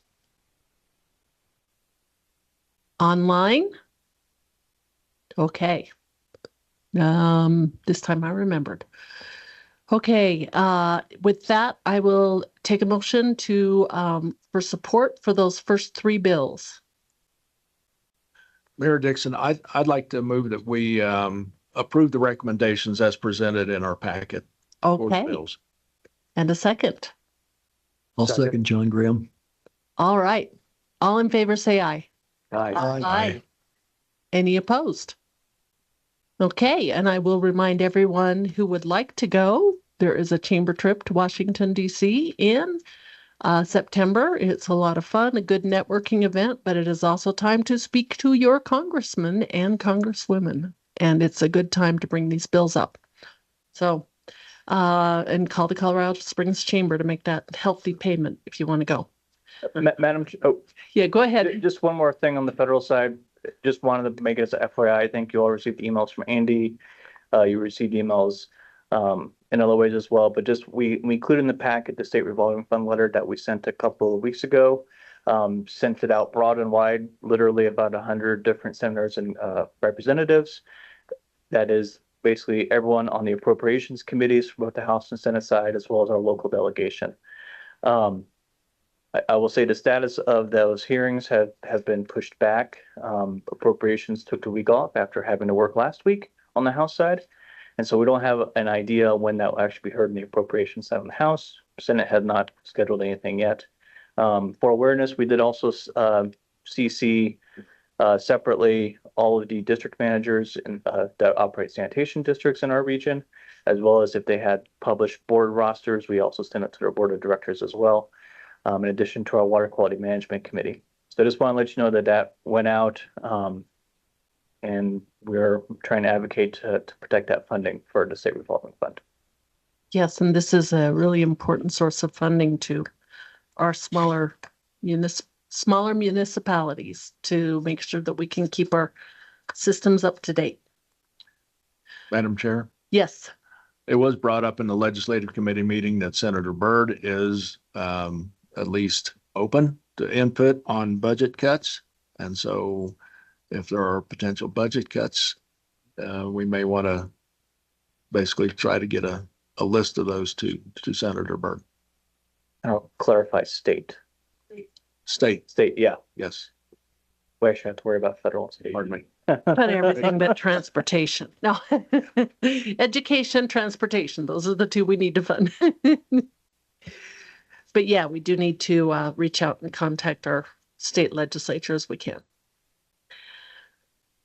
Online? Okay. This time I remembered. Okay, with that, I will take a motion to, for support for those first three bills. Mayor Dixon, I'd like to move that we approve the recommendations as presented in our packet. For the Okay, bills. and a second. I'll second John Graham. All right. All in favor, say aye. Aye. Aye. Any opposed? Okay, and I will remind everyone who would like to go, there is a chamber trip to Washington, D.C. in September. It's a lot of fun, a good networking event, but it is also time to speak to your congressmen and congresswomen. And it's a good time to bring these bills up. So, and call the Colorado Springs Chamber to make that healthy payment if you want to go. Madam, Yeah, go ahead. just one more thing on the federal side. Just wanted to make it as a FYI. I think you all received emails from Andy. You received emails in other ways as well, but just we included in the packet the state revolving fund letter that we sent a couple of weeks ago. Sent it out broad and wide, literally about 100 different senators and representatives. That is basically everyone on the appropriations committees for both the House and Senate side, as well as our local delegation. I will say the status of those hearings have been pushed back. Appropriations took a week off after having to work last week on the House side. And so we don't have an idea when that will actually be heard in the appropriations side of the House. Senate had not scheduled anything yet. For awareness, we did also CC separately all of the district managers that operate sanitation districts in our region, as well as if they had published board rosters, we also sent it to their board of directors as well. In addition to our Water Quality Management Committee. So I just want to let you know that that went out, and we're trying to advocate to protect that funding for the state revolving fund. Yes, and this is a really important source of funding to our smaller municipalities to make sure that we can keep our systems up to date. Madam Chair, Yes. it was brought up in the legislative committee meeting that Senator Byrd is at least open to input on budget cuts. And so if there are potential budget cuts, we may want to basically try to get a list of those to Senator Byrd. I'll clarify state. State, yeah. yes. We actually have to worry about federal and state. Pardon me. But everything but transportation. No, education, transportation. Those are the two we need to fund. But yeah, we do need to reach out and contact our state legislature as we can.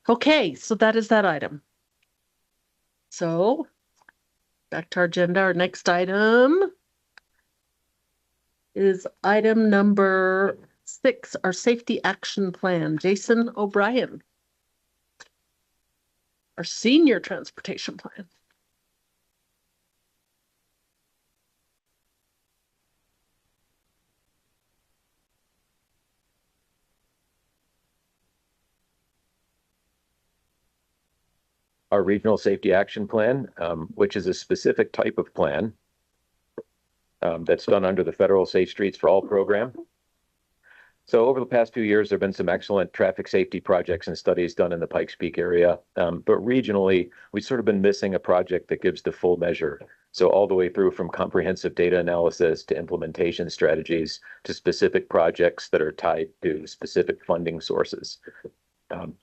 Okay, so that is that item. So back to our agenda. Our next item is item number 6, our safety action plan. Jason O'Brien, our senior transportation plan. Our regional safety action plan, which is a specific type of plan that's done under the federal Safe Streets for All program. So over the past few years, there have been some excellent traffic safety projects and studies done in the Pikes Peak area. But regionally, we've sort of been missing a project that gives the full measure. So all the way through from comprehensive data analysis to implementation strategies to specific projects that are tied to specific funding sources.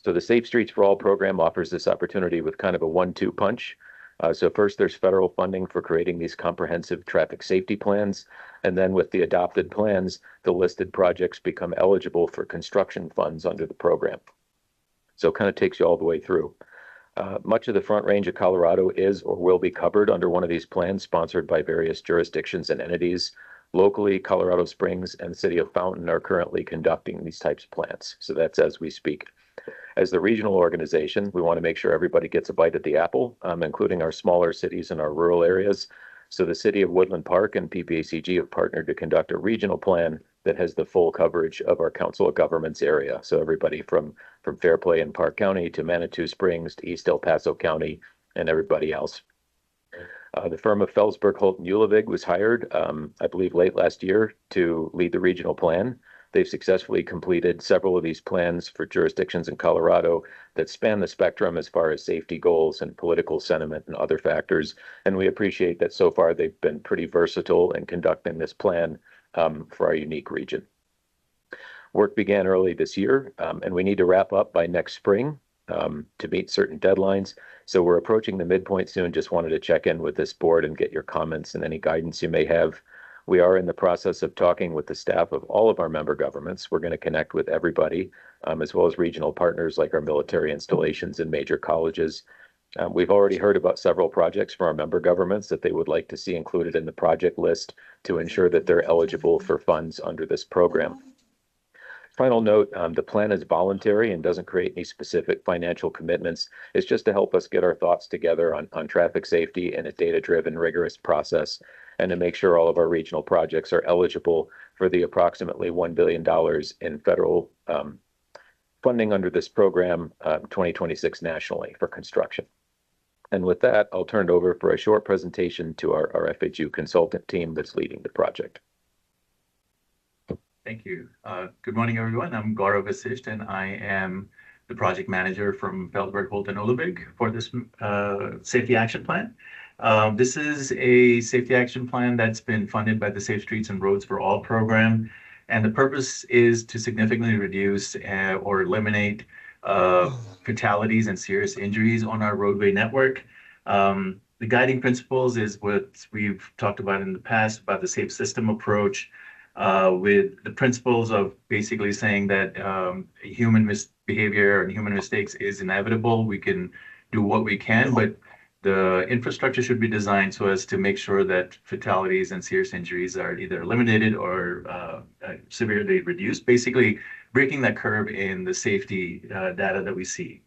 So the Safe Streets for All program offers this opportunity with kind of a 1-2 punch. So first, there's federal funding for creating these comprehensive traffic safety plans. And then with the adopted plans, the listed projects become eligible for construction funds under the program. So it kind of takes you all the way through. Much of the Front Range of Colorado is or will be covered under one of these plans sponsored by various jurisdictions and entities. Locally, Colorado Springs and the city of Fountain are currently conducting these types of plans. So that's as we speak. As the regional organization, we want to make sure everybody gets a bite at the apple, including our smaller cities and our rural areas. So the city of Woodland Park and PPACG have partnered to conduct a regional plan that has the full coverage of our Council of Governments area. So everybody from Fairplay and Park County to Manitou Springs to East El Paso County and everybody else. The firm of Felsberg, Holt & Ullevig was hired, I believe, late last year to lead the regional plan. They've successfully completed several of these plans for jurisdictions in Colorado that span the spectrum as far as safety goals and political sentiment and other factors. And we appreciate that so far they've been pretty versatile in conducting this plan for our unique region. Work began early this year, and we need to wrap up by next spring to meet certain deadlines. So we're approaching the midpoint soon. Just wanted to check in with this board and get your comments and any guidance you may have. We are in the process of talking with the staff of all of our member governments. We're going to connect with everybody, as well as regional partners like our military installations and major colleges. We've already heard about several projects from our member governments that they would like to see included in the project list to ensure that they're eligible for funds under this program. Final note, the plan is voluntary and doesn't create any specific financial commitments. It's just to help us get our thoughts together on traffic safety in a data-driven, rigorous process, and to make sure all of our regional projects are eligible for the approximately $1 billion in federal funding under this program 2026 nationally for construction. And with that, I'll turn it over for a short presentation to our FHU consultant team that's leading the project. Thank you. Good morning, everyone. I'm Gaurav Vasisht, and I am the project manager from Feldberg, Holt, and Olubig for this safety action plan. This is a safety action plan that's been funded by the Safe Streets and Roads for All program. And the purpose is to significantly reduce or eliminate fatalities and serious injuries on our roadway network. The guiding principles is what we've talked about in the past about the safe system approach, with the principles of basically saying that human misbehavior and human mistakes is inevitable. We can do what we can, but the infrastructure should be designed so as to make sure that fatalities and serious injuries are either eliminated or severely reduced, basically breaking that curve in the safety data that we see.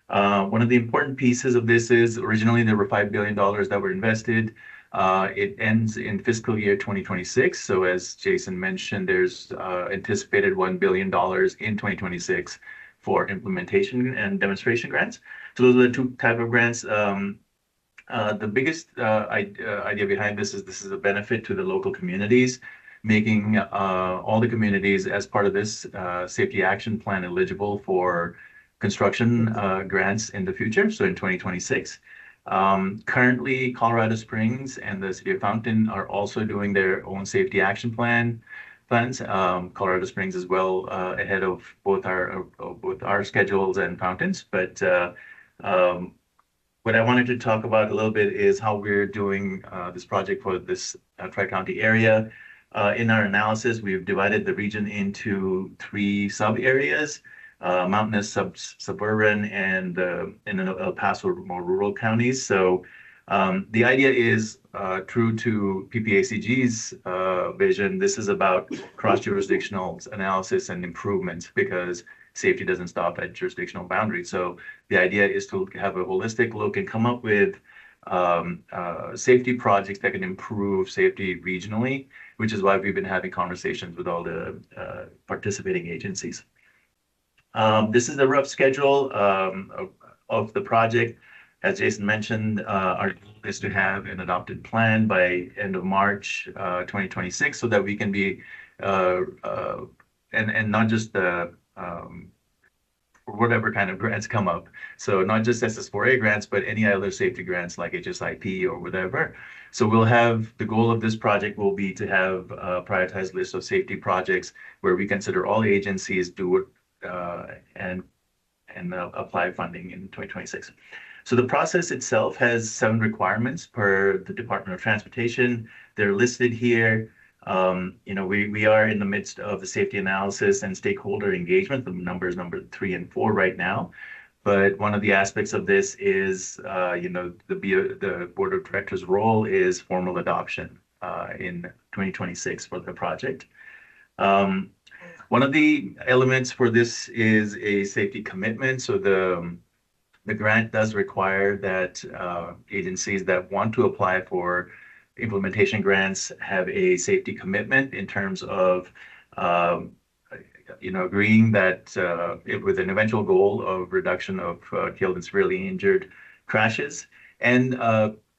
One of the important pieces of this is originally there were $5 billion that were invested. It ends in fiscal year 2026. So as Jason mentioned, there's anticipated $1 billion in 2026 for implementation and demonstration grants. So those are the two type of grants. The biggest idea behind this is a benefit to the local communities, making all the communities as part of this safety action plan eligible for construction grants in the future, so in 2026. Currently, Colorado Springs and the City of Fountain are also doing their own safety action plans. Colorado Springs is well ahead of both our schedules and Fountain's, but what I wanted to talk about a little bit is how we're doing this project for this Tri-County area. In our analysis, we've divided the region into 3 sub-areas, mountainous, suburban, and in El Paso, more rural counties. So the idea is true to PPACG's vision. This is about cross-jurisdictional analysis and improvements because safety doesn't stop at jurisdictional boundaries. So the idea is to have a holistic look and come up with safety projects that can improve safety regionally, which is why we've been having conversations with all the participating agencies. This is the rough schedule of the project. As Jason mentioned, our goal is to have an adopted plan by end of March 2026 so that we can be, and not just the whatever kind of grants come up. So not just SS4A grants, but any other safety grants like HSIP or whatever. So we'll have, the goal of this project will be to have a prioritized list of safety projects where we consider all agencies do it and apply funding in 2026. So the process itself has 7 requirements per the Department of Transportation. They're listed here. We are in the midst of the safety analysis and stakeholder engagement. The number is number 3 and 4 right now. But one of the aspects of this is, the board of directors' role is formal adoption in 2026 for the project. One of the elements for this is a safety commitment. So the grant does require that agencies that want to apply for implementation grants have a safety commitment in terms of agreeing that with an eventual goal of reduction of killed and severely injured crashes, and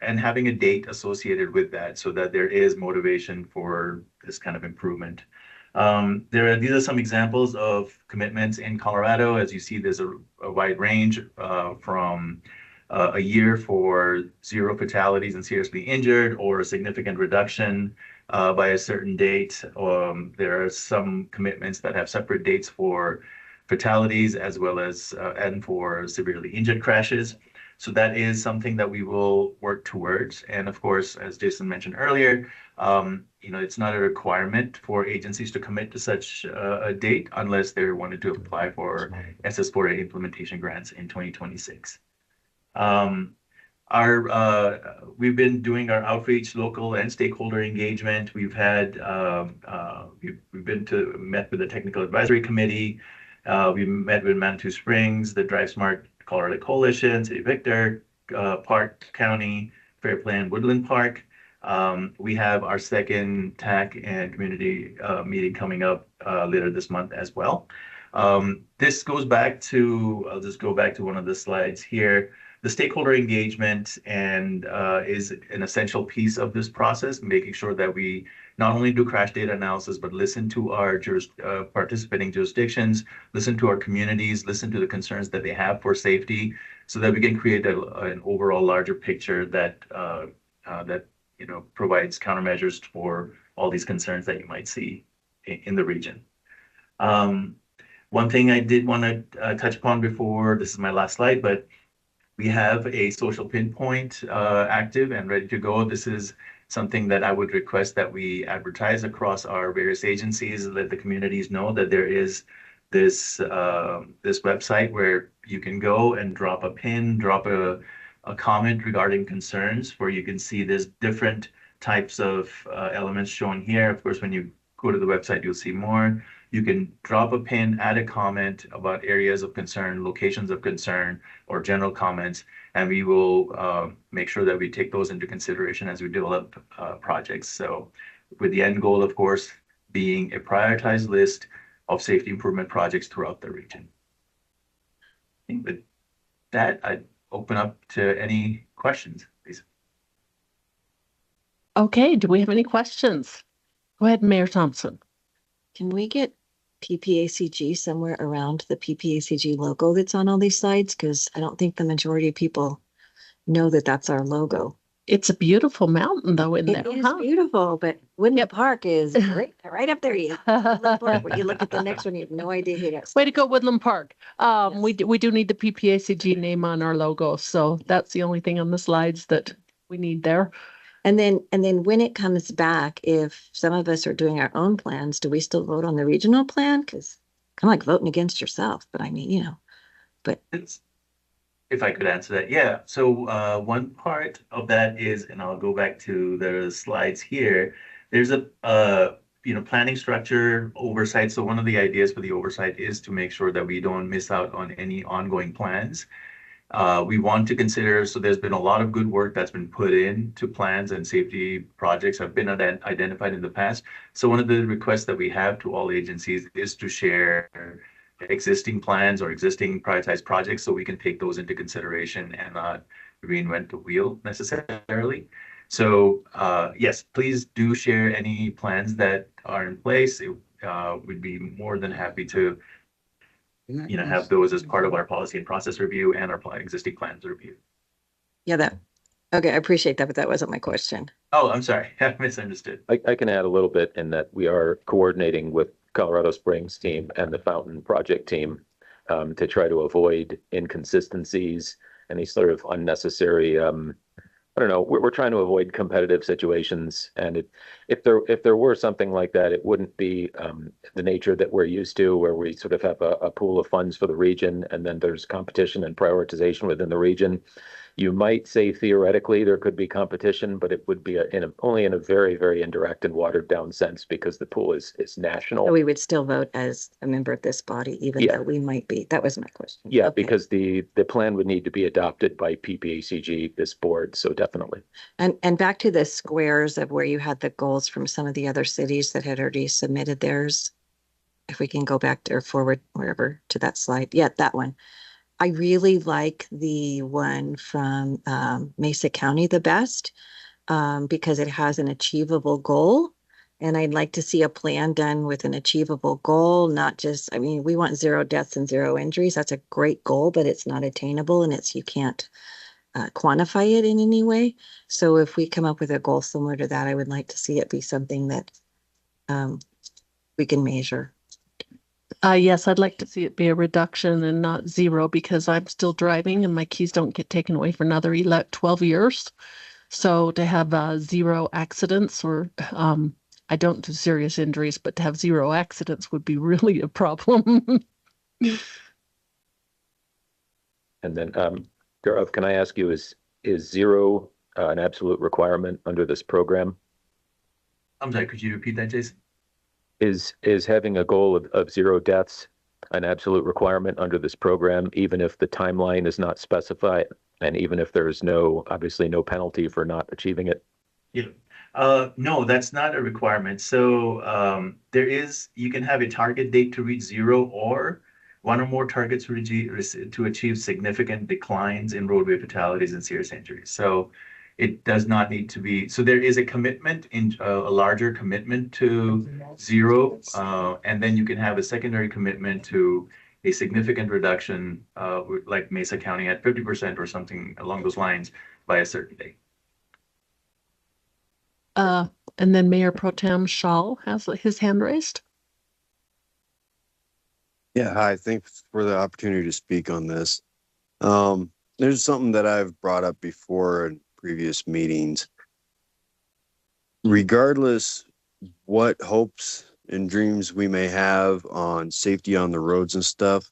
having a date associated with that so that there is motivation for this kind of improvement. These are some examples of commitments in Colorado. As you see, there's a wide range from a year for 0 fatalities and seriously injured, or a significant reduction by a certain date. There are some commitments that have separate dates for fatalities as well as and for severely injured crashes. So that is something that we will work towards. And of course, as Jason mentioned earlier, it's not a requirement for agencies to commit to such a date unless they wanted to apply for SS4A implementation grants in 2026. We've been doing our outreach, local and stakeholder engagement. We've had met with the technical advisory committee. We met with Manitou Springs, the Drive Smart Colorado Coalition, City of Victor, Park County, Fairplay, Woodland Park. We have our second TAC and community meeting coming up later this month as well. This goes back to, I'll just go back to one of the slides here. The stakeholder engagement and is an essential piece of this process, making sure that we not only do crash data analysis, but listen to our participating jurisdictions, listen to our communities, listen to the concerns that they have for safety, so that we can create an overall larger picture that provides countermeasures for all these concerns that you might see in the region. One thing I did want to touch upon before, this is my last slide, but we have a social pinpoint active and ready to go. This is something that I would request that we advertise across our various agencies, let the communities know that there is this website where you can go and drop a pin, drop a comment regarding concerns, where you can see there's different types of elements shown here. Of course, when you go to the website, you'll see more. You can drop a pin, add a comment about areas of concern, locations of concern, or general comments, and we will make sure that we take those into consideration as we develop projects. So with the end goal, of course, being a prioritized list of safety improvement projects throughout the region. I think with that, I'd open up to any questions, please. Okay, do we have any questions? Go ahead, Mayor Thompson. Can we get PPACG somewhere around the PPACG logo that's on all these slides? Because I don't think the majority of people know that that's our logo. It's a beautiful mountain, though, in there. It is beautiful, but Woodland Park is right up there. When you look at the next one, you have no idea who it is. Way to go, Woodland Park. Yes. We do need the PPACG name on our logo, so that's the only thing on the slides that we need there. And then when it comes back, if some of us are doing our own plans, do we still vote on the regional plan? Because kind of like voting against yourself, but I mean, but if I could answer that. Yeah. So one part of that is, and I'll go back to the slides here, there's a planning structure oversight. So one of the ideas for the oversight is to make sure that we don't miss out on any ongoing plans. We want to consider, so there's been a lot of good work that's been put into plans, and safety projects have been identified in the past. So one of the requests that we have to all agencies is to share existing plans or existing prioritized projects, so we can take those into consideration and not reinvent the wheel necessarily. So yes, please do share any plans that are in place. We'd be more than happy to have those as part of our policy and process review and our existing plans review. Yeah, okay, I appreciate that, but that wasn't my question. Oh, I'm sorry, I misunderstood. I can add a little bit in that we are coordinating with Colorado Springs team and the Fountain Project team to try to avoid inconsistencies, any sort of unnecessary I don't know, we're trying to avoid competitive situations, and if there were something like that, it wouldn't be the nature that we're used to, where we sort of have a pool of funds for the region, and then there's competition and prioritization within the region. You might say theoretically there could be competition, but it would be only in a very, very indirect and watered down sense, because the pool is national. So we would still vote as a member of this body, even though we might be. That was my question. Yeah, okay. Because the plan would need to be adopted by PPACG, this board. So definitely. And back to the squares of where you had the goals from some of the other cities that had already submitted theirs. If we can go back to, or forward, wherever, to that slide. Yeah, that one. I really like the one from Mesa County the best, because it has an achievable goal And I'd like to see a plan done with an achievable goal, not just, I mean, we want 0 deaths and 0 injuries. That's a great goal, but it's not attainable and you can't quantify it in any way. So if we come up with a goal similar to that, I would like to see it be something that we can measure. Yes, I'd like to see it be a reduction and not 0 because I'm still driving and my keys don't get taken away for another 12 years. So to have 0 accidents or I don't do serious injuries, but to have 0 accidents would be really a problem. And then, Gaurav, can I ask you, is 0 an absolute requirement under this program? I'm sorry, could you repeat that, Jason? Is having a goal of 0 deaths an absolute requirement under this program, even if the timeline is not specified and even if there's obviously no penalty for not achieving it? Yeah. No, that's not a requirement. So you can have a target date to reach 0 or one or more targets to achieve significant declines in roadway fatalities and serious injuries. So it does not need to be, so there is a commitment in a larger commitment to 0, and then you can have a secondary commitment to a significant reduction, like Mesa County at 50% or something along those lines by a certain date. And then Mayor Pro Tem Schall has his hand raised. Yeah, hi, thanks for the opportunity to speak on this. There's something that I've brought up before in previous meetings. Regardless what hopes and dreams we may have on safety on the roads and stuff,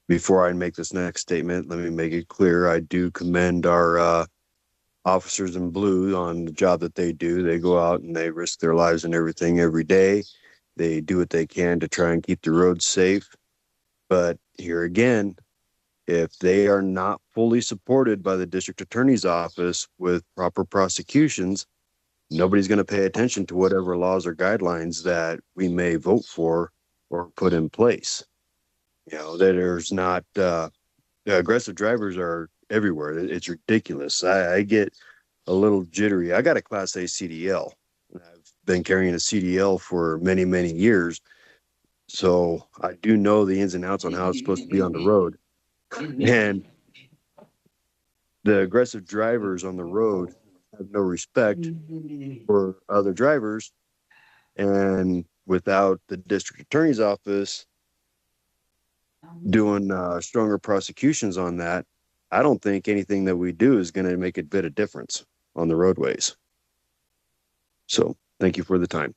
before I make this next statement, let me make it clear. I do commend our officers in blue on the job that they do. They go out and they risk their lives and everything every day. They do what they can to try and keep the roads safe. But here again, if they are not fully supported by the district attorney's office with proper prosecutions, nobody's going to pay attention to whatever laws or guidelines that we may vote for or put in place. You know, that there's not, aggressive drivers are everywhere. It's ridiculous. I get a little jittery. I got a Class A CDL. I've been carrying a CDL for many, many years. So I do know the ins and outs on how it's supposed to be on the road. And the aggressive drivers on the road have no respect for other drivers. And without the district attorney's office doing stronger prosecutions on that, I don't think anything that we do is going to make a bit of difference on the roadways. So thank you for the time.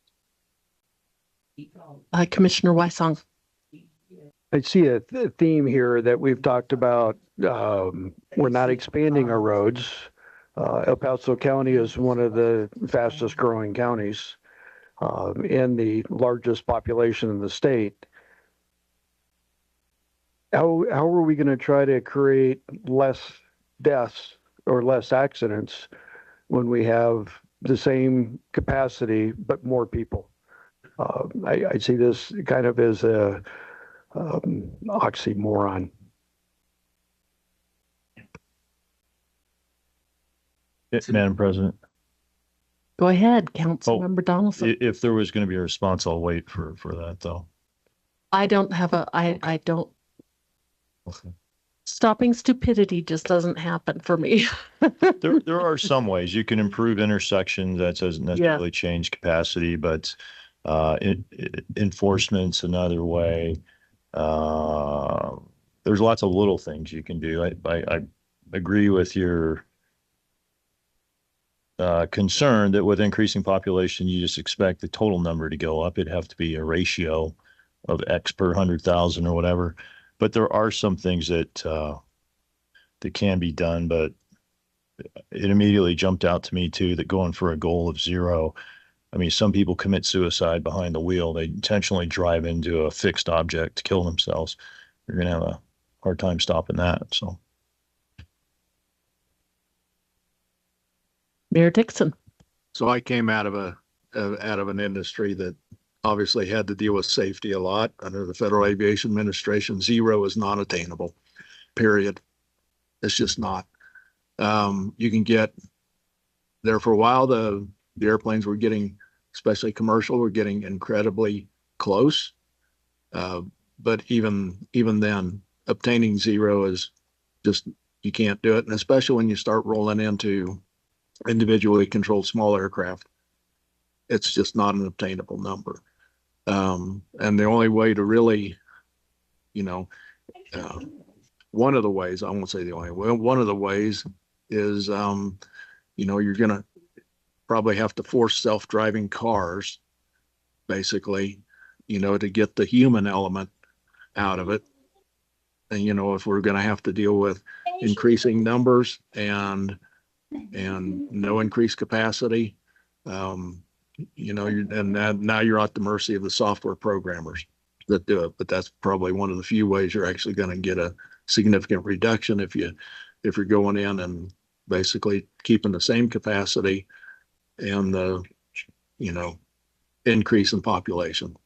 Commissioner Wysong. I see a theme here that we've talked about. We're not expanding our roads. El Paso County is one of the fastest growing counties and the largest population in the state. How are we going to try to create less deaths or less accidents when we have the same capacity but more people? I see this kind of as a oxymoron. Madam President. Go ahead, Councilmember Donaldson. If there was going to be a response, I'll wait for that though. I don't have I don't. Okay. Stopping stupidity just doesn't happen for me. There are some ways you can improve intersections. That doesn't necessarily change capacity, but enforcement's another way. There's lots of little things you can do. I agree with your concern that with increasing population, you just expect the total number to go up. It'd have to be a ratio of X per 100,000 or whatever. But there are some things that that can be done. But it immediately jumped out to me too that going for a goal of 0. I mean, some people commit suicide behind the wheel. They intentionally drive into a fixed object to kill themselves. You're going to have a hard time stopping that. So, Mayor Dixon. So I came out of an industry that obviously had to deal with safety a lot under the Federal Aviation Administration. 0 is not attainable, period. It's just not. You can get there for a while. The the airplanes were getting, especially commercial, were getting incredibly close. But even then, obtaining zero is just, you can't do it. And especially when you start rolling into individually controlled small aircraft, it's just not an obtainable number. And the only way to really, you know, one of the ways, I won't say the only way, one of the ways is, you know, you're going to probably have to force self-driving cars, basically, you know, to get the human element out of it. And, you know, if we're going to have to deal with increasing numbers and no increased capacity, you know, now you're at the mercy of the software programmers that do it. But that's probably one of the few ways you're actually going to get a significant reduction if you're going in and basically keeping the same capacity and the, you know, increase in population.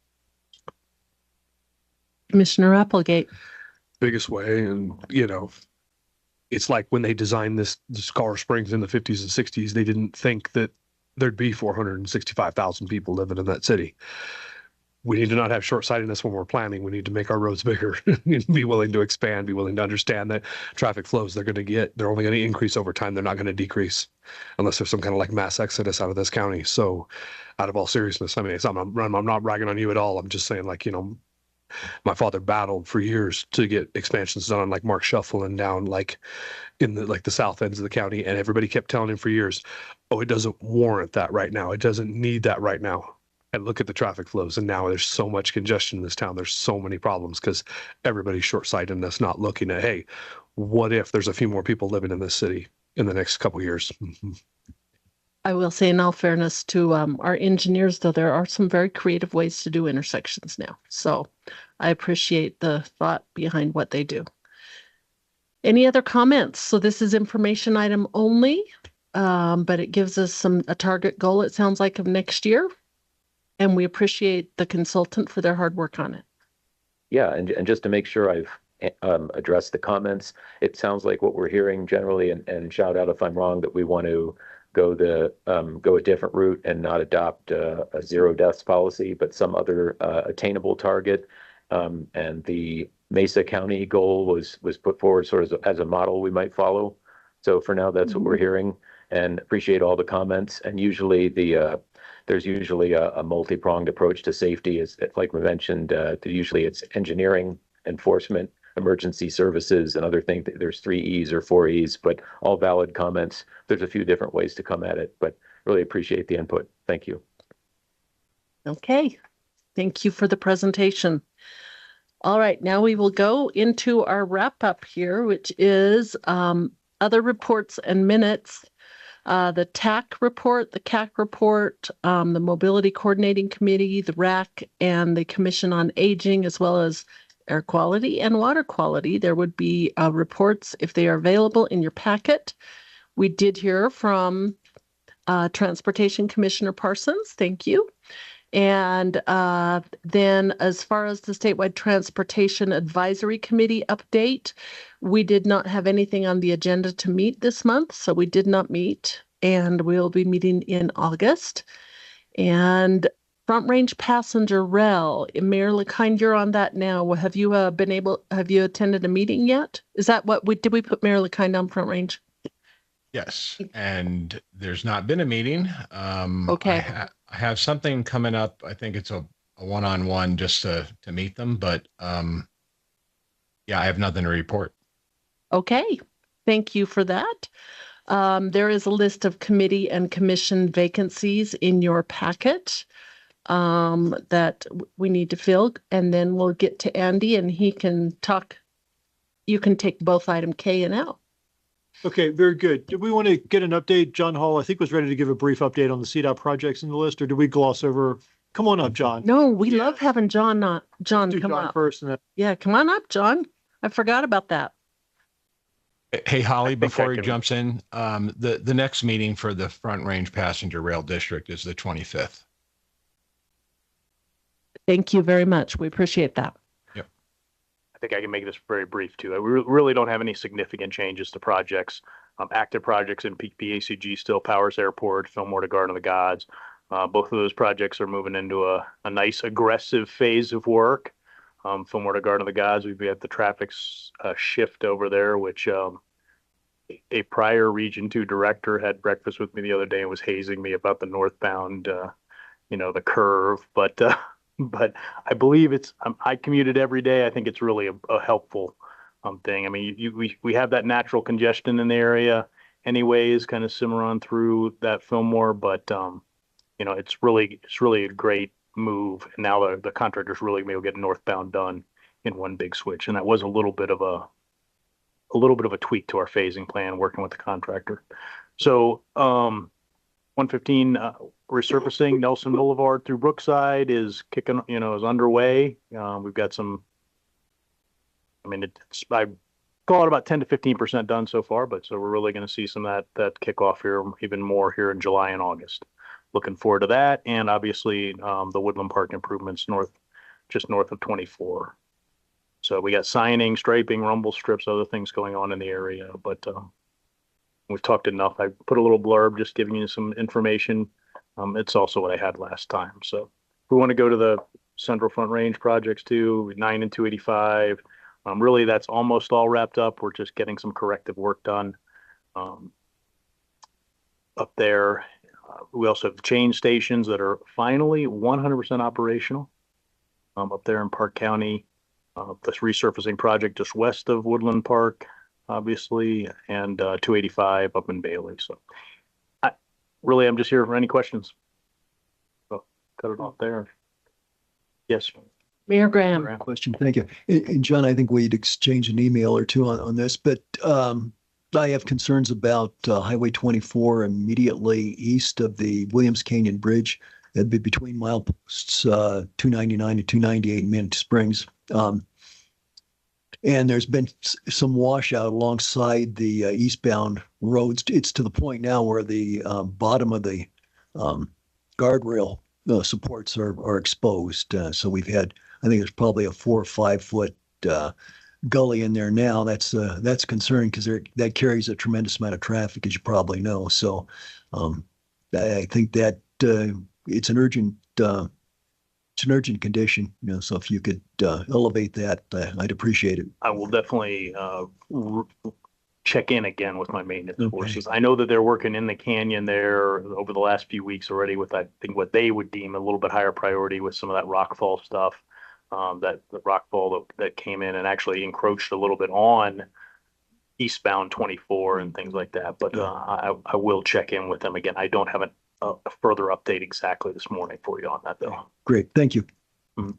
Commissioner Applegate. Biggest way, and you know, it's like when they designed this Colorado Springs in the 50s and 60s, they didn't think that there'd be 465,000 people living in that city. We need to not have short-sightedness when we're planning. We need to make our roads bigger and be willing to expand, be willing to understand that traffic flows they're only going to increase over time. They're not going to decrease unless there's some kind of like mass exodus out of this county. So out of all seriousness, I mean, I'm not bragging on you at all. I'm just saying, like, you know, my father battled for years to get expansions done, like Mark Shuffle and down like in the south ends of the county. And everybody kept telling him for years, oh, it doesn't warrant that right now. It doesn't need that right now. And look at the traffic flows. And now there's so much congestion in this town. There's so many problems because everybody's short-sightedness, not looking at, hey, what if there's a few more people living in this city in the next couple of years? I will say, in all fairness to our engineers, though, there are some very creative ways to do intersections now. So I appreciate the thought behind what they do. Any other comments? So this is information item only, but it gives us a target goal, it sounds like, of next year. And we appreciate the consultant for their hard work on it. Yeah, and just to make sure I've addressed the comments, it sounds like what we're hearing generally, and shout out if I'm wrong, that we want to go a different route and not adopt a zero deaths policy, but some other attainable target. And the Mesa County goal was put forward sort of as a model we might follow. So for now, that's what we're hearing, and appreciate all the comments. And usually there's usually a multi-pronged approach to safety. It's like we mentioned, usually it's engineering, enforcement, emergency services, and other things. There's 3 E's or 4 E's, but all valid comments. There's a few different ways to come at it, but really appreciate the input. Thank you. Okay. Thank you for the presentation. All right, now we will go into our wrap up here, which is other reports and minutes. The TAC report, the CAC report, the Mobility Coordinating Committee, the RAC, and the Commission on Aging, as well as air quality and water quality. There would be reports if they are available in your packet. We did hear from Transportation Commissioner Parsons. Thank you. And then as far as the Statewide Transportation Advisory Committee update, we did not have anything on the agenda to meet this month, so we did not meet, and we'll be meeting in August. And Front Range Passenger Rail, Mayor LeKind, you're on that now. Have you have you attended a meeting yet? Is that what did we put Mayor LeKind on Front Range? Yes, and there's not been a meeting. Okay. I have something coming up. I think it's a one-on-one just to meet them, but yeah, I have nothing to report. Okay, thank you for that. There is a list of committee and commission vacancies in your packet that we need to fill, and then we'll get to Andy and he can talk. You can take both item K and L. Okay, very good. Did we want to get an update? John Hall, I think, was ready to give a brief update on the CDOT projects in the list, or did we gloss over? Come on up, John. No, we love having John come John up. First, and then... Yeah, come on up, John. I forgot about that. Hey, Holly, before he jumps in, the next meeting for the Front Range Passenger Rail District is the 25th. Thank you very much. We appreciate that. I think I can make this very brief too. We really don't have any significant changes to projects. Active projects in PPACG still Powers Airport, Fillmore to Garden of the Gods. Both of those projects are moving into a nice aggressive phase of work. Fillmore to Garden of the Gods, we've got the traffic shift over there, which a prior Region 2 director had breakfast with me the other day and was hazing me about the northbound, the curve. But I believe I commuted every day. I think it's really a helpful thing. I mean, we have that natural congestion in the area anyways, kind of simmer on through that Fillmore, but it's really a great move. And now the contractor's really able to get northbound done in one big switch. And that was a little bit of a tweak to our phasing plan working with the contractor. So 115 resurfacing Nelson Boulevard through Brookside is is underway. We've got I call it about 10 to 15% done so far, but so we're really going to see some of that kickoff here, even more here in July and August. Looking forward to that. And obviously the Woodland Park improvements just north of 24. So we got signing, striping, rumble strips, other things going on in the area, but we've talked enough. I put a little blurb just giving you some information. It's also what I had last time. So if we want to go to the Central Front Range projects too, 9 and 285. Really, that's almost all wrapped up. We're just getting some corrective work done up there. We also have change stations that are finally 100% operational up there in Park County. This resurfacing project just west of Woodland Park, obviously, and 285 up in Bailey. So I'm just here for any questions. So cut it off there. Yes. Mayor Graham. Question, thank you. And John, I think we'd exchange an email or two on this, but I have concerns about Highway 24 immediately east of the Williams Canyon Bridge. That'd be between mileposts 299 and 298 in Manitou Springs. And there's been some washout alongside the eastbound roads. It's to the point now where the bottom of the guardrail supports are exposed. So we've had, I think there's probably a 4 or 5 foot gully in there now. That's concerning because that carries a tremendous amount of traffic, as you probably know. So I think that it's an urgent condition. So if you could elevate that, I'd appreciate it. I will definitely check in again with my maintenance forces. I know that they're working in the canyon there over the last few weeks already with, I think, what they would deem a little bit higher priority with some of that rockfall stuff. That the rockfall that came in and actually encroached a little bit on eastbound 24 and things like that. But I will check in with them again. I don't have a further update exactly this morning for you on that, though. Great, thank you. Mm-hmm.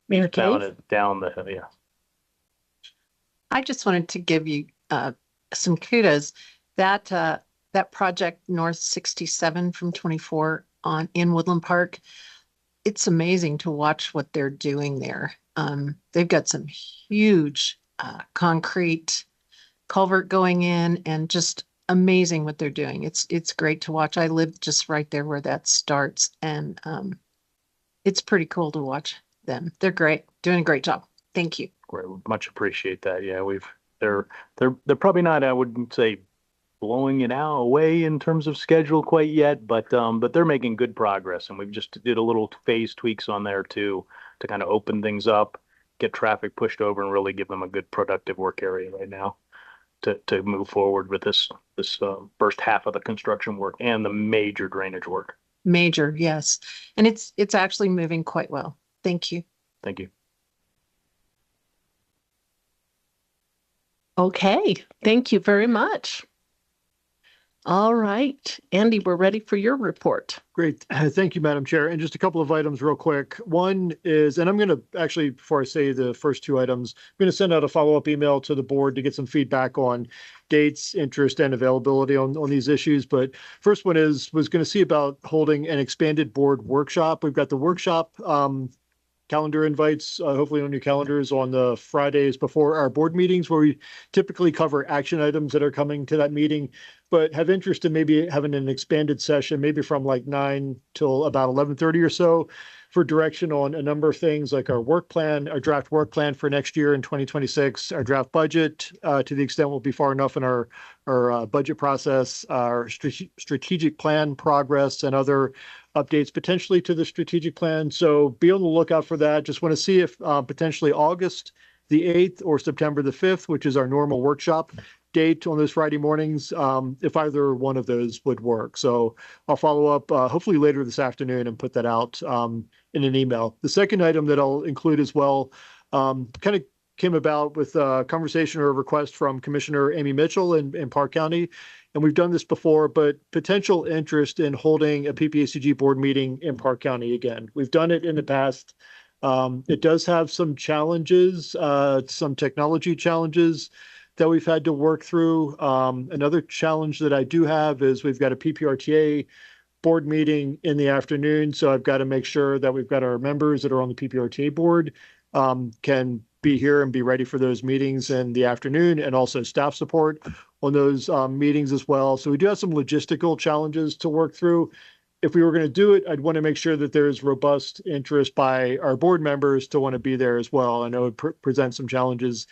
Mayor Cave? Down the hill, yeah. I just wanted to give you some kudos. That project North 67 from 24 in Woodland Park, it's amazing to watch what they're doing there. They've got some huge concrete culvert going in and just amazing what they're doing. It's great to watch. I live just right there where that starts, and it's pretty cool to watch them. They're great, doing a great job. Thank you. Great, much appreciate that. Yeah, they're probably not, I wouldn't say, blowing it out away in terms of schedule quite yet, but they're making good progress, and we've just did a little phase tweaks on there too to kind of open things up, get traffic pushed over, and really give them a good productive work area right now to move forward with this first half of the construction work and the major drainage work. Major, yes, and it's actually moving quite well. Thank you. Thank you. Okay, thank you very much. All right, Andy, we're ready for your report. Great. Thank you, Madam Chair. And just a couple of items real quick. One is, and I'm going to actually, before I say the first 2 items, I'm going to send out a follow-up email to the board to get some feedback on dates, interest, and availability on these issues. But first one was going to see about holding an expanded board workshop. We've got the workshop calendar invites, hopefully on your calendars, on the Fridays before our board meetings, where we typically cover action items that are coming to that meeting. but have interest in maybe having an expanded session, maybe from like 9 till about 11:30 or so, for direction on a number of things like our work plan, our draft work plan for next year in 2026, our draft budget, to the extent we'll be far enough in our budget process, our strategic plan progress, and other updates potentially to the strategic plan. So be on the lookout for that. Just want to see if potentially August the 8th or September the 5th, which is our normal workshop date on those Friday mornings, if either one of those would work. So I'll follow up hopefully later this afternoon and put that out in an email. The second item that I'll include as well kind of came about with a conversation or a request from Commissioner Amy Mitchell in Park County. And we've done this before, but potential interest in holding a PPACG board meeting in Park County again. We've done it in the past. It does have some challenges, some technology challenges that we've had to work through. Another challenge that I do have is we've got a PPRTA board meeting in the afternoon. So I've got to make sure that we've got our members that are on the PPRTA board can be here and be ready for those meetings in the afternoon, and also staff support on those meetings as well. So we do have some logistical challenges to work through. If we were going to do it, I'd want to make sure that there's robust interest by our board members to want to be there as well. I know it presents some challenges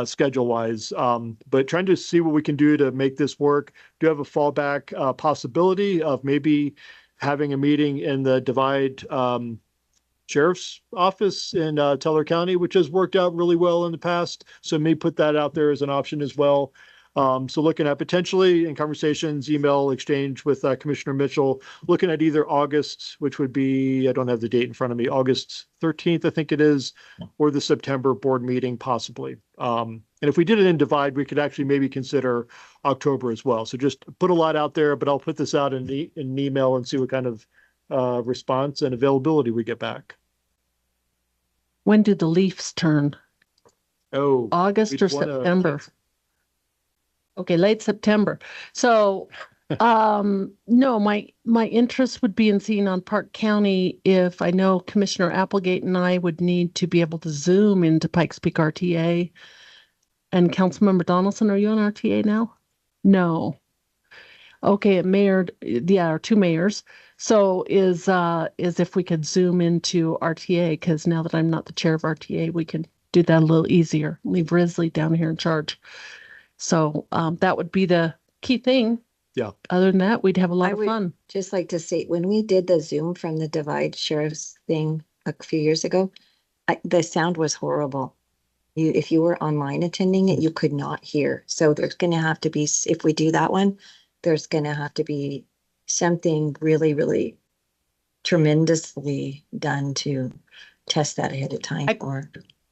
schedule-wise, but trying to see what we can do to make this work. Do have a fallback possibility of maybe having a meeting in the Divide Sheriff's Office in Teller County, which has worked out really well in the past. So may put that out there as an option as well. So looking at potentially in conversations, email exchange with Commissioner Mitchell, looking at either August, which would be, I don't have the date in front of me, August 13th, I think it is, or the September board meeting possibly. And if we did it in Divide, we could actually maybe consider October as well. So just put a lot out there, but I'll put this out in an email and see what kind of response and availability we get back. When do the leaves turn? Oh, August or September? Okay, late September. So, no, my interest would be in seeing on Park County if I know Commissioner Applegate and I would need to be able to Zoom into Pikes Peak RTA. And Councilmember Donaldson, are you on RTA now? No. Okay, Mayor, yeah, our two mayors. So is if we could Zoom into RTA, because now that I'm not the chair of RTA, we can do that a little easier. Leave Risley down here in charge. So that would be the key thing. Yeah. Other than that, we'd have a lot I of would fun. just like to say, when we did the Zoom from the Divide Sheriff's thing a few years ago, the sound was horrible. If you were online attending it, you could not hear. So there's going to have to be, if we do that one, there's going to have to be something really, really tremendously done to test that ahead of time.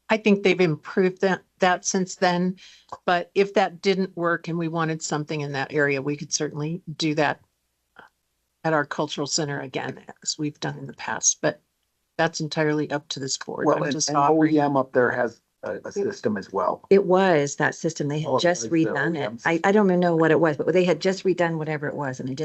I think they've improved that since then, but if that didn't work and we wanted something in that area, we could certainly do that at our cultural center again, as we've done in the past, but that's entirely up to this board. Well, I'm and just and offering. OEM up there has a system as well. It was that system. They had Oh, it just was the redone it. OEM. I don't even know what it was, but they had just redone whatever it was and it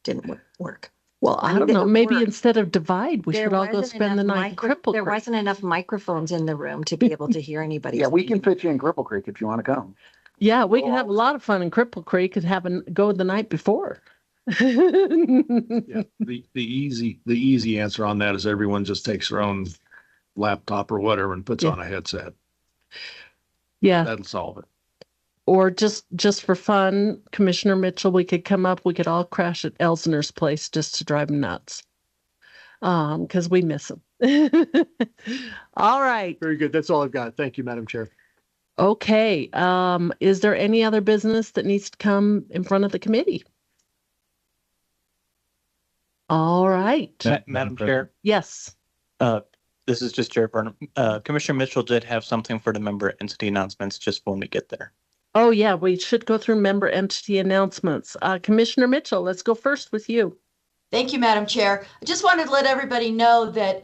didn't work. Well, I don't mean, know. it Maybe worked. instead of Divide, we There should all go wasn't spend the enough night in Cripple There Creek. wasn't enough microphones in the room to be able to hear anybody. Yeah, we can fit you in Cripple Creek if you want to come. Yeah, we could have a lot of fun in Cripple Creek and go the night before. Yeah, the easy answer on that is everyone just takes their own laptop or whatever and puts on a headset. Yeah. That'll solve it. Or just for fun, Commissioner Mitchell, we could come up, we could all crash at Elsner's place just to drive him nuts. Because we miss him. All right. Very good. That's all I've got. Thank you, Madam Chair. Okay. Is there any other business that needs to come in front of the committee? All right. Madam Chair. Yes. This is just Chair Burnham. Commissioner Mitchell did have something for the member entity announcements just when we get there. Oh, yeah, we should go through member entity announcements. Commissioner Mitchell, let's go first with you. Thank you, Madam Chair. I just wanted to let everybody know that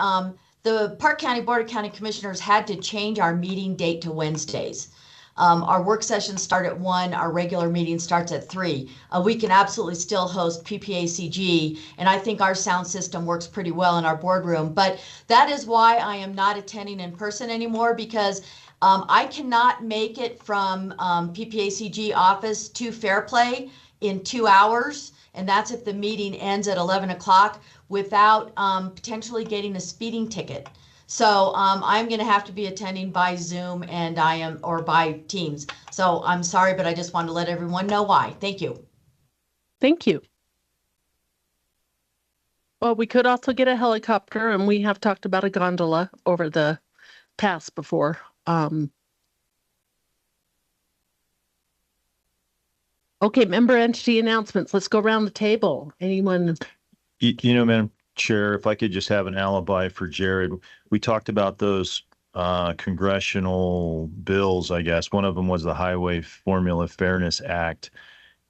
the Park County Board of County Commissioners had to change our meeting date to Wednesdays. Our work sessions start at 1, our regular meeting starts at 3. We can absolutely still host PPACG, and I think our sound system works pretty well in our boardroom. But that is why I am not attending in person anymore, because I cannot make it from PPACG office to Fair Play in 2 hours, and that's if the meeting ends at 11 o'clock without potentially getting a speeding ticket. So I'm going to have to be attending by Zoom and or by Teams. So I'm sorry, but I just wanted to let everyone know why. Thank you. Thank you. Well, we could also get a helicopter, and we have talked about a gondola over the past before. Okay, member entity announcements. Let's go around the table. Anyone? You know, Madam Chair, if I could just have an alibi for Jared. We talked about those congressional bills, I guess. One of them was the Highway Formula Fairness Act.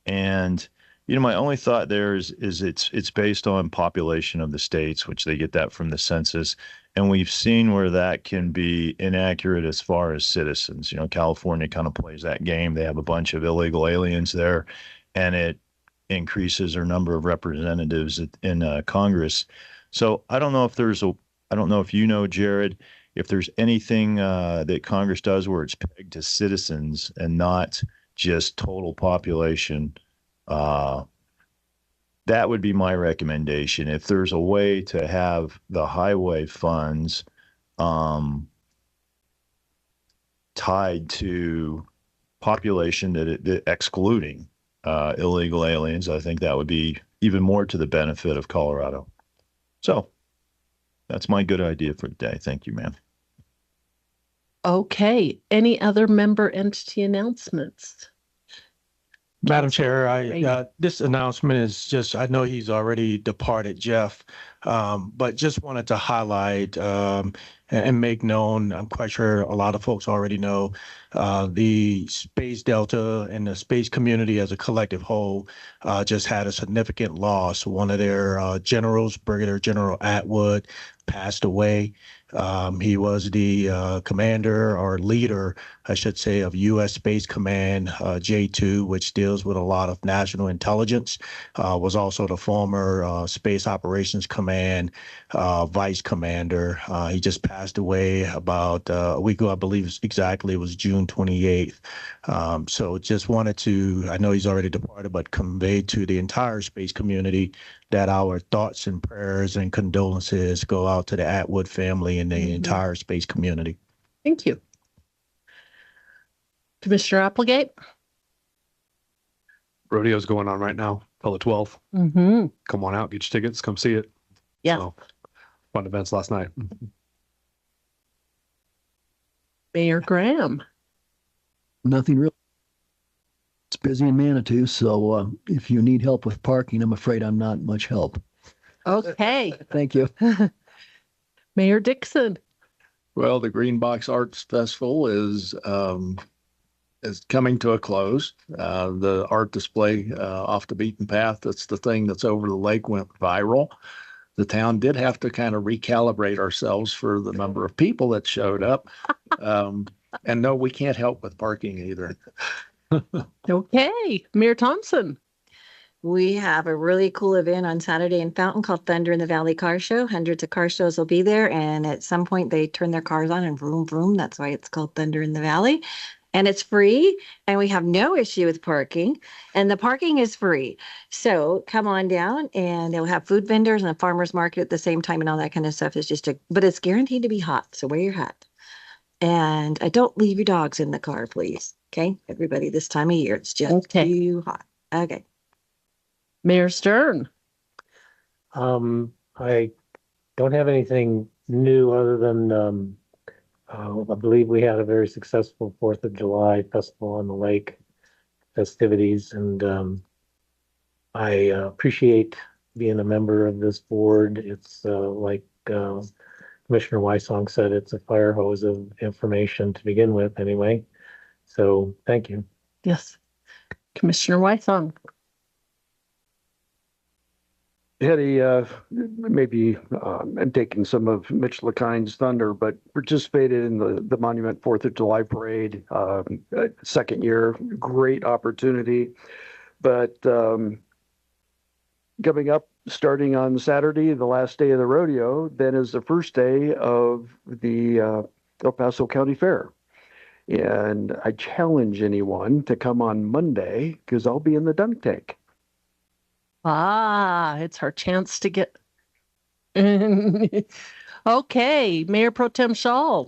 And, you know, my only thought there is it's based on population of the states, which they get that from the census. And we've seen where that can be inaccurate as far as citizens. You know, California kind of plays that game. They have a bunch of illegal aliens there, and it increases their number of representatives in Congress. So I don't know if I don't know if you know, Jared, if there's anything that Congress does where it's pegged to citizens and not just total population. That would be my recommendation. If there's a way to have the highway funds tied to population that excluding illegal aliens, I think that would be even more to the benefit of Colorado. So that's my good idea for the day. Thank you, ma'am. Okay. Any other member entity announcements? Madam Chair, this announcement is just, I know he's already departed, Jeff, but just wanted to highlight and make known, I'm quite sure a lot of folks already know, the Space Delta and the space community as a collective whole just had a significant loss. One of their generals, Brigadier General Atwood, passed away. He was the commander or leader, I should say, of U.S. Space Command J2, which deals with a lot of national intelligence, was also the former Space Operations Command vice commander. He just passed away about a week ago, I believe exactly, it was June 28th. So just wanted to, I know he's already departed, but convey to the entire space community that our thoughts and prayers and condolences go out to the Atwood family and the entire space community. Thank you. Commissioner Applegate? Rodeo's going on right now, till the 12th. Mm-hmm. Come on out, get your tickets, come see it. Yeah. So, fun events last night. Mayor Graham? Nothing real. It's busy in Manitou, so if you need help with parking, I'm afraid I'm not much help. Okay. Thank you. Mayor Dixon? Well, the Green Box Arts Festival is coming to a close. The art display off the beaten path, that's the thing that's over the lake, went viral. The town did have to kind of recalibrate ourselves for the number of people that showed up. And no, we can't help with parking either. Okay. Mayor Thompson? We have a really cool event on Saturday in Fountain called Thunder in the Valley Car Show. Hundreds of car shows will be there, and at some point they turn their cars on and vroom, vroom. That's why it's called Thunder in the Valley. And it's free, and we have no issue with parking, and the parking is free. So come on down, and they'll have food vendors and a farmer's market at the same time and all that kind of stuff. It's just but it's guaranteed to be hot, so wear your hat. And don't leave your dogs in the car, please. Okay, everybody, this time of year, it's just too hot. Okay. Mayor Stern? I don't have anything new other than I believe we had a very successful 4th of July festival on the lake festivities, and I appreciate being a member of this board. It's like Commissioner Wysong said, it's a fire hose of information to begin with anyway. So thank you. Yes. Commissioner Wysong? Hetty, maybe I'm taking some of Mitch LeKind's thunder, but participated in the Monument 4th of July parade, second year, great opportunity. But coming up, starting on Saturday, the last day of the rodeo, then is the first day of the El Paso County Fair. And I challenge anyone to come on Monday because I'll be in the dunk tank. It's her chance to get. Okay, Mayor Pro Tem Shaw.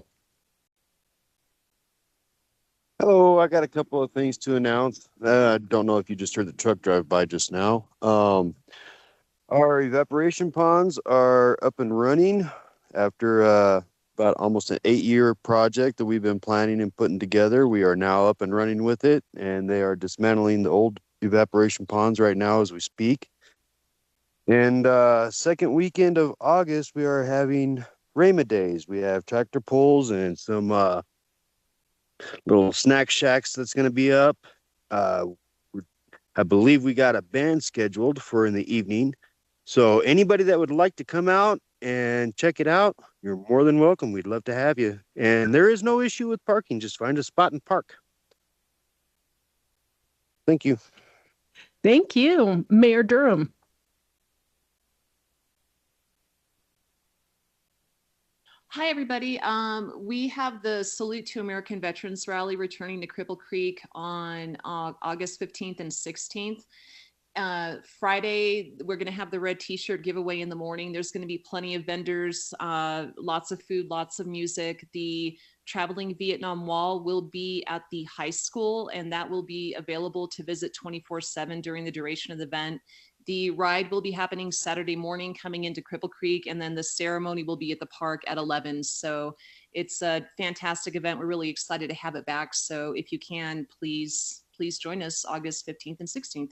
Oh, I got a couple of things to announce. I don't know if you just heard the truck drive by just now. Our evaporation ponds are up and running after about almost an 8-year project that we've been planning and putting together. We are now up and running with it, and they are dismantling the old evaporation ponds right now as we speak. And second weekend of August, we are having Rama Days. We have tractor pulls and some little snack shacks that's going to be up. I believe we got a band scheduled for in the evening. So anybody that would like to come out and check it out, you're more than welcome. We'd love to have you. And there is no issue with parking. Just find a spot and park. Thank you. Thank you, Mayor Durham. Hi, everybody. We have the Salute to American Veterans Rally returning to Cripple Creek on August 15th and 16th. Friday, we're going to have the red t-shirt giveaway in the morning. There's going to be plenty of vendors, lots of food, lots of music. The Traveling Vietnam Wall will be at the high school, and that will be available to visit 24/7 during the duration of the event. The ride will be happening Saturday morning coming into Cripple Creek, and then the ceremony will be at the park at 11. So it's a fantastic event. We're really excited to have it back. So if you can, please join us August 15th and 16th.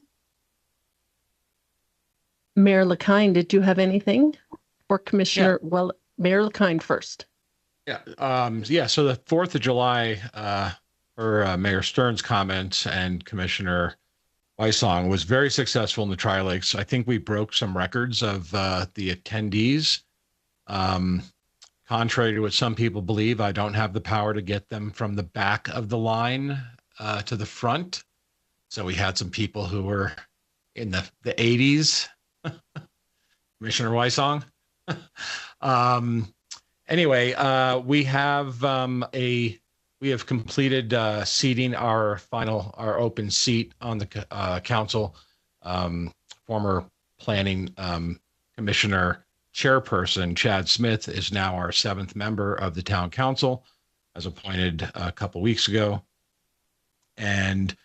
Mayor LaKind, did you have anything? Or Commissioner, well, Mayor LaKind first. So the 4th of July, for Mayor Stern's comments and Commissioner Wysong was very successful in the Tri-Lakes. I think we broke some records of the attendees. Contrary to what some people believe, I don't have the power to get them from the back of the line to the front. So we had some people who were in the 80s. Commissioner Wysong. Anyway, we have completed seating our open seat on the council. Former planning commissioner chairperson Chad Smith is now our 7th member of the town council, as appointed a couple weeks ago. And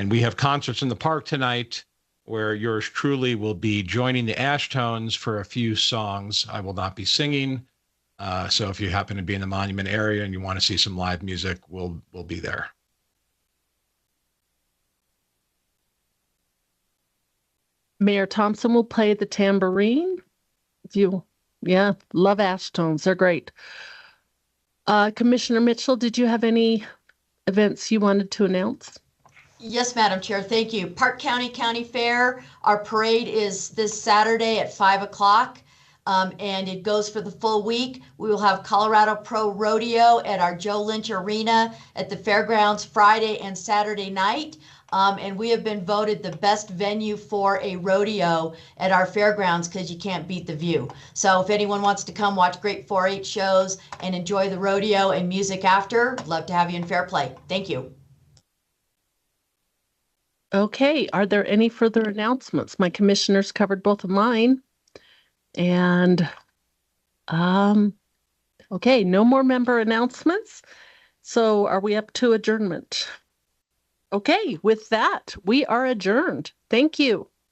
we have concerts in the park tonight, where yours truly will be joining the Ashtones for a few songs. I will not be singing. So if you happen to be in the Monument area and you want to see some live music, we'll be there. Mayor Thompson will play the tambourine. Love Ashtones. They're great. Commissioner Mitchell, did you have any events you wanted to announce? Yes, Madam Chair. Thank you. Park County County Fair. Our parade is this Saturday at 5 o'clock. And it goes for the full week. We will have Colorado Pro Rodeo at our Joe Lynch Arena at the fairgrounds Friday and Saturday night. And we have been voted the best venue for a rodeo at our fairgrounds because you can't beat the view. So if anyone wants to come watch great 4-H shows and enjoy the rodeo and music after, love to have you in Fair Play. Thank you. Okay, are there any further announcements? My commissioners covered both of mine. And, okay, no more member announcements. So are we up to adjournment? Okay, with that, we are adjourned. Thank you.